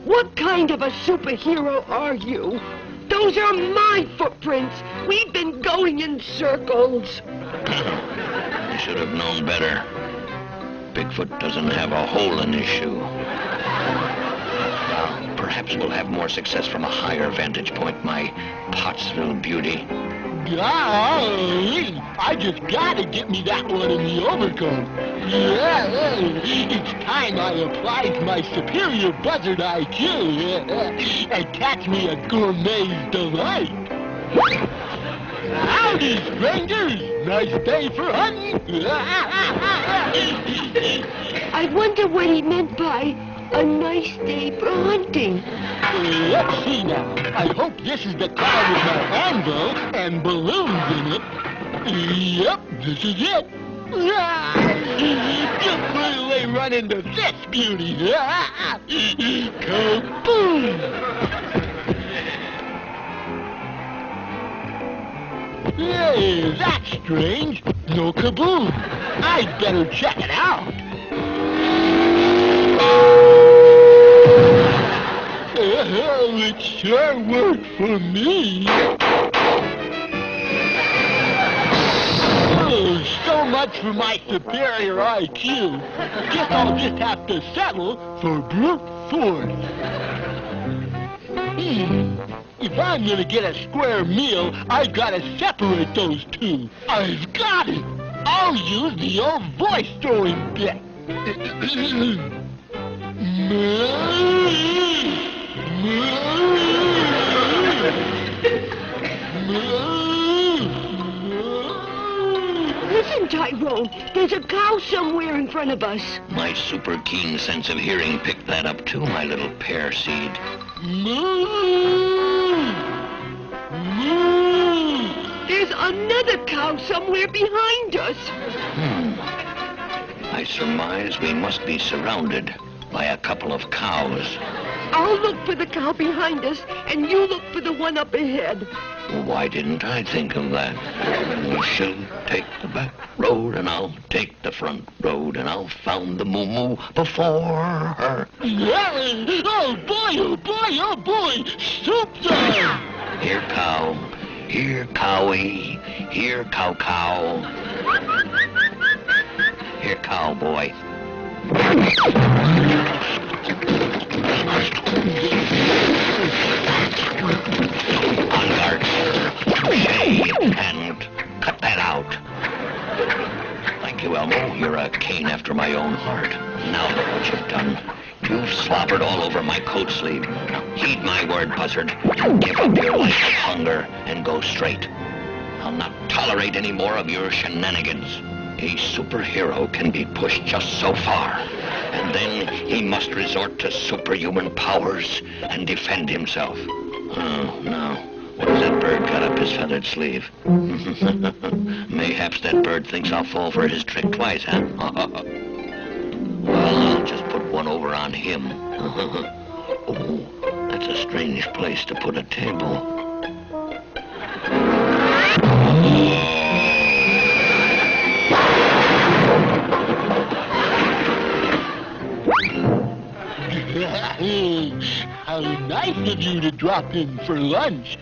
What kind of a superhero are you? Those are my footprints. We've been going in circles. I should have known better. Bigfoot doesn't have a hole in his shoe. Perhaps we'll have more success from a higher vantage point, my Pottsville beauty. Golly, I just gotta get me that one in the overcoat. It's time I applied my superior buzzard IQ and catch me a gourmet's delight. Howdy, strangers. Nice day for hunting. I wonder what he meant by a nice day for hunting. Let's see now. I hope this is the car with my anvil and balloons in it. Yep, this is it. Just wait till they run into this beauty. Kaboom! Hey, that's strange. No kaboom. I'd better check it out. Well, it sure worked for me. Oh, so much for my superior IQ. Guess I'll just have to settle for brute force. If I'm gonna get a square meal, I've gotta separate those two. I've got it! I'll use the old voice-throwing bit. Listen, Tyrone, there's a cow somewhere in front of us. My super keen sense of hearing picked that up too, my little pear seed. There's another cow somewhere behind us. I surmise we must be surrounded by a couple of cows. I'll look for the cow behind us, and you look for the one up ahead. Why didn't I think of that? She'll take the back road, and I'll take the front road, and I'll found the moo-moo before her. Oh boy, oh boy, oh boy! Soup time! Here, cow. Here, cowie. Here, cow. Here, cowboy. On guard, sir. Touche, and cut that out. Thank you, Elmo. You're a cane after my own heart. Now look what you've done. You've slobbered all over my coat sleeve. Now heed my word, buzzard. Give up your life of hunger and go straight. I'll not tolerate any more of your shenanigans. A superhero can be pushed just so far, and then he must resort to superhuman powers and defend himself. Oh, no. What has that bird got up his feathered sleeve? Mayhaps that bird thinks I'll fall for his trick twice, huh? Well, I'll just put one over on him. Oh, that's a strange place to put a table. How nice of you to drop in for lunch.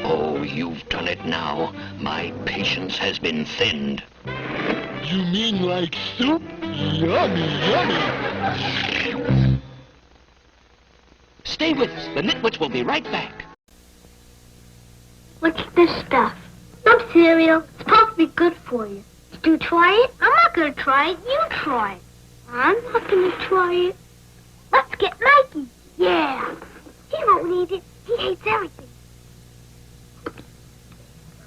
Oh, you've done it now. My patience has been thinned. You mean like soup? Yummy, yummy. Stay with us. The Nitwits will be right back. Look at this stuff. Some cereal. It's supposed to be good for you. Did you try it? I'm not going to try it. You try it. I'm not going to try it. Let's get Mikey. Yeah. He won't eat it. He hates everything.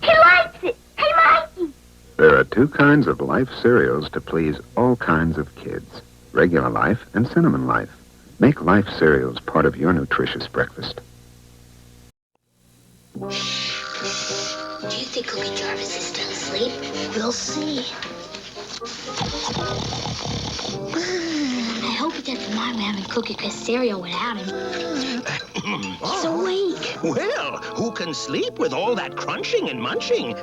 He likes it. Hey, Mikey. There are two kinds of Life cereals to please all kinds of kids. Regular Life and Cinnamon Life. Make Life cereals part of your nutritious breakfast. Do you think Cookie Jarvis is still asleep? We'll see. I hope he doesn't mind me having Cookie Crisp cereal without him. He's awake. Well, who can sleep with all that crunching and munching?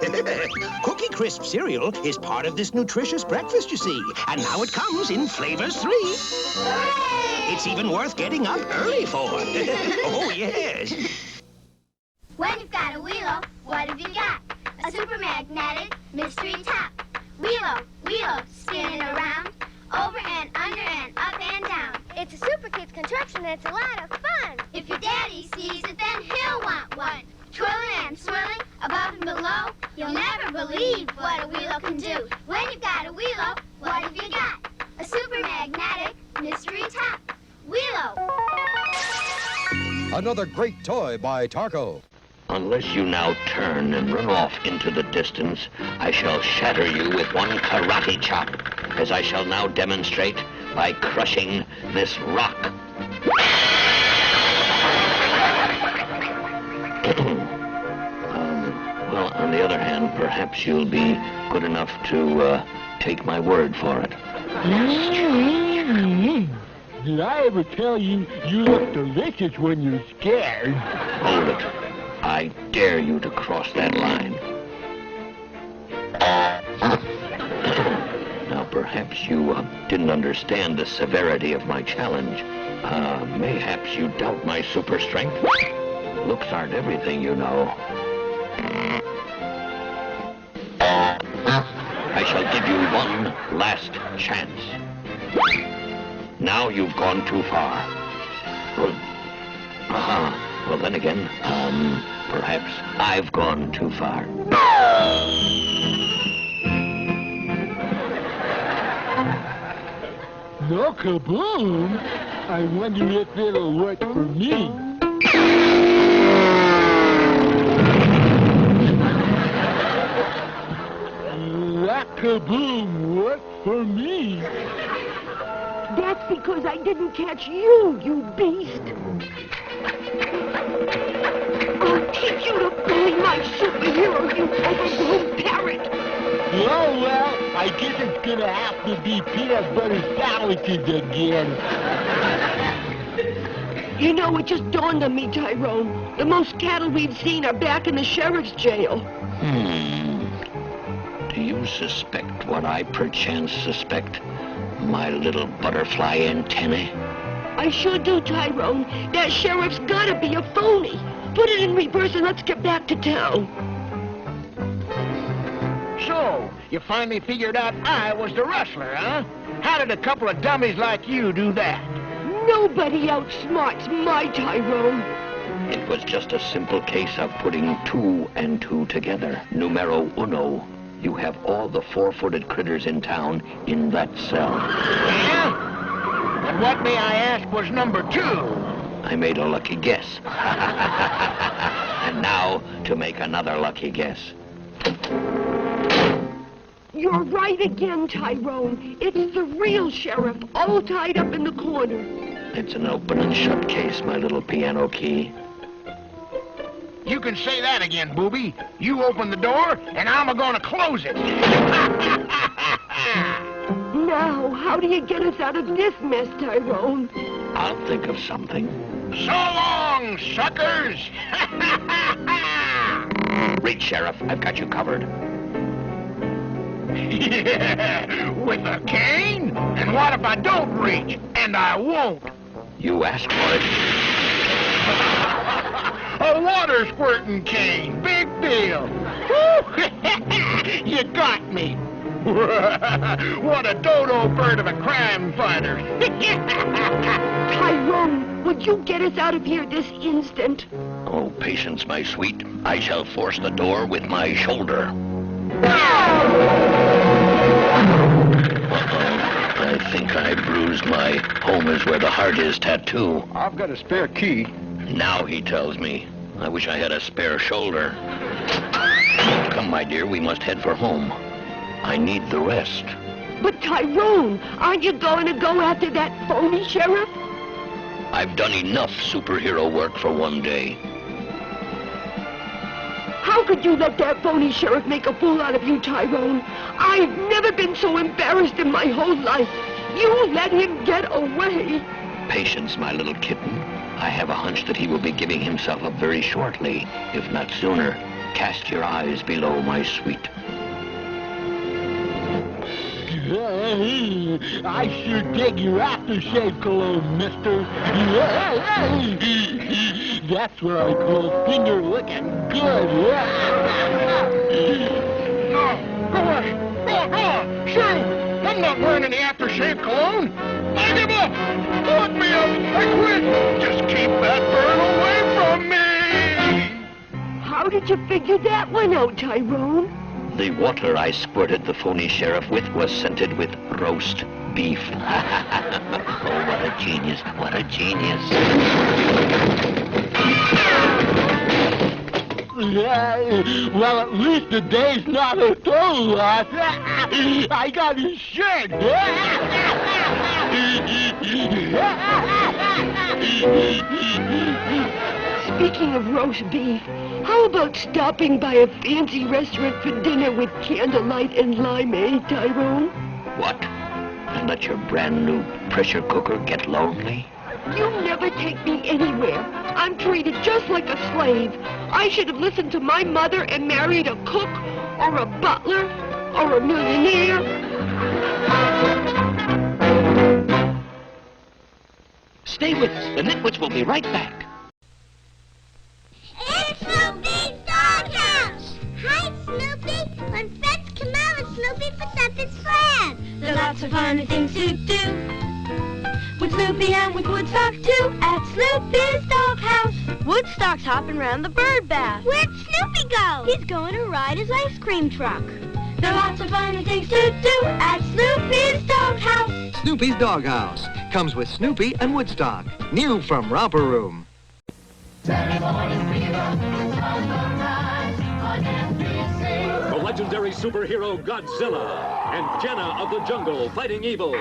Cookie Crisp cereal is part of this nutritious breakfast, you see. And now it comes in flavors 3. It's even worth getting up early for. Oh, yes. When you've got a Wheelo, what have you got? A super magnetic mystery top. Wheelo, spinning around, over and under and up and down. It's a super kid's contraption that's a lot of fun. If your daddy sees it, then he'll want one. Twirling and swirling, above and below, you'll never believe what a Wheelo can do. When you've got a Wheelo, what have you got? A super magnetic mystery top. Wheelo. another great toy by Tarko. Unless you now turn and run off into the distance, I shall shatter you with one karate chop, as I shall now demonstrate by crushing this rock. Well, on the other hand, perhaps you'll be good enough to take my word for it. Did I ever tell you you look delicious when you're scared? Hold it. I dare you to cross that line. Now, perhaps you didn't understand the severity of my challenge. Mayhaps you doubt my super strength. Looks aren't everything, you know. I shall give you one last chance. Now you've gone too far. Well, then again, perhaps I've gone too far. No kaboom? I wonder if it'll work for me. That kaboom worked for me. That's because I didn't catch you, you beast. I'll teach you to bully my superhero, you overgrown parrot. Oh, well, I guess it's gonna have to be peanut butter sandwiches again. You know, it just dawned on me, Tyrone. The most cattle we've seen are back in the sheriff's jail. Do you suspect what I perchance suspect? My little butterfly antennae? I sure do, Tyrone. That sheriff's gotta be a phony. Put it in reverse and let's get back to town. So, you finally figured out I was the rustler, huh? How did a couple of dummies like you do that? Nobody outsmarts my Tyrone. It was just a simple case of putting 2 and 2 together. Numero uno. You have all the 4-footed critters in town in that cell. Yeah? And what, may I ask, was number 2? I made a lucky guess. And now to make another lucky guess. You're right again, Tyrone. It's the real sheriff, all tied up in the corner. It's an open and shut case, my little piano key. You can say that again, booby. You open the door, and I'm gonna close it. Now, how do you get us out of this mess, Tyrone? I'll think of something. So long, suckers! Reach, Sheriff. I've got you covered. Yeah, with a cane? And what if I don't reach? And I won't. You asked for it. A water squirting cane. Big deal. You got me. What a dodo bird of a crime fighter. Tyrone, would you get us out of here this instant? Oh, patience, my sweet. I shall force the door with my shoulder. I think I bruised my "home is where the heart is" tattoo. I've got a spare key. Now he tells me. I wish I had a spare shoulder. Come, my dear, we must head for home. I need the rest. But Tyrone, aren't you going to go after that phony sheriff? I've done enough superhero work for one day. How could you let that phony sheriff make a fool out of you, Tyrone? I've never been so embarrassed in my whole life. You let him get away. Patience, my little kitten. I have a hunch that he will be giving himself up very shortly, if not sooner. Cast your eyes below, my sweet. I sure dig your aftershave cologne, mister. That's what I call finger looking good. No, go away. Go on. Shoot. I'm not wearing any aftershave cologne. I give up. Lock me up. I quit. Just keep that bird away from me. How did you figure that one out, Tyrone? The water I squirted the phony sheriff with was scented with roast beef. Oh, what a genius. What a genius. Well, at least the day's not a total loss. I got his shirt. Speaking of roast beef, how about stopping by a fancy restaurant for dinner with candlelight and limeade, Tyrone? What? And let your brand new pressure cooker get lonely? You never take me anywhere. I'm treated just like a slave. I should have listened to my mother and married a cook or a butler or a millionaire. Stay with us. The Nitwits will be right back. It's Snoopy's Doghouse! Hi, Snoopy! When pets come out, Snoopy puts up his friends. There are lots of funny things to do. With Snoopy and with Woodstock, too, at Snoopy's Doghouse. Woodstock's hopping around the bird bath. Where'd Snoopy go? He's going to ride his ice cream truck. There are lots of funny things to do at Snoopy's Doghouse. Snoopy's Doghouse comes with Snoopy and Woodstock. New from Romper Room. Saturday morning fever is on the rise on NBC. The legendary superhero Godzilla and Jenna of the Jungle fighting evil.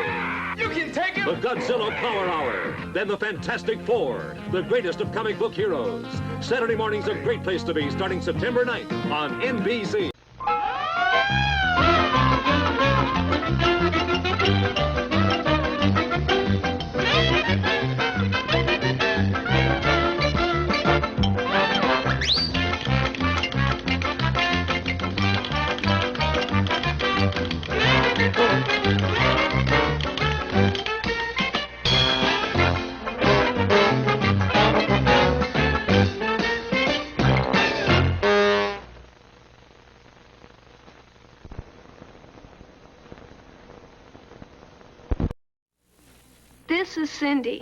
You can take him! The Godzilla Power Hour. Then the Fantastic Four, the greatest of comic book heroes. Saturday morning's a great place to be starting September 9th on NBC. This is Cindy.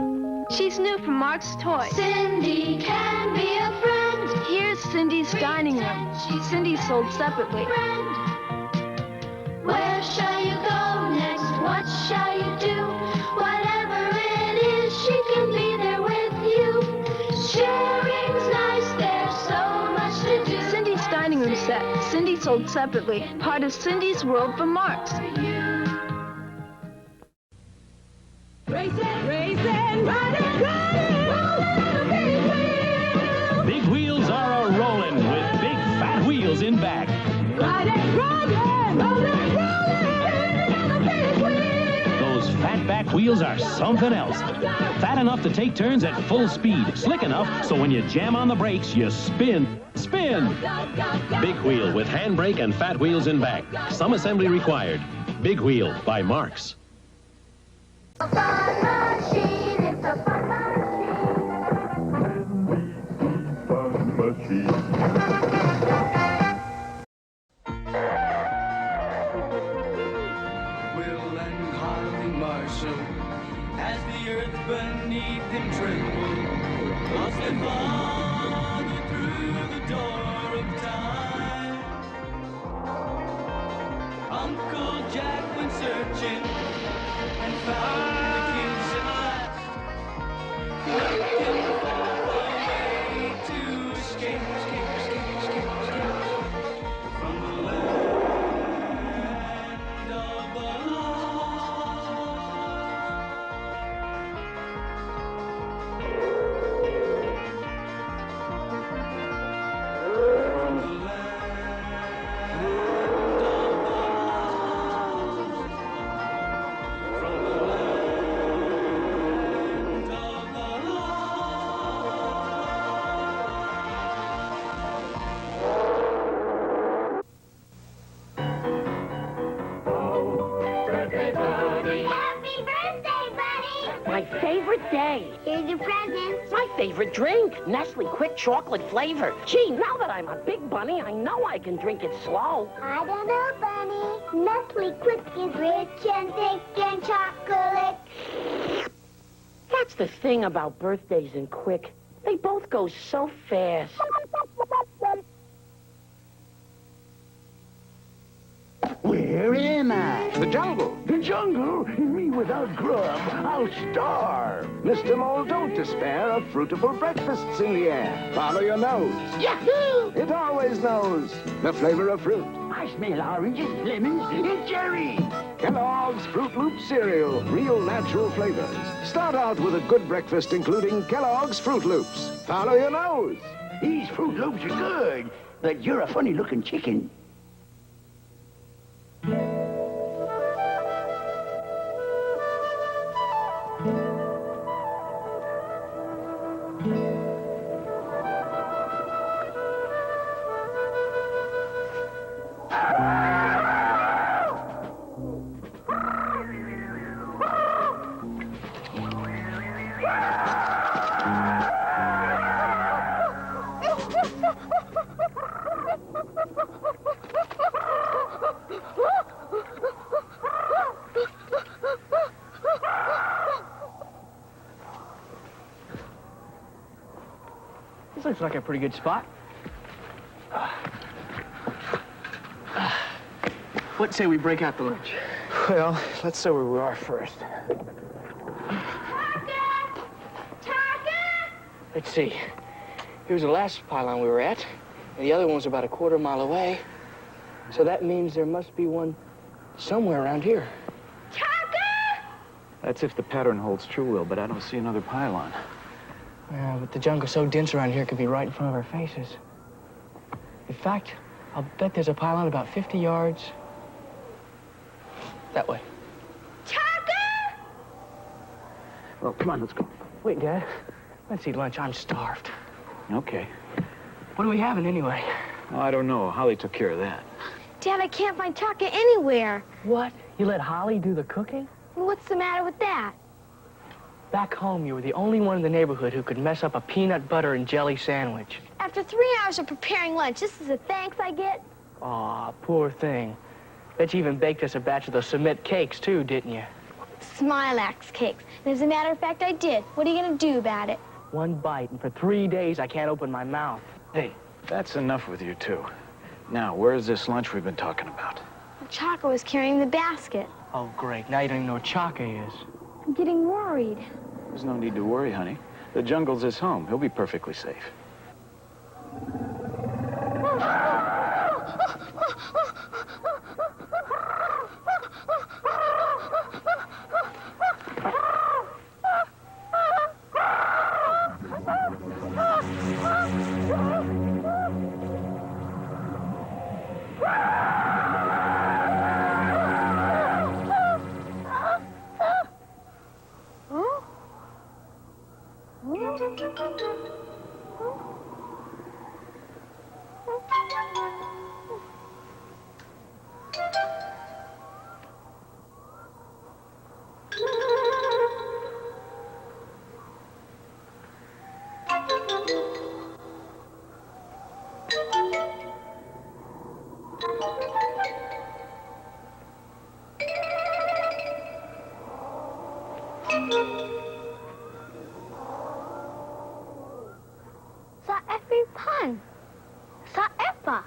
She's new from Mark's Toys. Cindy can be a friend. Here's Cindy's dining room. Cindy's sold separately. Where shall you go next? What shall you do? Whatever it is, she can be there with you. Sharing's nice, there's so much to do. Cindy's dining room set. Cindy sold separately. Part of Cindy's World from Mark's. Racing, riding, Big wheels are a-rolling with big fat wheels in back. Those fat back wheels are something else. Fat enough to take turns at full speed. Slick enough so when you jam on the brakes, you spin. Big wheel with handbrake and fat wheels in back. Some assembly required. Big wheel by Marks. A fun machine, it's a fun machine. Will and Harvey Marshall, as the earth beneath him trembled, lost their father through the door of time. Uncle Jack went searching and found the kids at last, looking for a way to escape from the land of the Happy birthday, buddy! My favorite day. Here's your present. My favorite drink. Nestle Quick Chocolate flavor. Gee, now that I'm a big bunny, I know I can drink it slow. I don't know, Bunny. Nestle Quick is rich and thick and chocolate. That's the thing about birthdays and Quick. They both go so fast. Where am I? The jungle. The jungle? Me without grub, I'll starve. Mr. Mole, don't despair of fruitful breakfasts in the air. Follow your nose. Yahoo! It always knows the flavor of fruit. I smell oranges, lemons, and cherries. Kellogg's Fruit Loop cereal, real natural flavors. Start out with a good breakfast including Kellogg's Fruit Loops. Follow your nose. These Fruit Loops are good, but you're a funny-looking chicken. This looks like a pretty good spot. What say we break out the lunch? Well, let's see where we are first. Let's see. Here's the last pylon we were at, and the other one was about a quarter mile away. So that means there must be one somewhere around here. That's if the pattern holds true, Will, but I don't see another pylon. Yeah, but the jungle's so dense around here, it could be right in front of our faces. In fact, I'll bet there's a pylon about 50 yards that way. Well, come on, let's go. Wait, Dad. Let's eat lunch. I'm starved. Okay. What are we having anyway? Well, I don't know. Holly took care of that. Dad, I can't find Chaka anywhere. What? You let Holly do the cooking? What's the matter with that? Back home, you were the only one in the neighborhood who could mess up a peanut butter and jelly sandwich. After 3 hours of preparing lunch, this is the thanks I get? Aw, poor thing. Bet you even baked us a batch of those cement cakes, too, didn't you? Smilax cakes. And as a matter of fact, I did. What are you going to do about it? One bite, and for 3 days, I can't open my mouth. Hey, that's enough with you two. Now, where's this lunch we've been talking about? Chaka was carrying the basket. Oh, great. Now you don't even know what Chaka is. I'm getting worried. There's no need to worry, honey. The jungle's his home. He'll be perfectly safe. Sa effing pun. Sa effa.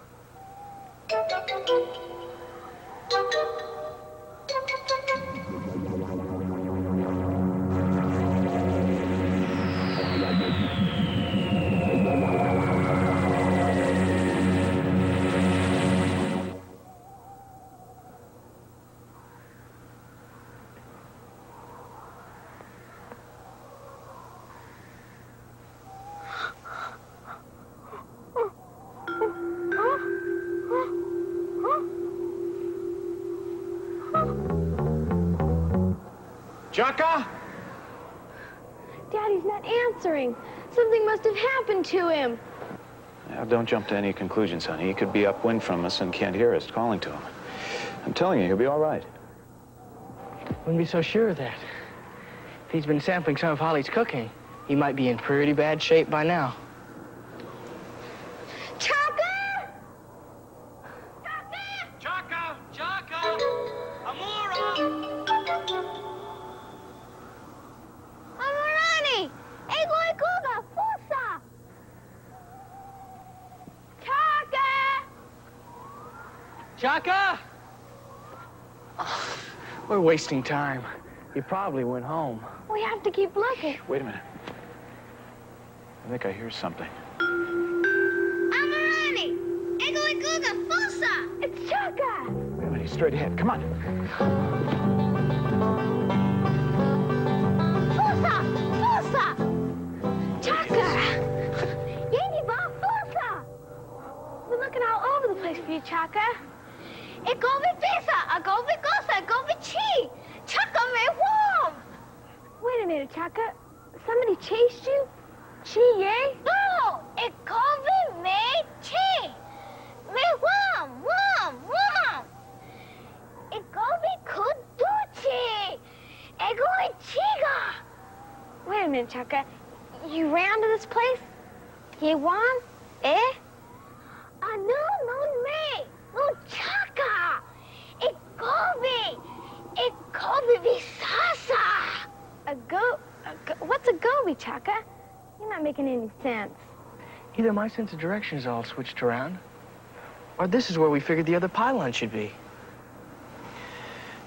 Chaka? Daddy's not answering. Something must have happened to him. Now, don't jump to any conclusions, honey. He could be upwind from us and can't hear us calling to him. I'm telling you, he'll be all right. Wouldn't be so sure of that. If he's been sampling some of Holly's cooking, he might be in pretty bad shape by now. Chaka! Chaka! Chaka! Amora! Amorani! Egoi Kuga! Fusa! Chaka! Chaka! We're wasting time. He probably went home. We have to keep looking. Wait a minute. I think I hear something. Amarani! Iggle Googa Fusa! It's Chaka! Wait a minute, he's straight ahead. Come on. Fusa! Fusa! Chaka! Yangiba Fusa! We're looking all over the place for you, Chaka. Igovi Pisa! Agovi Gosa! Agovi Chi! Chaka me warm! Wait a minute, Chaka. Somebody chased you? Chi, yay? No! Igovi me Chi! Me warm! Warm! Warm! Igovi Kuduchi! Egoi Chiga! Wait a minute, Chaka. You ran to this place? Ye won? Eh? No, me! No, Chaka! Igovi! Igovi Visasa! What's a goby, Chaka? You're not making any sense. Either my sense of direction is all switched around, or this is where we figured the other pylon should be.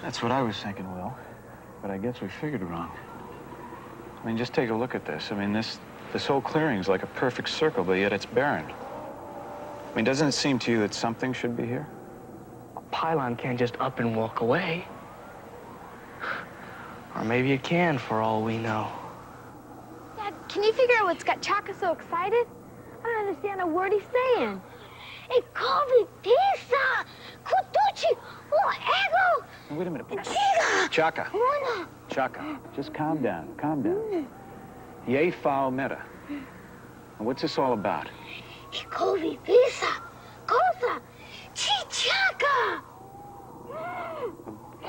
That's what I was thinking, Will. But I guess we figured wrong. I mean, just take a look at this. I mean, this whole clearing's like a perfect circle, but yet it's barren. I mean, doesn't it seem to you that something should be here? A pylon can't just up and walk away. Or maybe it can, for all we know. Dad, can you figure out what's got Chaka so excited? I don't understand a word he's saying. Ikovi Pisa! Kutuchi! Ego! Wait a minute. Chiga! Chaka. Mona! Chaka, just calm down. Calm down. Yea foul meta. And what's this all about? Ikovi Pisa! Kosa! Chichaka!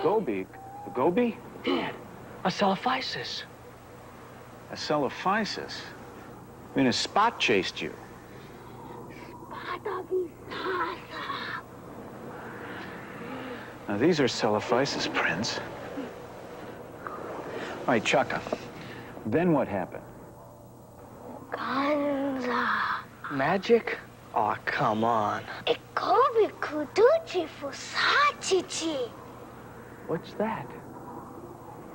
Goby? A goby? Dad, a celophysis. A celophysis? I mean, a spot chased you. Now, these are celophysis prints. All right, Chaka. Then what happened? Ganza. Magic? Oh, come on. Ikovi Kuduchi Fusachichi. What's that?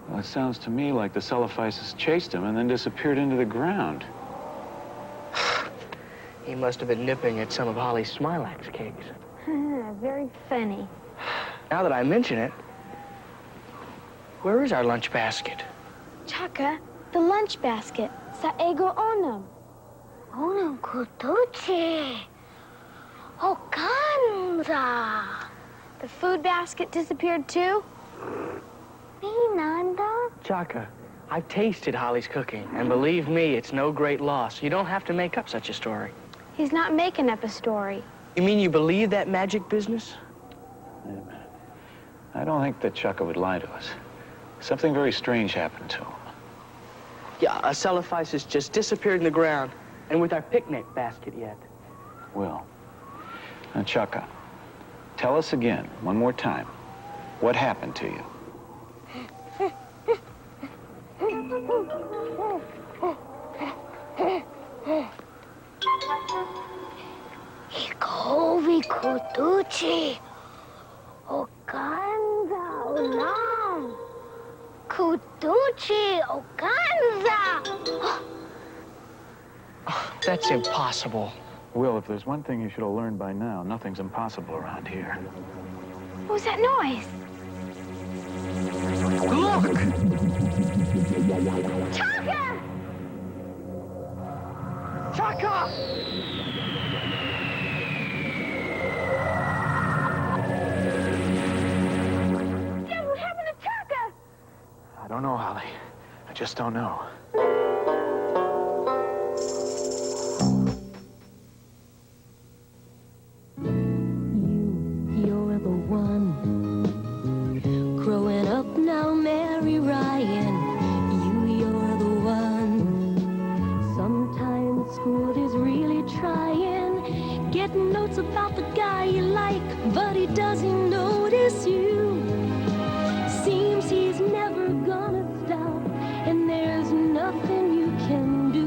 Well, it sounds to me like the celophysis chased him and then disappeared into the ground. He must have been nipping at some of Holly's Smilax cakes. Very funny. Now that I mention it, where is our lunch basket? Chaka, the lunch basket. Saego onam. Onam Kuduchi. Okanza. The food basket disappeared too? Nanda? Chaka, I've tasted Holly's cooking, and believe me, it's no great loss. You don't have to make up such a story. He's not making up a story. You mean you believe that magic business? Wait a minute. I don't think that Chaka would lie to us. Something very strange happened to him. Yeah, a celophysis just disappeared in the ground, and with our picnic basket yet. Will. Now, Chaka, tell us again, one more time, what happened to you? Ikovi Kuduchi. Okanza Olam. Kuduchi Okanza. That's impossible. Will, if there's one thing you should have learned by now, nothing's impossible around here. What was that noise? Look! Chaka! Chaka! Dad, what happened to Chaka? I don't know, Holly. I just don't know. You're the one. Growing up now, Mary Ryan. You're the one. Sometimes school is really trying. Getting notes about the guy you like, but he doesn't notice you. Seems he's never gonna stop, and there's nothing you can do.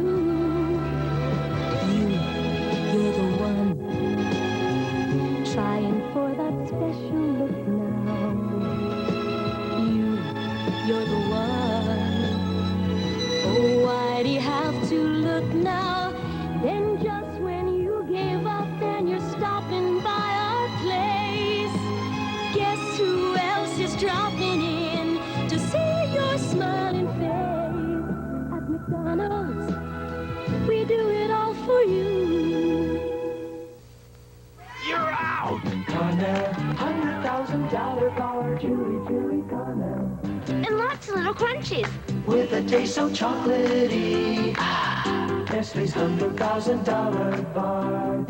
You're the one. Trying for that special look now. You're the one. chewy, chewy caramel. And lots of little crunchies. With a taste so chocolatey. Nestle's $100,000 bar.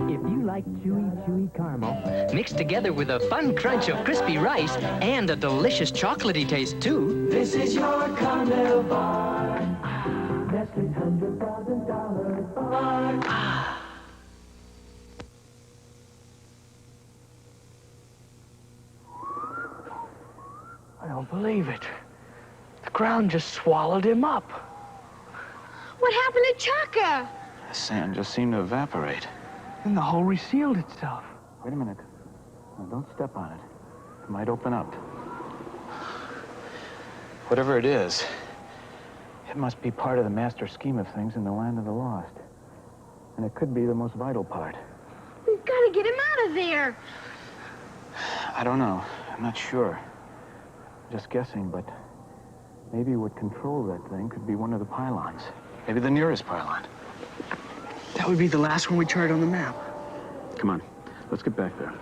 If you like chewy caramel, mixed together with a fun crunch of crispy rice and a delicious chocolatey taste, too. This is your caramel bar. Nestle's $100,000 bar. I don't believe it. The ground just swallowed him up. What happened to Chaka? The sand just seemed to evaporate. And the hole resealed itself. Wait a minute. Now, don't step on it. It might open up. Whatever it is, it must be part of the master scheme of things in the land of the lost. And it could be the most vital part. We've got to get him out of there. I don't know. I'm not sure. Just guessing, but maybe what controls that thing could be one of the pylons. Maybe the nearest pylon. That would be the last one we charted on the map. Come on, let's get back there.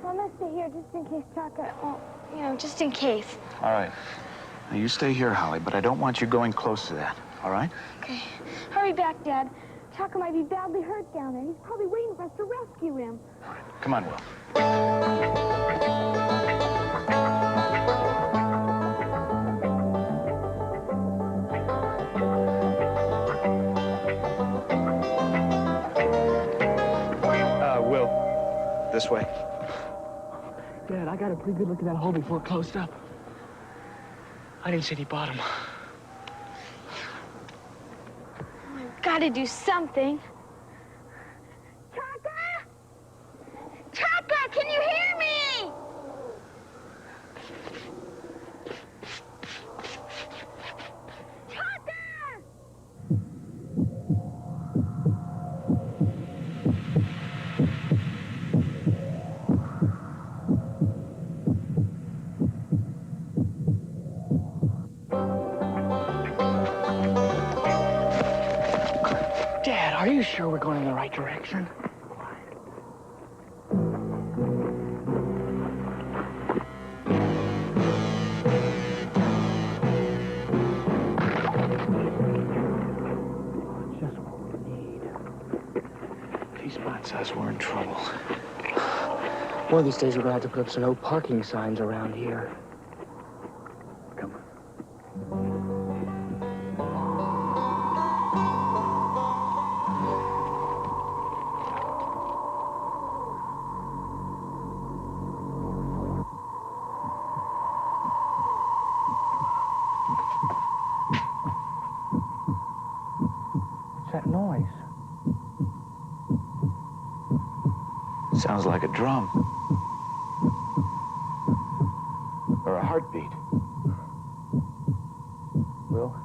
I'm gonna stay here just in case Chaka, just in case. All right. Now, you stay here, Holly, but I don't want you going close to that, all right? Okay. Hurry back, Dad. Chaka might be badly hurt down there. He's probably waiting for us to rescue him. Come on, Will. Will, this way. Dad, I got a pretty good look at that hole before it closed up. I didn't see any bottom. I've got to do something. Chaka! Chaka, can you hear me? Chaka! Dad, are you sure we're going in the right direction? Just what we need. If he spots us, we're in trouble. One of these days, we're going to have to put up some no parking signs around here. Come on. What's that noise? Sounds like a drum. Or a heartbeat. Will,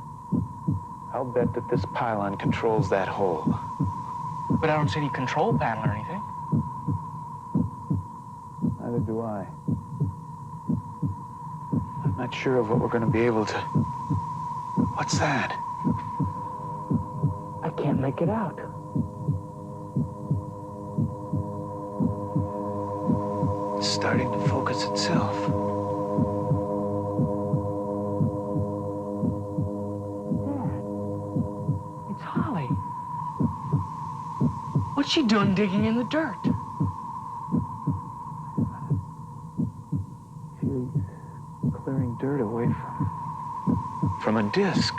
I'll bet that this pylon controls that hole. But I don't see any control panel or anything. Neither do I. I'm not sure of what we're going to be able to... What's that? I can't make it out. It's starting to focus itself. Dad, it's Holly. What's she doing digging in the dirt? She's clearing dirt away from a disc.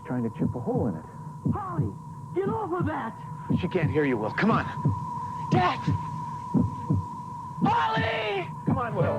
Trying to chip a hole in it. Holly, get off of that! She can't hear you, Will. Come on. Dad! Holly! Come on, Will.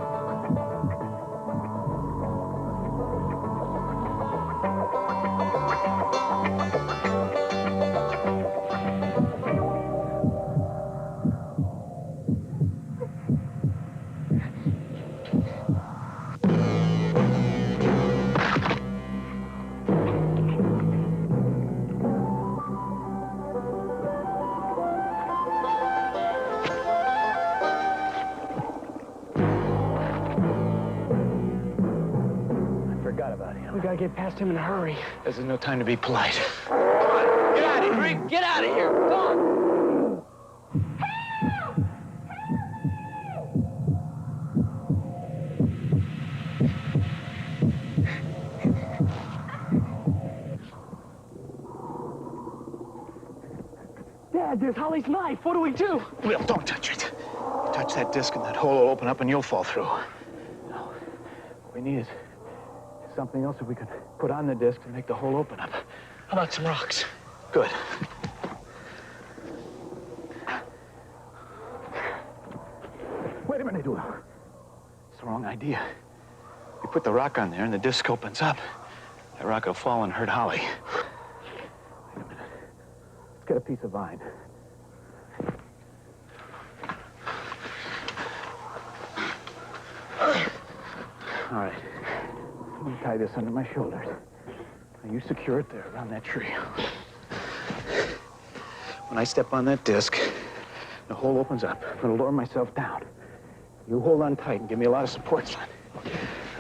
We gotta get past him in a hurry. This is no time to be polite. Come on, get out of here. Get out of here. Go on. Dad, there's Holly's knife. What do we do? Will, don't touch it. You touch that disc and that hole will open up and you'll fall through. No. What we need is something else that we could put on the disc to make the hole open up. How about some rocks? Good. Wait a minute, Will. It's the wrong idea. You put the rock on there and the disc opens up. That rock will fall and hurt Holly. Wait a minute. Let's get a piece of vine. All right. Let me tie this under my shoulders. Now you secure it there around that tree. When I step on that disc, the hole opens up. I'm going to lower myself down. You hold on tight and give me a lot of support, son.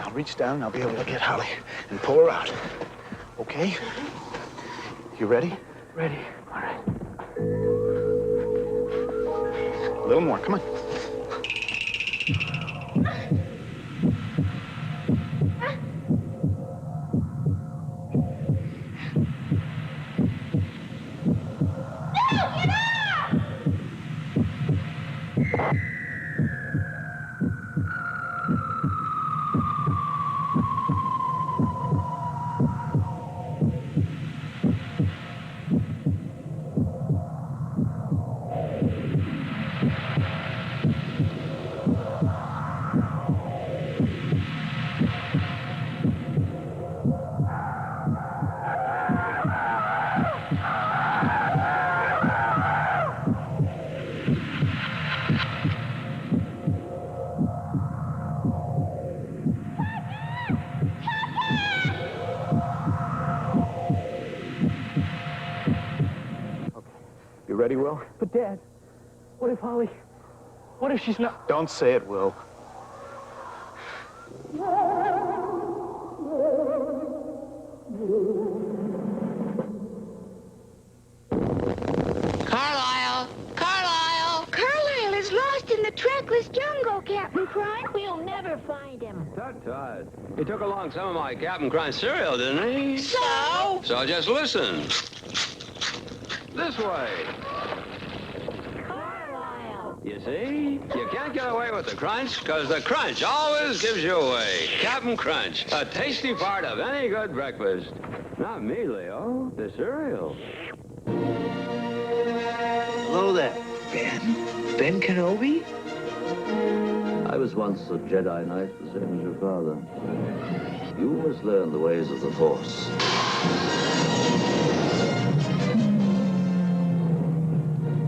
I'll reach down and I'll be able to get Holly and pull her out. Okay? You ready? Ready. All right. A little more. Come on. You ready, Will? But, Dad, what if Holly... What if she's not... Don't say it, Will. Carlisle! Carlisle! Carlisle is lost in the trackless jungle, Captain Crunch. We'll never find him. Tut-tut. He took along some of my Captain Crunch cereal, didn't he? So? So just listen. This way. Carlisle! You see? You can't get away with the crunch, because the crunch always gives you away. Captain Crunch, a tasty part of any good breakfast. Not me, Leo. The cereal. Hello there, Ben. Ben Kenobi? I was once a Jedi Knight, the same as your father. You must learn the ways of the Force.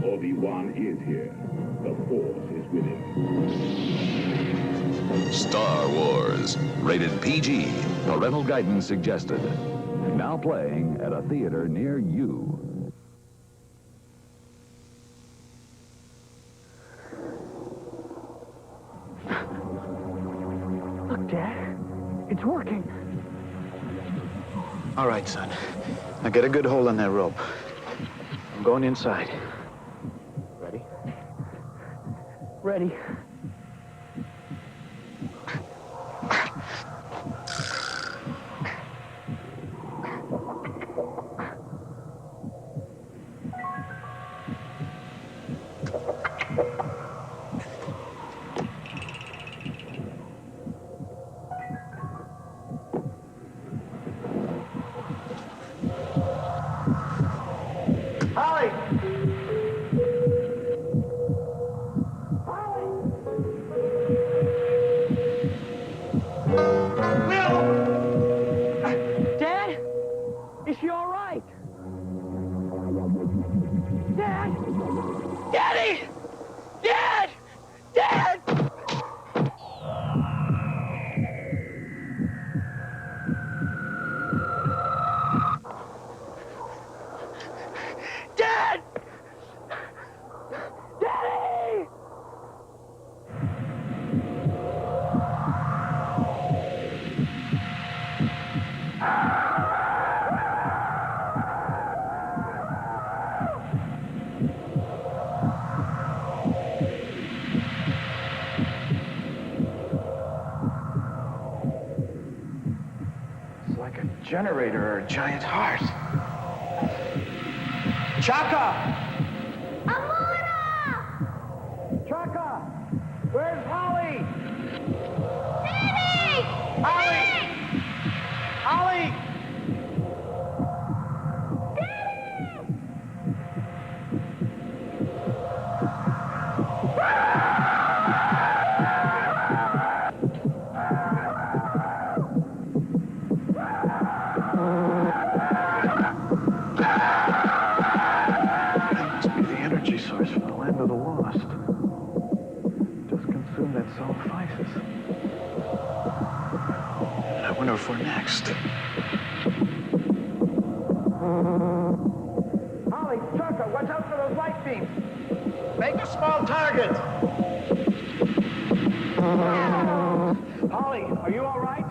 Obi-Wan is here. The Force is with him. Star Wars, rated PG. Parental guidance suggested. Now playing at a theater near you. Look, Dad. It's working. All right, son. Now get a good hold on that rope. I'm going inside. Ready? Ready. Holly! Holly! generator or a giant heart. Chaka! Amora! Chaka! Where's Holly? Daddy! Holly! Holly! Source for the land of the lost. Just consume that sulphisis. I wonder if we're next. Holly, Chaka, watch out for those light beams. Make a small target. Holly, are you all right?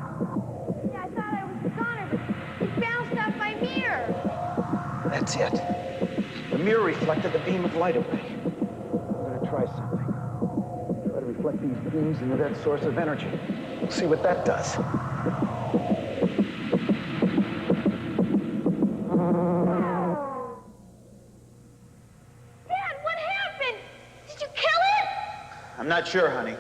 Yeah, I thought I was a goner, but it bounced off my mirror. That's it. The mirror reflected the beam of light away. I'm gonna try something. Try to reflect these beams into that source of energy. We'll see what that does. Dad, what happened? Did you kill it? I'm not sure, honey.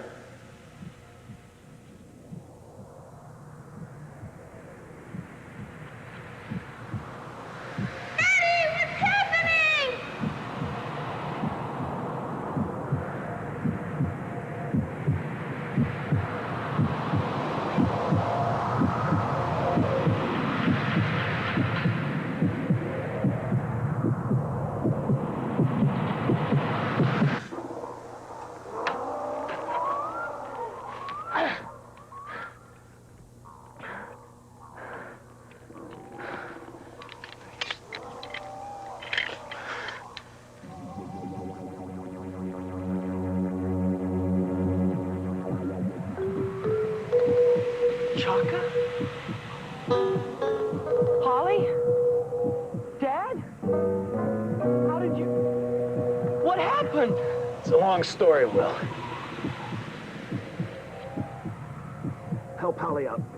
Chaka? Holly? Dad? How did you... What happened? It's a long story, Will. Help Holly out first.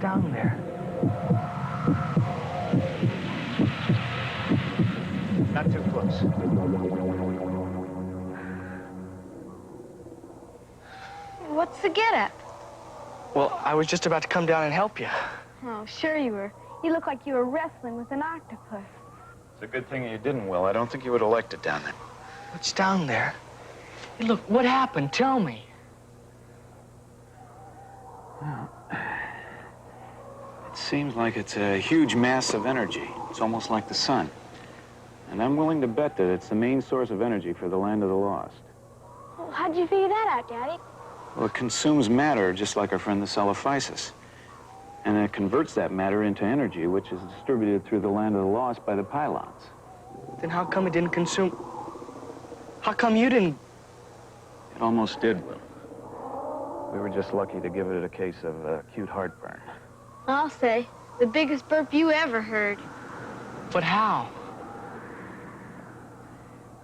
Down there. Not too close. What's the get-up? Well, I was just about to come down and help you. Oh, sure you were. You look like you were wrestling with an octopus. It's a good thing you didn't, Will. I don't think you would have liked it down there. What's down there? Hey, look, what happened? Tell me. Well, it seems like it's a huge mass of energy. It's almost like the sun. And I'm willing to bet that it's the main source of energy for the land of the lost. Well, how'd you figure that out, Daddy? Well, it consumes matter just like our friend the sulphisis. And it converts that matter into energy, which is distributed through the land of the lost by the pylons. Then how come it didn't consume... How come you didn't... It almost did, Will. We were just lucky to give it a case of acute heartburn. I'll say, the biggest burp you ever heard. But how?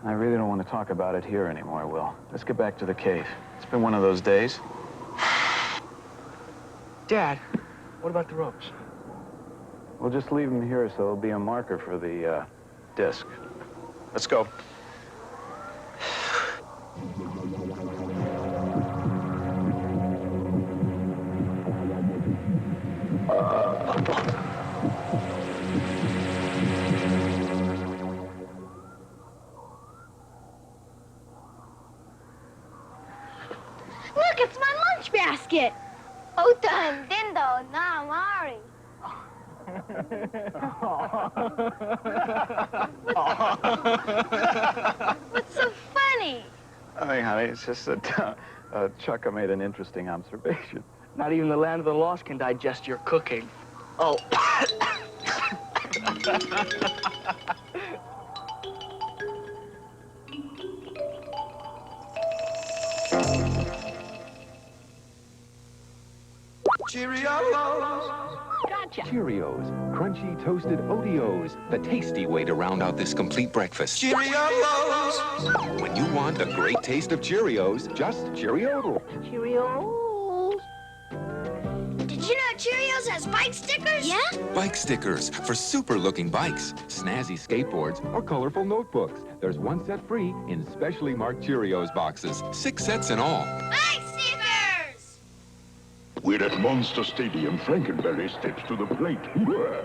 I really don't want to talk about it here anymore, Will. Let's get back to the cave. It's been one of those days. Dad, what about the ropes? We'll just leave them here so it'll be a marker for the disc. Let's go. Look, it's my lunch basket. Ota Dindo na Mari. What's so funny? Nothing, honey. It's just that Chaka made an interesting observation. Not even the land of the lost can digest your cooking. Oh. Cheerios. Gotcha. Cheerios, crunchy toasted Oreos, the tasty way to round out this complete breakfast. Cheerios. When you want a great taste of Cheerios, just Cheerio. Cheerios. Did you know Cheerios has bike stickers? Yeah? Bike stickers for super-looking bikes, snazzy skateboards, or colorful notebooks. There's one set free in specially marked Cheerios boxes. 6 sets in all. Bike stickers! We're at Monster Stadium. Frankenberry steps to the plate.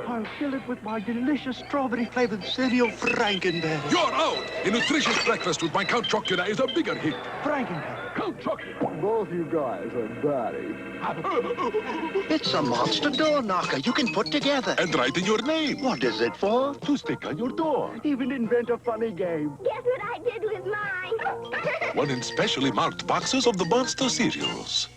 I'll fill it with my delicious strawberry-flavored cereal, Frankenberry. You're out! A nutritious breakfast with my Count Chocula is a bigger hit. Frankenberry. Count Chocula. Both you guys are batty. It's a monster door knocker you can put together. And write in your name. What is it for? To stick on your door. Even invent a funny game. Guess what I did with mine? One in specially marked boxes of the Monster cereals.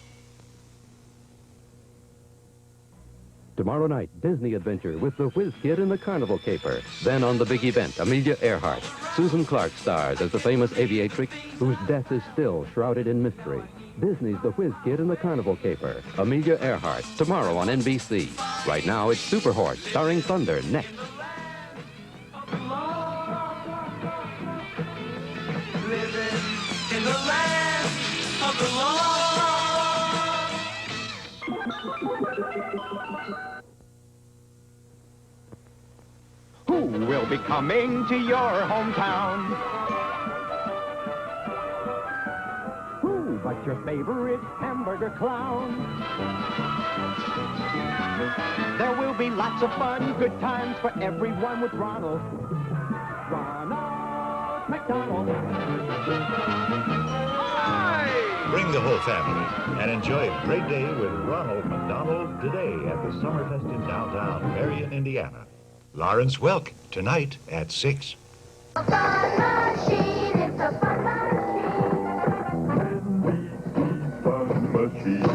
Tomorrow night, Disney Adventure with the Whiz Kid and the Carnival Caper. Then on the big event, Amelia Earhart. Susan Clark stars as the famous aviatrix whose death is still shrouded in mystery. Disney's The Whiz Kid and the Carnival Caper. Amelia Earhart, tomorrow on NBC. Right now, it's Super Horse, starring Thunder, next. Living in the land of the law. Who will be coming to your hometown? Who but your favorite hamburger clown? There will be lots of fun, good times for everyone with Ronald. Ronald McDonald. Bring the whole family and enjoy a great day with Ronald McDonald today at the Summerfest in downtown Marion, Indiana. Lawrence Welk, tonight at 6. Fun machine, it's a fun machine. Fun machine.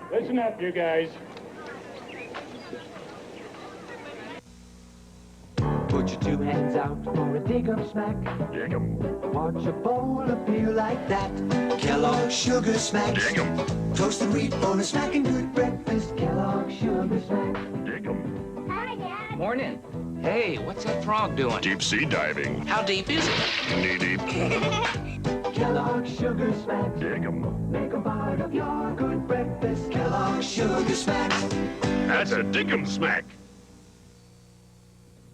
Listen up, you guys. Put your 2 hands out for a dig-em smack. Dig 'em. Watch a bowl appear like that. Kellogg's Sugar Smacks. Dig 'em. Toasted wheat on a smacking good breakfast. Kellogg's Sugar Smacks. Dig 'em. Hi, Dad. Morning. Hey, what's that frog doing? Deep sea diving. How deep is it? Knee deep. Kellogg's Sugar Smacks. Dig 'em. Make a part of your good breakfast. Kellogg's Sugar Smacks. That's a dig 'em smack.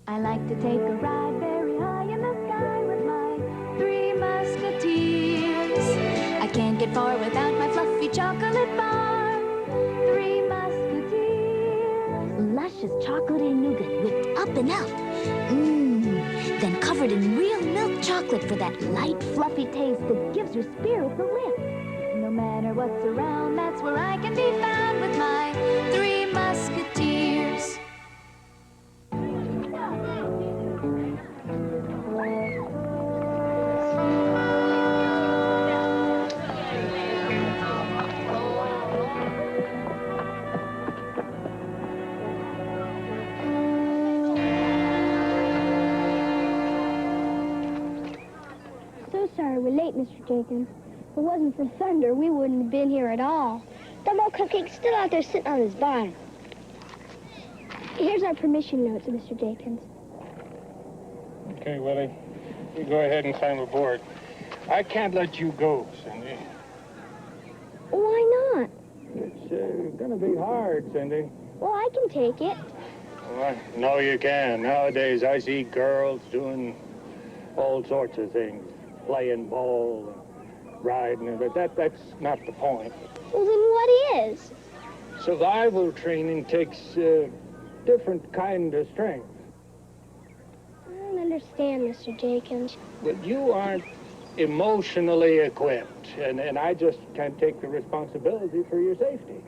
I like to take a ride very high in the sky with my 3 musketeers. I can't get far without my fluffy chocolate bar. 3 musketeers. Luscious chocolatey nougat whipped up and out. Then covered in real milk chocolate for that light, fluffy taste that gives your spirits a lift. No matter what's around, that's where I can be found with my 3 musketeers. So sorry we're late, Mr. Jenkins. If it wasn't for Thunder, we wouldn't have been here at all. Dumbo Cupcake's still out there sitting on his barn. Here's our permission notes, Mr. Jenkins. Okay, Willie. You go ahead and climb aboard. I can't let you go, Cindy. Why not? It's gonna be hard, Cindy. Well, I can take it. Well, I know you can. Nowadays, I see girls doing all sorts of things. Playing ball, and riding, but that's not the point. Well, then what is? Survival training takes different kind of strength. I don't understand, Mr. Jenkins. But you aren't emotionally equipped, and I just can't take the responsibility for your safety.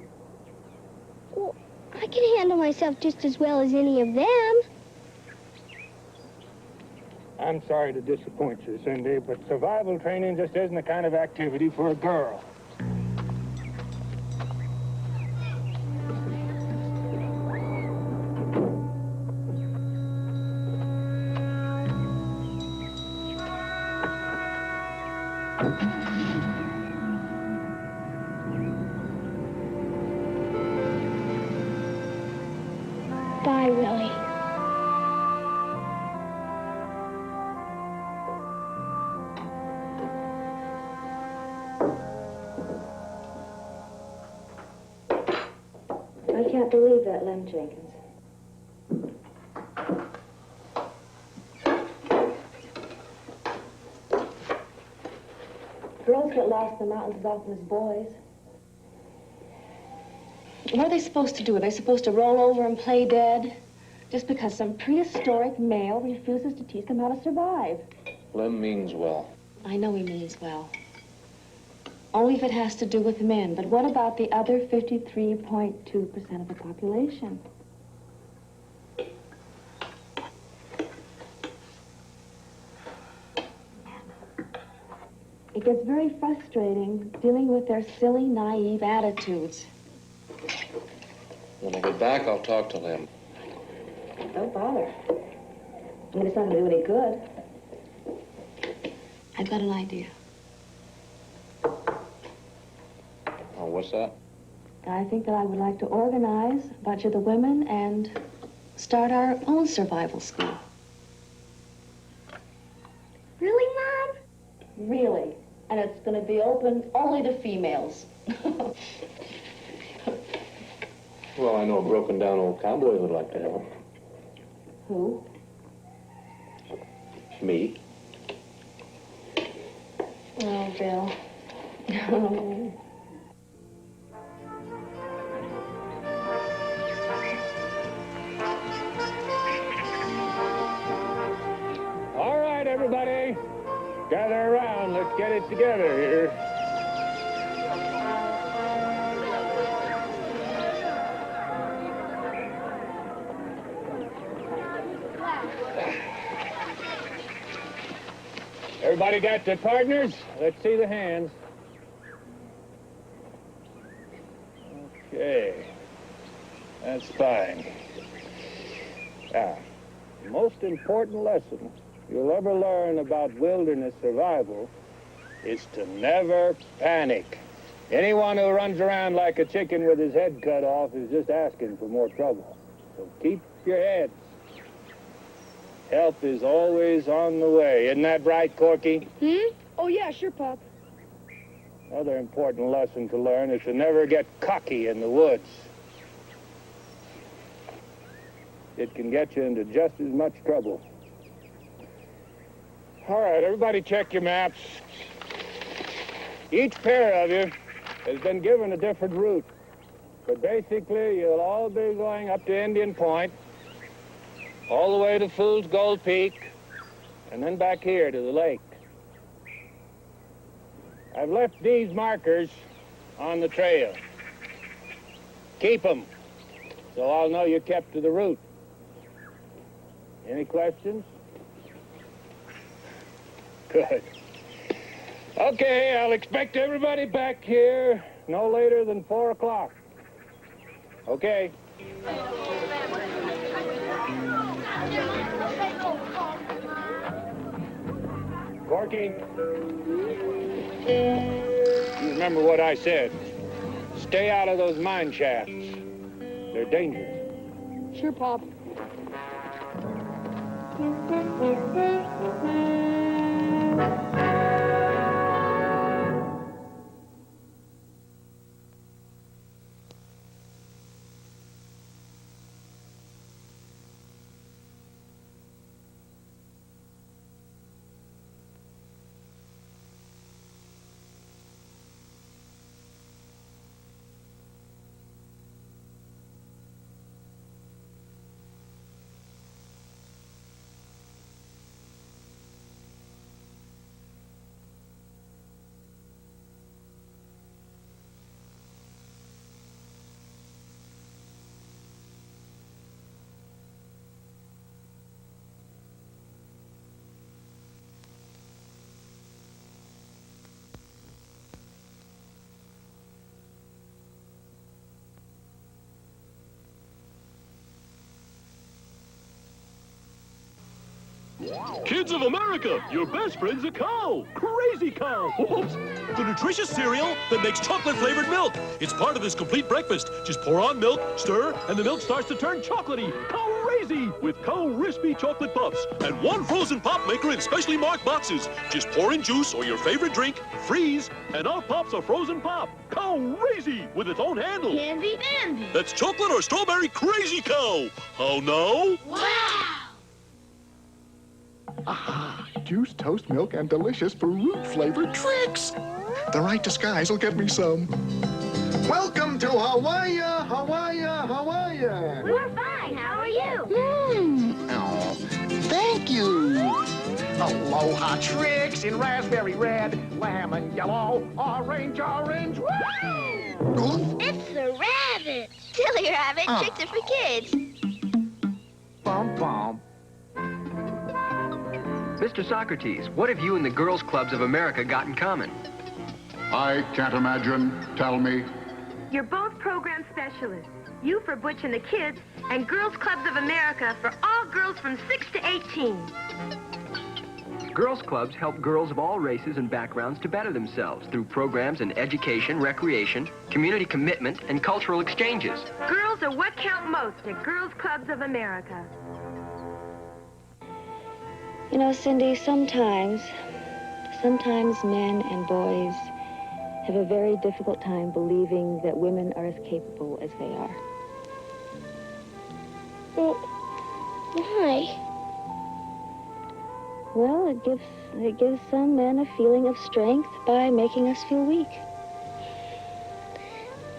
Well, I can handle myself just as well as any of them. I'm sorry to disappoint you, Cindy, but survival training just isn't the kind of activity for a girl. Bye, Willie. I can't believe that, Lem Jenkins. Girls get lost in the mountains as often as boys. What are they supposed to do? Are they supposed to roll over and play dead? Just because some prehistoric male refuses to teach them how to survive. Lem means well. I know he means well. Only if it has to do with men. But what about the other 53.2% of the population? It gets very frustrating dealing with their silly, naive attitudes. When I get back, I'll talk to Lem. Don't bother. I mean, it's not going to do any good. I've got an idea. Oh, what's that? I think that I would like to organize a bunch of the women and start our own survival school. Really, Mom? Really. And it's going to be open only to females. Well, I know a broken-down old cowboy who'd like to help. Who? Me. Oh, Bill. All right, everybody. Gather around. Let's get it together here. Everybody got their partners? Let's see the hands. Okay. That's fine. Now, the most important lesson you'll ever learn about wilderness survival is to never panic. Anyone who runs around like a chicken with his head cut off is just asking for more trouble. So keep your heads. Help is always on the way. Isn't that right, Corky? Oh, yeah, sure, Pop. Another important lesson to learn is to never get cocky in the woods. It can get you into just as much trouble. All right, everybody check your maps. Each pair of you has been given a different route. But basically, you'll all be going up to Indian Point, all the way to Fool's Gold Peak, and then back here to the lake. I've left these markers on the trail. Keep them, so I'll know you kept to the route. Any questions? Good. Okay, I'll expect everybody back here no later than 4 o'clock. Okay. Corky, you remember what I said. Stay out of those mine shafts. They're dangerous. Sure, Pop. Kids of America, your best friend's a cow. Crazy cow. Oops. The nutritious cereal that makes chocolate-flavored milk. It's part of this complete breakfast. Just pour on milk, stir, and the milk starts to turn chocolatey. Crazy with Rispy chocolate puffs and one frozen pop maker in specially marked boxes. Just pour in juice or your favorite drink, freeze, and out pops a frozen pop. Crazy with its own handle. Candy Andy. That's chocolate or strawberry crazy cow. How now? Wow! Aha! Juice, toast, milk, and delicious fruit-flavored tricks. The right disguise will get me some. Welcome to Hawaii, Hawaii, Hawaii. We're fine. How are you? Oh, thank you. Aloha tricks in raspberry red, lemon yellow, orange, orange. Woo! It's the rabbit. Silly rabbit. Tricks are for kids. Bum, bum. Mr. Socrates, what have you and the Girls Clubs of America got in common? I can't imagine. Tell me. You're both program specialists. You for Butch and the Kids, and Girls Clubs of America for all girls from 6 to 18. Girls Clubs help girls of all races and backgrounds to better themselves through programs in education, recreation, community commitment, and cultural exchanges. Girls are what count most at Girls Clubs of America. You know, Cindy, sometimes men and boys have a very difficult time believing that women are as capable as they are. Well, why? Well, it gives some men a feeling of strength by making us feel weak.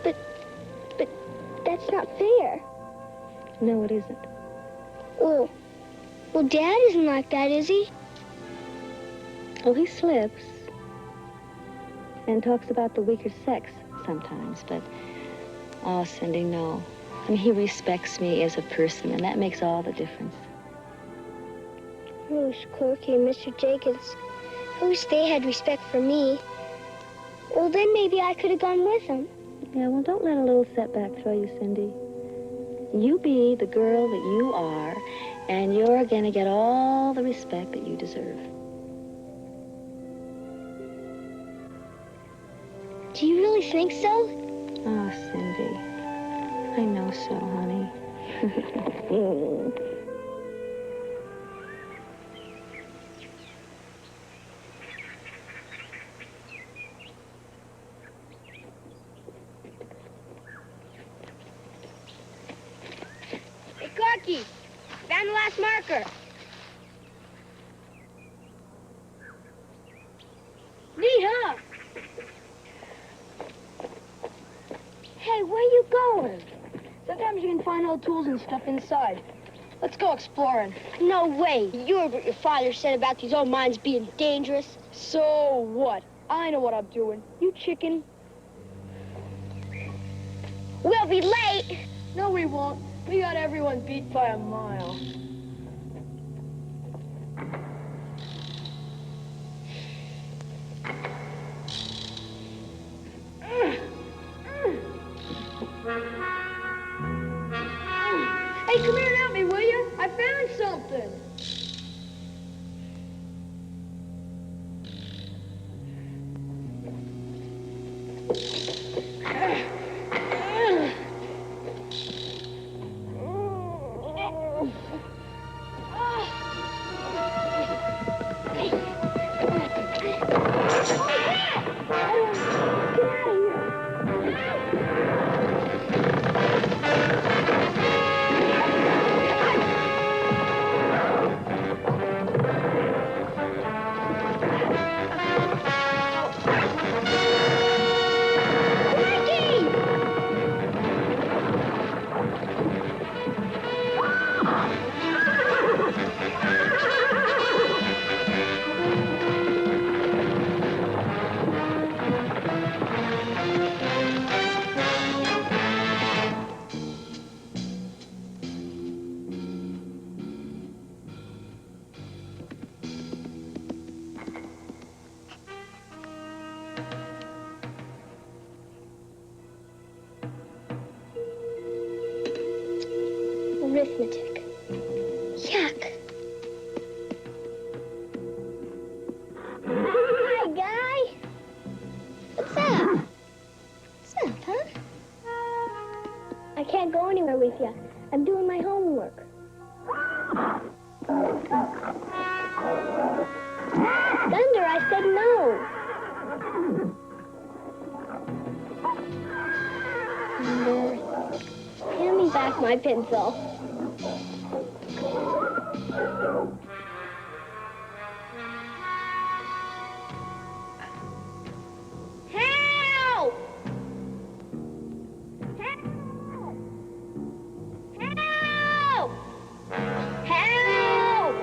But that's not fair. No, it isn't. Well, Dad isn't like that, is he? Oh, he slips and talks about the weaker sex sometimes, but, oh, Cindy, no. I mean, he respects me as a person, and that makes all the difference. I wish Corky and Mr. Jenkins, I wish they had respect for me. Well, then maybe I could have gone with them. Yeah, well, don't let a little setback throw you, Cindy. You be the girl that you are, and you're going to get all the respect that you deserve. Do you really think so? Oh, Cindy, I know so, honey. Hey, Corky, found the last marker. Neat, huh? Hey, where you going? Sometimes you can find old tools and stuff inside. Let's go exploring. No way. You heard what your father said about these old mines being dangerous. So what? I know what I'm doing. You chicken. We'll be late. No, we won't. We got everyone beat by a mile. Hey, come here and help me, will you? I found something. Arithmetic. Yuck. you. I'm doing my homework. Thunder, I said no. Thunder, hand me back my pencil. Help! Help! Help! Help!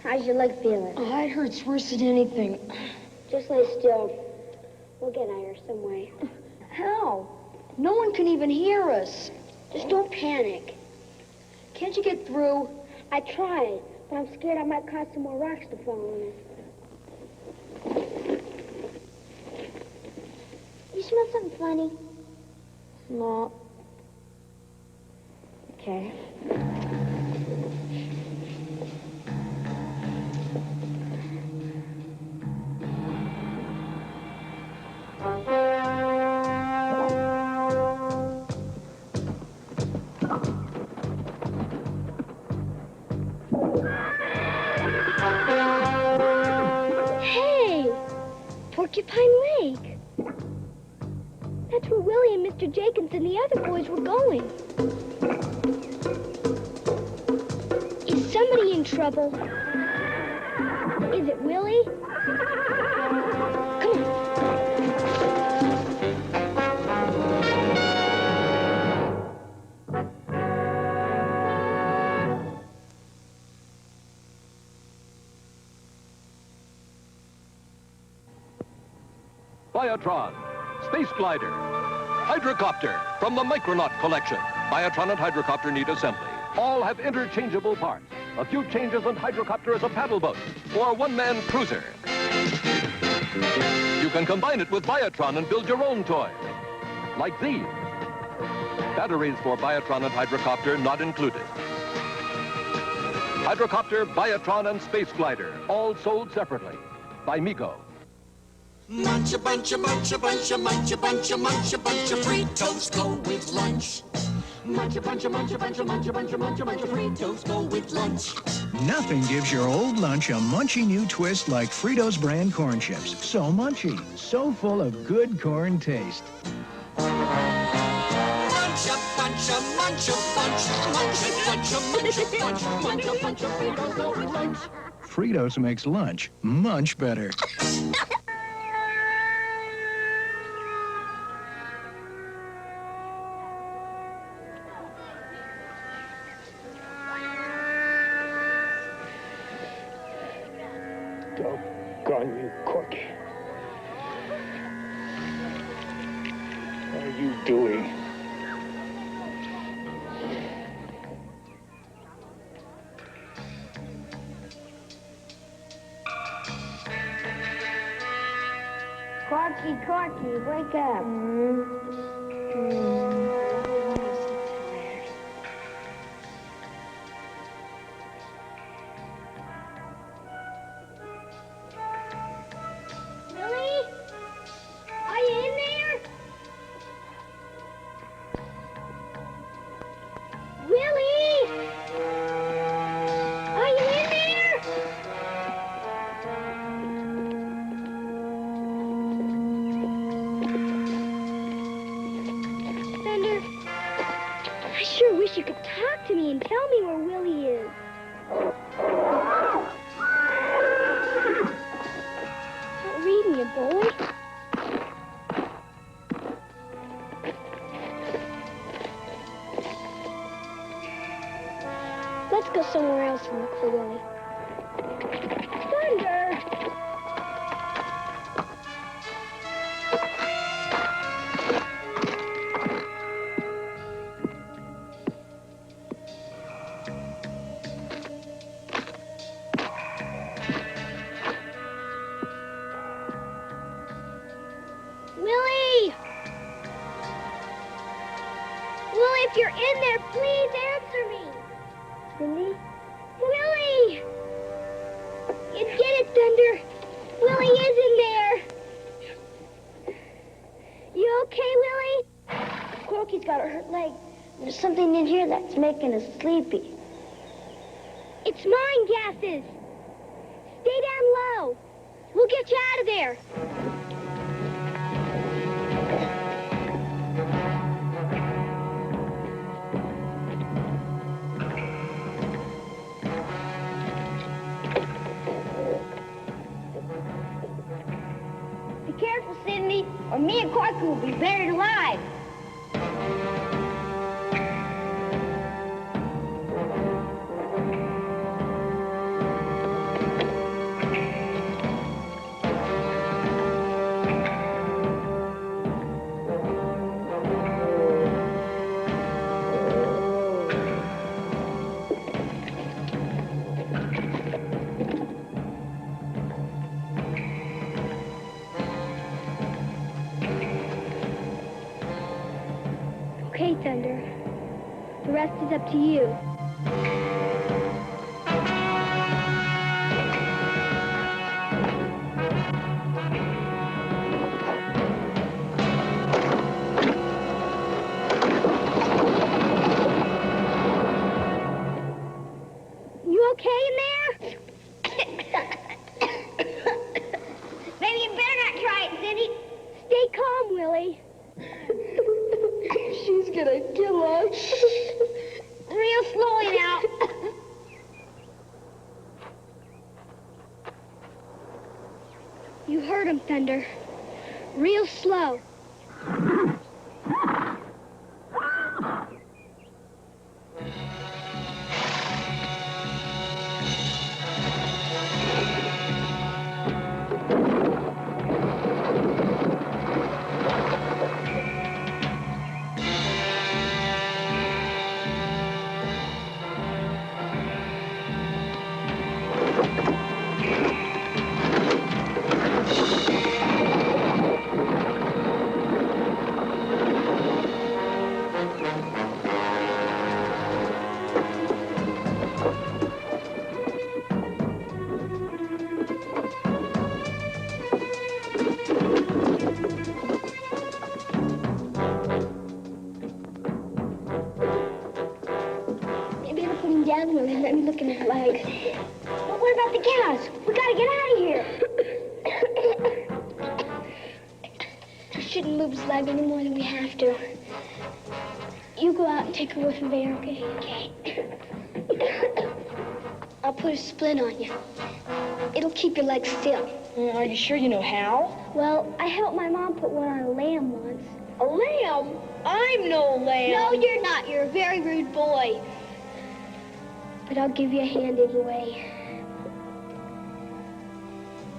How's your leg feeling? Oh, it hurts worse than anything. Just lay still. We'll get iron some way. How? No one can even hear us. Just don't panic. Can't you get through? I tried, but I'm scared I might cause some more rocks to fall on us. You smell something funny? No. Okay. Hey! Porcupine Lake. That's where Willie and Mr. Jenkins and the other boys were going. Is somebody in trouble? Is it Willie? Come on. Biotron, Space Glider, Hydrocopter from the Micronaut collection. Biotron and Hydrocopter need assembly. All have interchangeable parts. A few changes and Hydrocopter is a paddle boat or a one-man cruiser. You can combine it with Biotron and build your own toys, like these. Batteries for Biotron and Hydrocopter not included. Hydrocopter, Biotron, and Space Glider, all sold separately by Mego. Munch a bunch of, munch a bunch of, munch a bunch of, munch a bunch of Fritos go with lunch. Munch a bunch of, munch a bunch of, munch a bunch of, munch a bunch of Fritos go with lunch. Nothing gives your old lunch a munchy new twist like Fritos brand corn chips. So munchy, so full of good corn taste. Munch a bunch of, munch a bunch, munch a bunch of, munch a bunch, munch a bunch of Fritos go with lunch. Fritos makes lunch much better. Doggone you, Corky. What are you doing? Corky, Corky, wake up. Willie? Are you in there? Willie? Are you in there? Thunder, I sure wish you could talk to me and tell me where Willie is. Don't read me, boy. Let's go somewhere else and look for Willie. Thunder! Willie! Willie, if you're in there, please answer me. Willie? Willie! You get it, Thunder. something in here that's making us sleepy. It's mine gases. Stay down low. We'll get you out of there. Be careful, Cindy, or me and Clark will be buried alive. Okay, Thunder. The rest is up to you. You okay in there? Maybe you better not try it, Cindy. Stay calm, Willie. She's gonna kill us. Real slowly now. You heard him, Thunder. Real slow. Maybe it'll put him down, Willie, and let me look at his legs. But what about the gas? We gotta get out of here. I shouldn't move his leg any more than we have to. You go out and take a whiff of air, okay? Okay. I'll put a splint on you. It'll keep your legs still. Are you sure you know how? Well, I helped my mom put one on a lamb once. A lamb? I'm no lamb. No, you're not. You're a very rude boy. But I'll give you a hand anyway.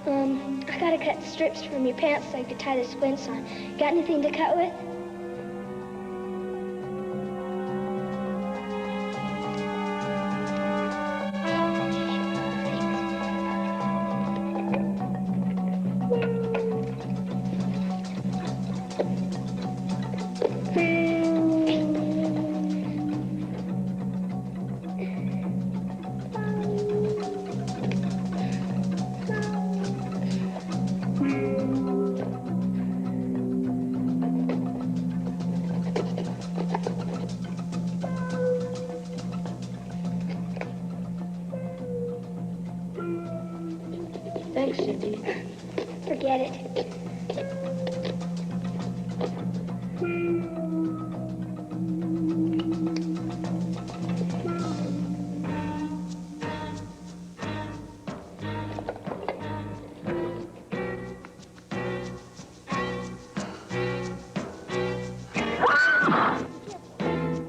I gotta cut strips from your pants so I can tie the splints on. Got anything to cut with? Thanks, Cindy. Forget it.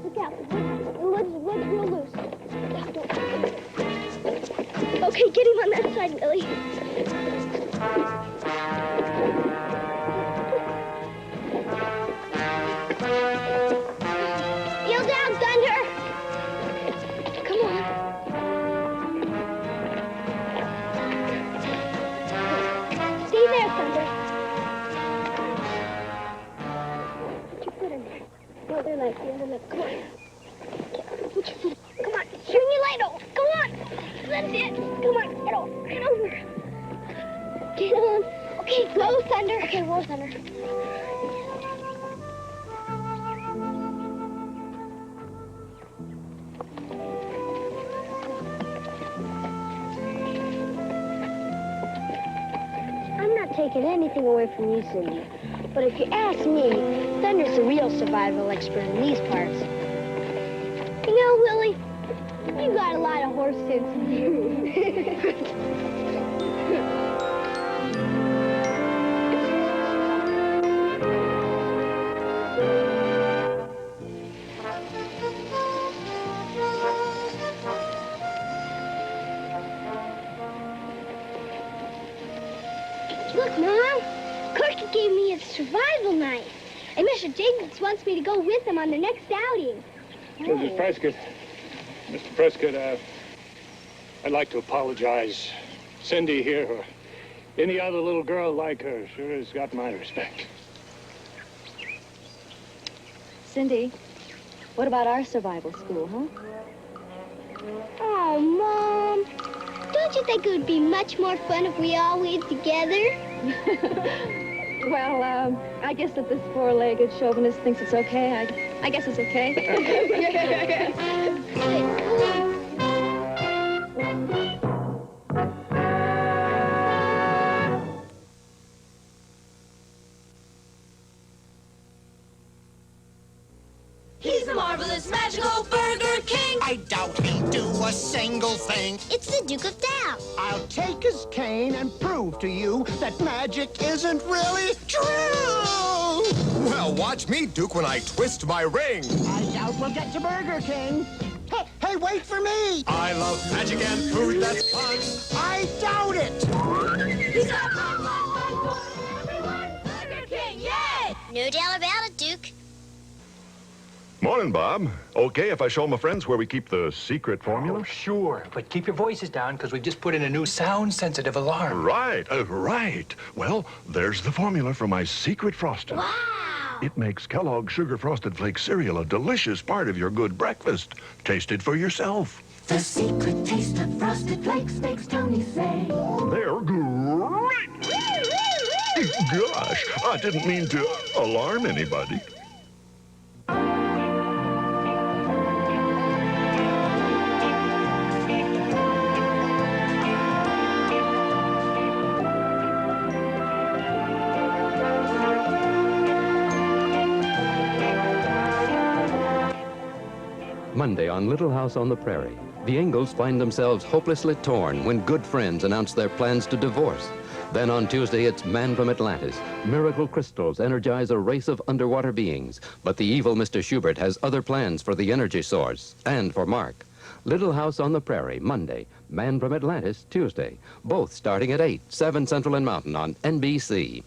Look out. Let's real loose. Okay, get him on that side, Willie. Kneel down, Thunder. Come on. Stay there, Thunder. Put your foot in there. The other leg, the other leg. Come on. Put your foot. Come on. Swing your leg over. Come on. That's it. Come on. Get over. Get over. Get on. Okay, roll, Thunder. Okay, roll, Thunder. taking anything away from you, Cindy. But if you ask me, Thunder's the real survival expert in these parts. You know, Willie, you got a lot of horse sense in you. Look, Mom. Corky gave me a survival knife. And Mr. Jenkins wants me to go with him on the next outing. Mrs. Prescott. Mr. Prescott, I'd like to apologize. Cindy here, or any other little girl like her, sure has got my respect. Cindy, what about our survival school, huh? Oh, Mom. Don't you think it would be much more fun if we all went together? Well, I guess that this four-legged chauvinist thinks it's okay. I guess it's okay. He's the marvelous, magical Burger King. I doubt he'll do a single thing. It's the Duke of Doubt. I'll take his cane and prove to you that magic isn't really true. Well, watch me, Duke, when I twist my ring. I doubt we'll get to Burger King. Hey, wait for me. I love magic and food that's fun. I doubt it. He's our fun, everyone. Burger King, yay! No doubt about it, Duke. Morning, Bob. Okay if I show my friends where we keep the secret formula? Oh, sure, but keep your voices down because we've just put in a new sound-sensitive alarm. Right, right. Well, there's the formula for my secret frosting. Wow! It makes Kellogg's Sugar Frosted Flakes cereal a delicious part of your good breakfast. Taste it for yourself. The secret taste of Frosted Flakes makes Tony say, They're great! Gosh, I didn't mean to alarm anybody. Monday on Little House on the Prairie, the Ingalls find themselves hopelessly torn when good friends announce their plans to divorce. Then on Tuesday, it's Man from Atlantis. Miracle crystals energize a race of underwater beings. But the evil Mr. Schubert has other plans for the energy source and for Mark. Little House on the Prairie, Monday. Man from Atlantis, Tuesday. Both starting at 8, 7 Central and Mountain on NBC.